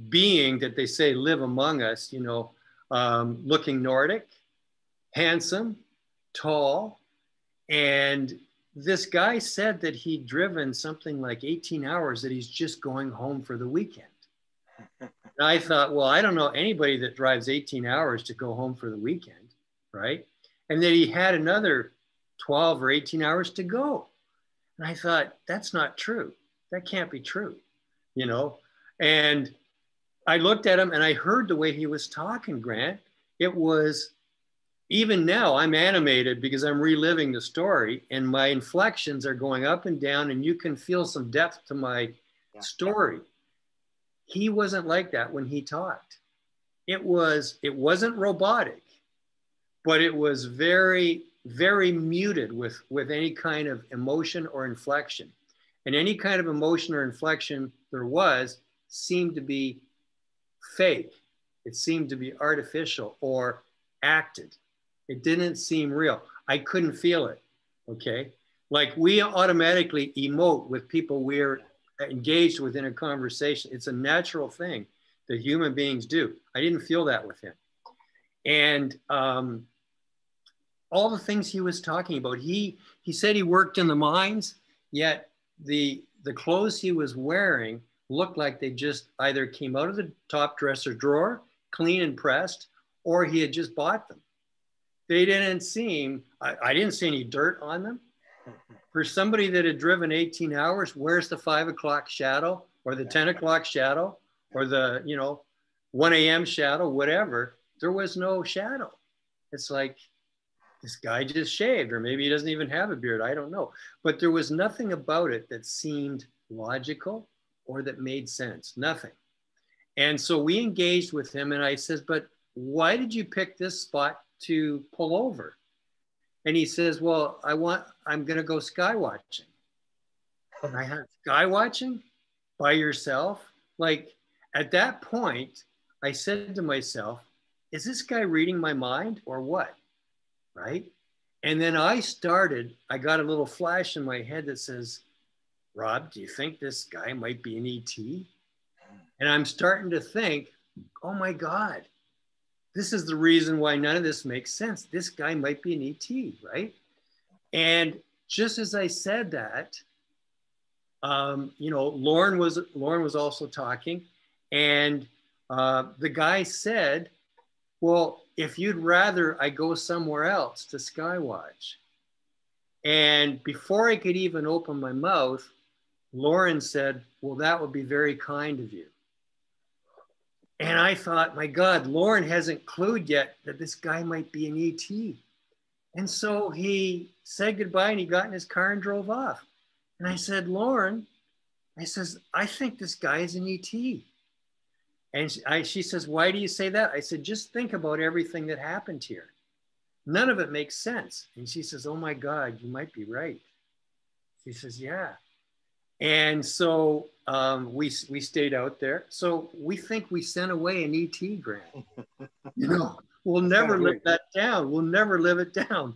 being that they say live among us, you know, looking Nordic, handsome, tall. And this guy said that he'd driven something like 18 hours, that he's just going home for the weekend. And I thought, well, I don't know anybody that drives 18 hours to go home for the weekend, right? And then he had another 12 or 18 hours to go. And I thought, that's not true. That can't be true, you know? And I looked at him and I heard the way he was talking, Grant. It was, even now I'm animated because I'm reliving the story and my inflections are going up and down and you can feel some depth to my story. He wasn't like that when he talked. It wasn't robotic, but it was very, very muted with any kind of emotion or inflection. And any kind of emotion or inflection there was seemed to be fake. It seemed to be artificial or acted. It didn't seem real. I couldn't feel it, okay? Like, we automatically emote with people we're engaged with in a conversation. It's a natural thing that human beings do. I didn't feel that with him. And all the things he was talking about, he said he worked in the mines, yet the clothes he was wearing looked like they just either came out of the top dresser drawer, clean and pressed, or he had just bought them. They didn't seem, I didn't see any dirt on them. For somebody that had driven 18 hours, where's the 5 o'clock shadow or the 10 o'clock shadow or the, you know, 1 a.m. shadow, whatever? There was no shadow. It's like, this guy just shaved, or maybe he doesn't even have a beard. I don't know. But there was nothing about it that seemed logical or that made sense, nothing. And so we engaged with him and I says, but why did you pick this spot to pull over? And he says, well, I'm going to go sky watching. And I had sky watching by yourself? Like, at that point, I said to myself, is this guy reading my mind or what? Right? And then I got a little flash in my head that says, Rob, do you think this guy might be an ET? And I'm starting to think, oh my God, this is the reason why none of this makes sense. This guy might be an ET, right? And just as I said that, you know, Lauren was also talking, and the guy said, well, if you'd rather I go somewhere else to skywatch. And before I could even open my mouth, Lauren said, well, that would be very kind of you. And I thought, my God, Lauren hasn't clued yet that this guy might be an ET. And so he said goodbye and he got in his car and drove off. And I said, Lauren, I says, I think this guy is an ET. And she says, why do you say that? I said, just think about everything that happened here. None of it makes sense. And she says, oh my God, you might be right. She says, yeah. And so we stayed out there. So we think we sent away an ET, Grant. You know, we'll never live that down. We'll never live it down.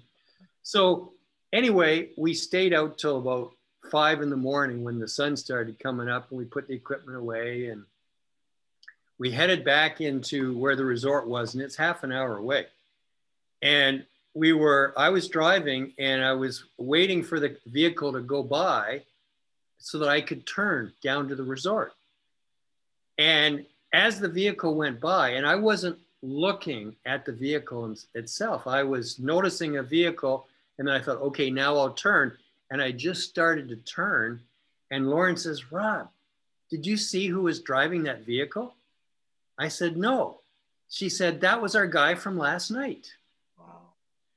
So anyway, we stayed out till about 5 in the morning when the sun started coming up, and we put the equipment away and we headed back into where the resort was, and it's half an hour away. And I was driving and I was waiting for the vehicle to go by so that I could turn down to the resort. And as the vehicle went by, and I wasn't looking at the vehicle itself, I was noticing a vehicle, and then I thought, okay, now I'll turn. And I just started to turn, and Lauren says, Rob, did you see who was driving that vehicle? I said, no. She said, that was our guy from last night. Wow.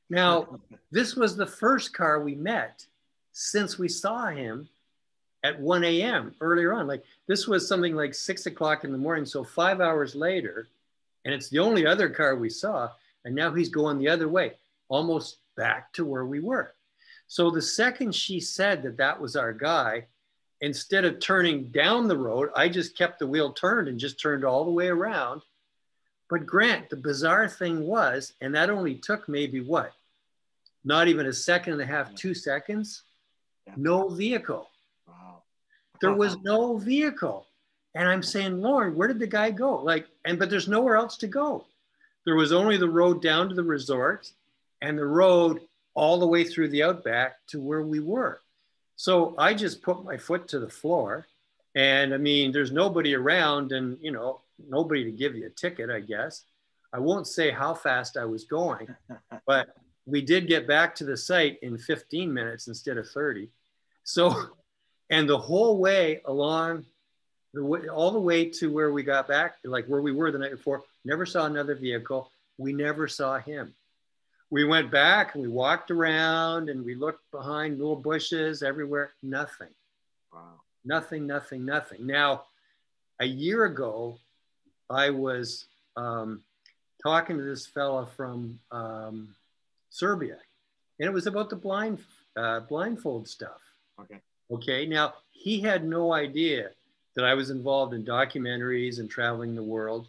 Now, this was the first car we met since we saw him at 1 a.m. earlier on. Like this was something like 6 o'clock in the morning. So 5 hours later, and it's the only other car we saw. And now he's going the other way, almost back to where we were. So the second she said that that was our guy, instead of turning down the road, I just kept the wheel turned and just turned all the way around. But Grant, the bizarre thing was, and that only took maybe what? Not even a second and a half, 2 seconds, no vehicle. Wow. There was no vehicle. And I'm saying, Lauren, where did the guy go? Like, but there's nowhere else to go. There was only the road down to the resort and the road all the way through the outback to where we were. So I just put my foot to the floor, and I mean, there's nobody around, and you know, nobody to give you a ticket, I guess. I won't say how fast I was going, but we did get back to the site in 15 minutes instead of 30. So, and the whole way along all the way to where we got back, like where we were the night before, never saw another vehicle. We never saw him. We went back and we walked around and we looked behind little bushes everywhere. Nothing. Wow. Nothing, nothing, nothing. Now, a year ago, I was talking to this fella from Serbia, and it was about the blindfold stuff. Okay. Okay. Now, he had no idea that I was involved in documentaries and traveling the world.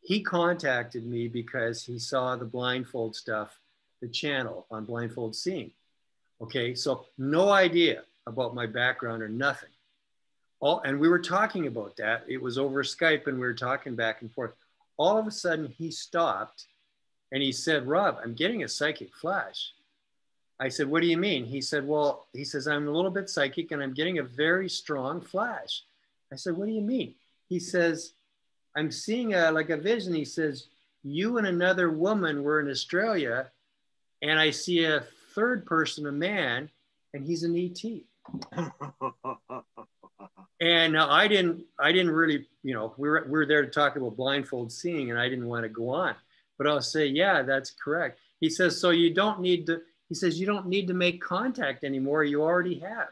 He contacted me because he saw the blindfold stuff, the channel on blindfold seeing. Okay, so no idea about my background or nothing. And we were talking about that. It was over Skype and we were talking back and forth. All of a sudden he stopped and he said, Rob, I'm getting a psychic flash. I said, what do you mean? He said, well, he says, I'm a little bit psychic and I'm getting a very strong flash. I said, what do you mean? He says, I'm seeing like a vision. He says, you and another woman were in Australia, and I see a third person, a man, and he's an ET. And I didn't really, you know, we were there to talk about blindfold seeing, and I didn't want to go on. But I'll say, yeah, that's correct. He says, so you don't need to, he says, you don't need to make contact anymore. You already have.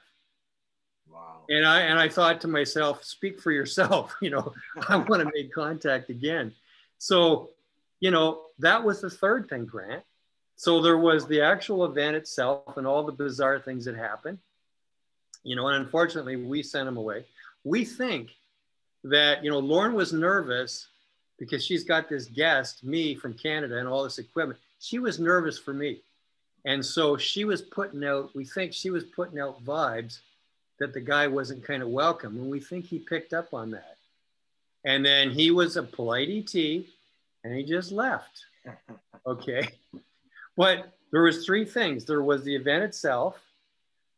Wow. And I thought to myself, speak for yourself, you know, I want to make contact again. So, you know, that was the third thing, Grant. So there was the actual event itself and all the bizarre things that happened, you know, and unfortunately we sent him away. We think that, you know, Lauren was nervous because she's got this guest, me from Canada, and all this equipment. She was nervous for me. And so she was putting out, we think she was putting out vibes that the guy wasn't kind of welcome. And we think he picked up on that. And then he was a polite ET and he just left. Okay. But there was three things. There was the event itself.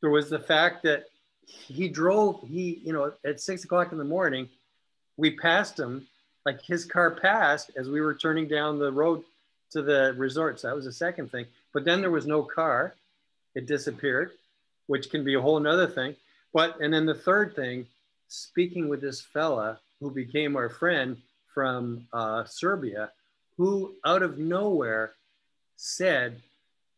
There was the fact that he, you know, at 6 o'clock in the morning, we passed him, like his car passed as we were turning down the road to the resort. So that was the second thing. But then there was no car. It disappeared, which can be a whole nother thing. And then the third thing, speaking with this fella who became our friend from Serbia, who out of nowhere said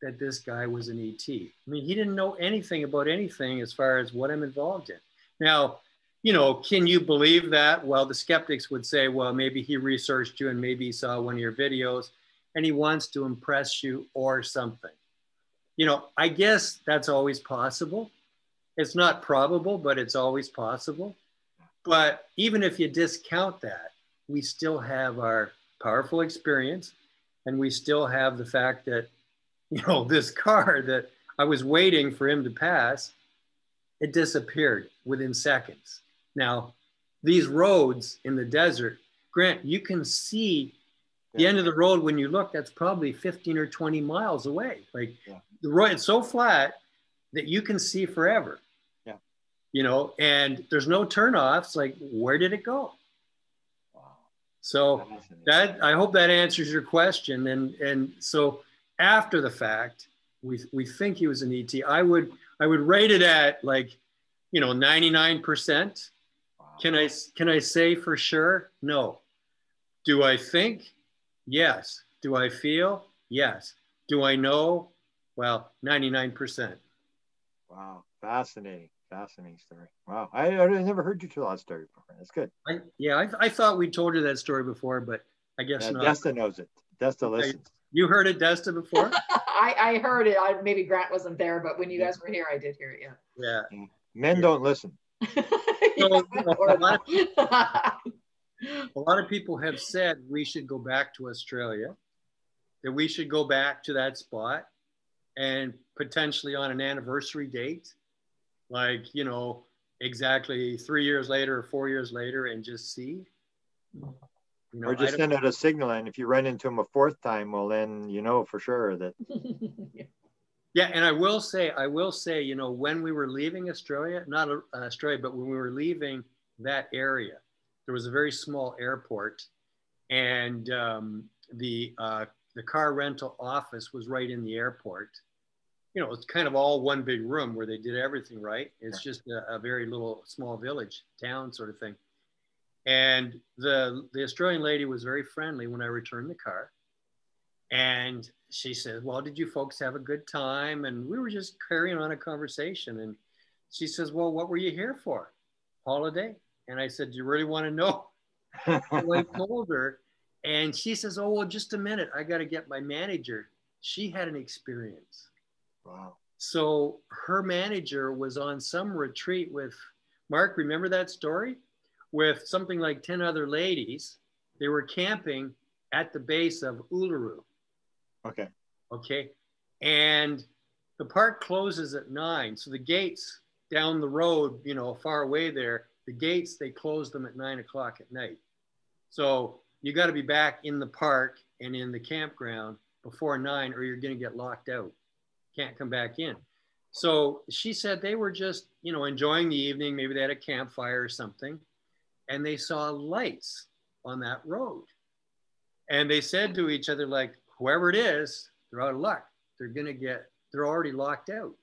that this guy was an ET. I mean, he didn't know anything about anything as far as what I'm involved in. Now, you know, can you believe that? Well, the skeptics would say, well, maybe he researched you and maybe he saw one of your videos and he wants to impress you or something. You know, I guess that's always possible. It's not probable, but it's always possible. But even if you discount that, we still have our powerful experience, and we still have the fact that, you know, this car that I was waiting for him to pass, it disappeared within seconds. Now, these roads in the desert, Grant, you can see the end of the road when you look, that's probably 15 or 20 miles away. Like the road, it's so flat that you can see forever. Yeah. You know, and there's no turnoffs. Like, where did it go? Wow. So that, I hope that answers your question. And so after the fact, we think he was an ET. I would rate it at like, you know, 99%. Wow. Can I say for sure? No. Do I think? Yes. Do I feel? Yes. Do I know? Well, 99%. Wow, fascinating, fascinating story. Wow, I never heard you tell that story before. That's good. I thought we told you that story before, but I guess not. Desta knows it. Desta listens. You heard it, Desta, before? I heard it. Maybe Grant wasn't there, but when you guys were here, I did hear it. Yeah. Men don't listen. So, a lot of people have said we should go back to Australia, that we should go back to that spot and potentially on an anniversary date, like, exactly 3 years later or 4 years later, and just see. Or just send out a signal, and if you run into them a fourth time, well, then for sure that. Yeah, and I will say, when we were leaving Australia, not Australia, but when we were leaving that area, there was a very small airport, and the car rental office was right in the airport. It's kind of all one big room where they did everything, right? It's just a very little small village, town sort of thing. And the Australian lady was very friendly when I returned the car. And she said, well, did you folks have a good time? And we were just carrying on a conversation. And she says, well, what were you here for? Holiday? And I said, do you really want to know? So I told her. And she says, oh, well, just a minute. I got to get my manager. She had an experience. Wow. So her manager was on some retreat with, Mark, remember that story? With something like 10 other ladies. They were camping at the base of Uluru. Okay. Okay. And the park closes at 9. So the gates down the road, far away there, the gates, they close them at 9 o'clock at night. So you got to be back in the park and in the campground before 9 or you're going to get locked out. Can't come back in. So she said they were just, enjoying the evening. Maybe they had a campfire or something. And they saw lights on that road. And they said to each other, like, whoever it is, they're out of luck. They're already locked out.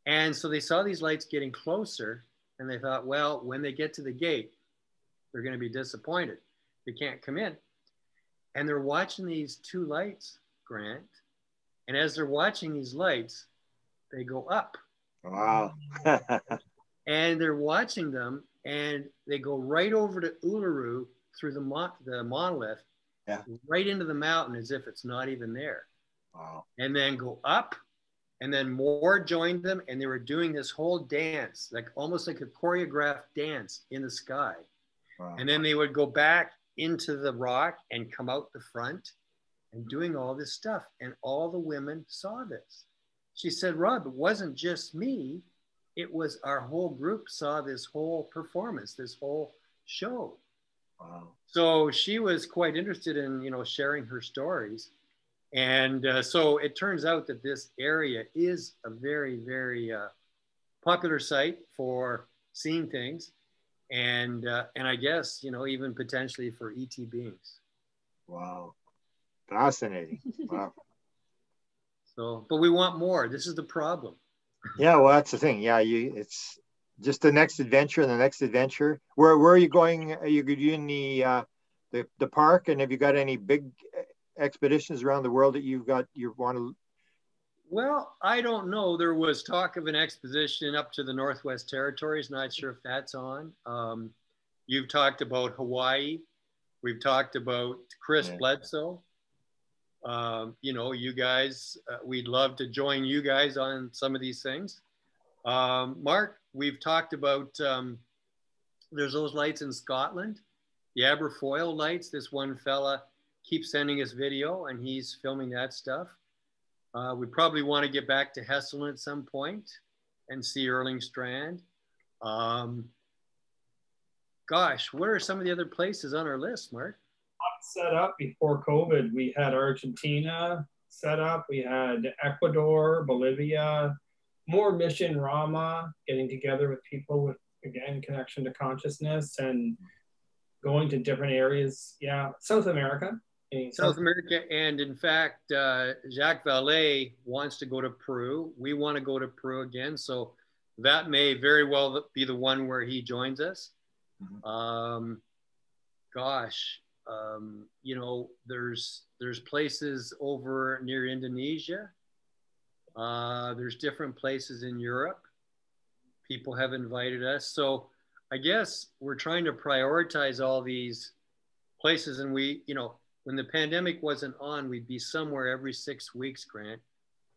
And so they saw these lights getting closer and they thought, well, when they get to the gate, they're going to be disappointed. They can't come in. And they're watching these two lights, Grant. And as they're watching these lights, they go up. Wow. And they're watching them and they go right over to Uluru through the monolith, right into the mountain as if it's not even there. Wow. And then go up, and then more joined them, and they were doing this whole dance, like almost like a choreographed dance in the sky. Wow. And then they would go back into the rock and come out the front and doing all this stuff. And all the women saw this. She said, Rob, it wasn't just me. It was our whole group saw this whole performance, this whole show. Wow. So she was quite interested in, sharing her stories. And so it turns out that this area is a very, very popular site for seeing things. And I guess, even potentially for ET beings. Wow. Fascinating. Wow. So, but we want more. This is the problem. Yeah, well, that's the thing. Yeah, it's just the next adventure and the next adventure. Where are you going? Are you in the park? And have you got any big expeditions around the world that you want to? Well, I don't know. There was talk of an expedition up to the Northwest Territories. Not sure if that's on. You've talked about Hawaii. We've talked about Chris Bledsoe. You guys, we'd love to join you guys on some of these things. Mark, we've talked about, there's those lights in Scotland, the Aberfoyle lights. This one fella keeps sending us video and he's filming that stuff. We probably want to get back to Heselin at some point and see Erling Strand. Gosh, what are some of the other places on our list, Mark? Set up before COVID. We had Argentina set up. We had Ecuador, Bolivia, more Mission Rama, getting together with people with, again, connection to consciousness and going to different areas. Yeah, South America. South America, and in fact, Jacques Vallée wants to go to Peru. We want to go to Peru again. So that may very well be the one where he joins us. Mhm. Gosh, you know, there's places over near Indonesia. There's different places in Europe. People have invited us. So I guess we're trying to prioritize all these places. And we, you know, when the pandemic wasn't on, we'd be somewhere every 6 weeks, Grant.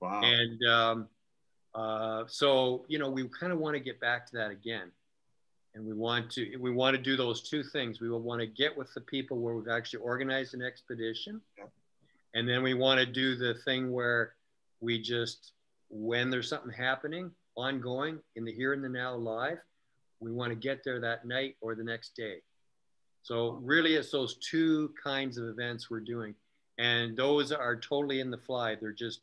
Wow. And so, you know, we kind of want to get back to that again. And we want to do those two things. We will want to get with the people where we've actually organized an expedition. Yeah. And then we want to do the thing where we just, when there's something happening, ongoing, in the here and the now live, we want to get there that night or the next day. So really it's those two kinds of events we're doing. And those are totally in the fly. They're just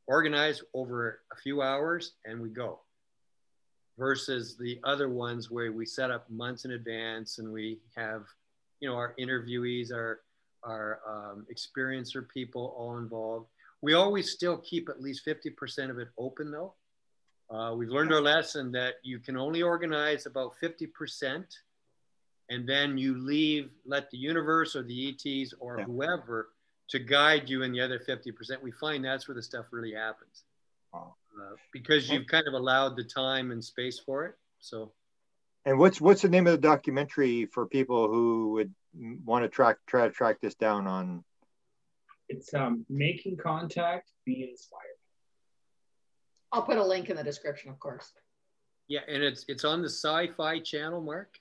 organized over a few hours and we go. Versus the other ones where we set up months in advance and we have, you know, our interviewees, our experiencer people all involved. We always still keep at least 50% of it open though. We've learned our lesson that you can only organize about 50% and then you let the universe or the ETs or whoever to guide you in the other 50%. We find that's where the stuff really happens. Because you've kind of allowed the time and space for it. So, and what's the name of the documentary for people who would want to try to track this down on? It's Making Contact, Be Inspired. I'll put a link in the description, of course. Yeah, and it's on the Sci-Fi channel, Mark.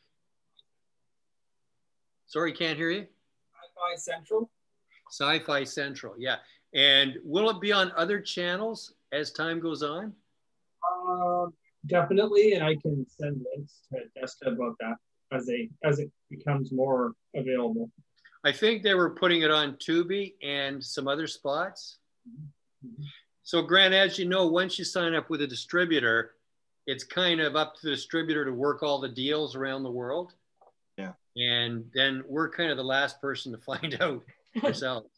Sorry, can't hear you. Sci-Fi Central. Sci-Fi Central, yeah. And will it be on other channels as time goes on? Definitely, and I can send links to Desta about that as it becomes more available. I think they were putting it on Tubi and some other spots. Mm-hmm. So Grant, as you know, once you sign up with a distributor, it's kind of up to the distributor to work all the deals around the world. Yeah. And then we're kind of the last person to find out ourselves.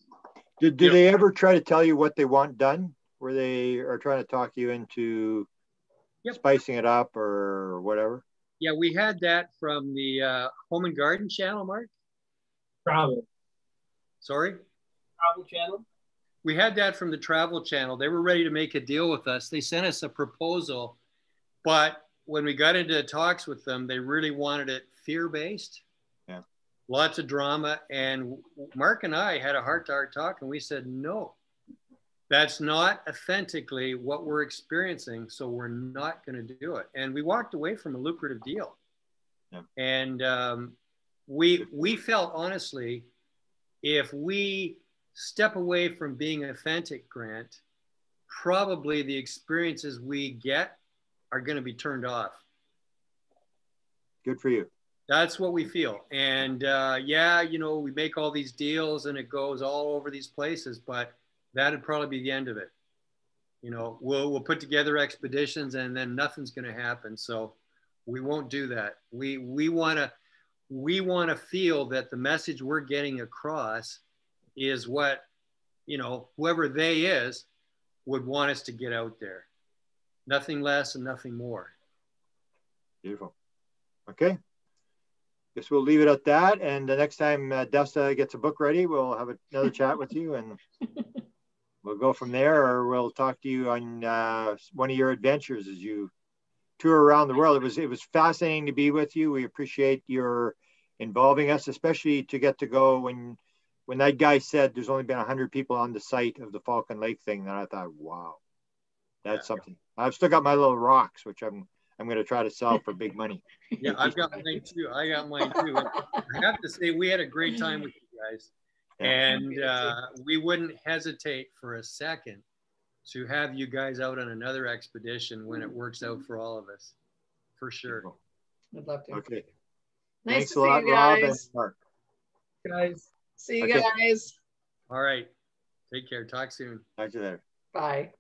Do they ever try to tell you what they want done? Where they are trying to talk you into spicing it up or whatever? Yeah, we had that from the Home and Garden channel, Mark. Travel. Sorry? Travel channel. We had that from the travel channel. They were ready to make a deal with us. They sent us a proposal, but when we got into talks with them, they really wanted it fear-based. Yeah. Lots of drama. And Mark and I had a heart-to-heart talk, and we said, no, that's not authentically what we're experiencing, so we're not going to do it. And we walked away from a lucrative deal. Yeah. And we felt, honestly, if we step away from being authentic, Grant, probably the experiences we get are going to be turned off. Good for you. That's what we feel. And yeah, you know, we make all these deals and it goes all over these places, but that'd probably be the end of it. You know, we'll put together expeditions and then nothing's going to happen. So we won't do that. We want to feel that the message we're getting across is what, you know, whoever they is would want us to get out there. Nothing less and nothing more. Beautiful. Okay. Guess we'll leave it at that. And the next time Desta gets a book ready, we'll have another chat with you and we'll go from there, or we'll talk to you on one of your adventures as you tour around the world. It was fascinating to be with you. We appreciate your involving us, especially to get to go when that guy said there's only been 100 people on the site of the Falcon Lake thing. Then I thought, wow, that's something. I've still got my little rocks, which I'm going to try to sell for big money. Yeah, I've got mine too. I have to say, we had a great time with you guys. Yeah. And we wouldn't hesitate for a second to have you guys out on another expedition when it works out for all of us, for sure. I'd love to. Okay. Nice Thanks to a lot, see you Rob and guys. Mark. Guys. See you guys. All right. Take care. Talk soon. Talk to you later. Bye.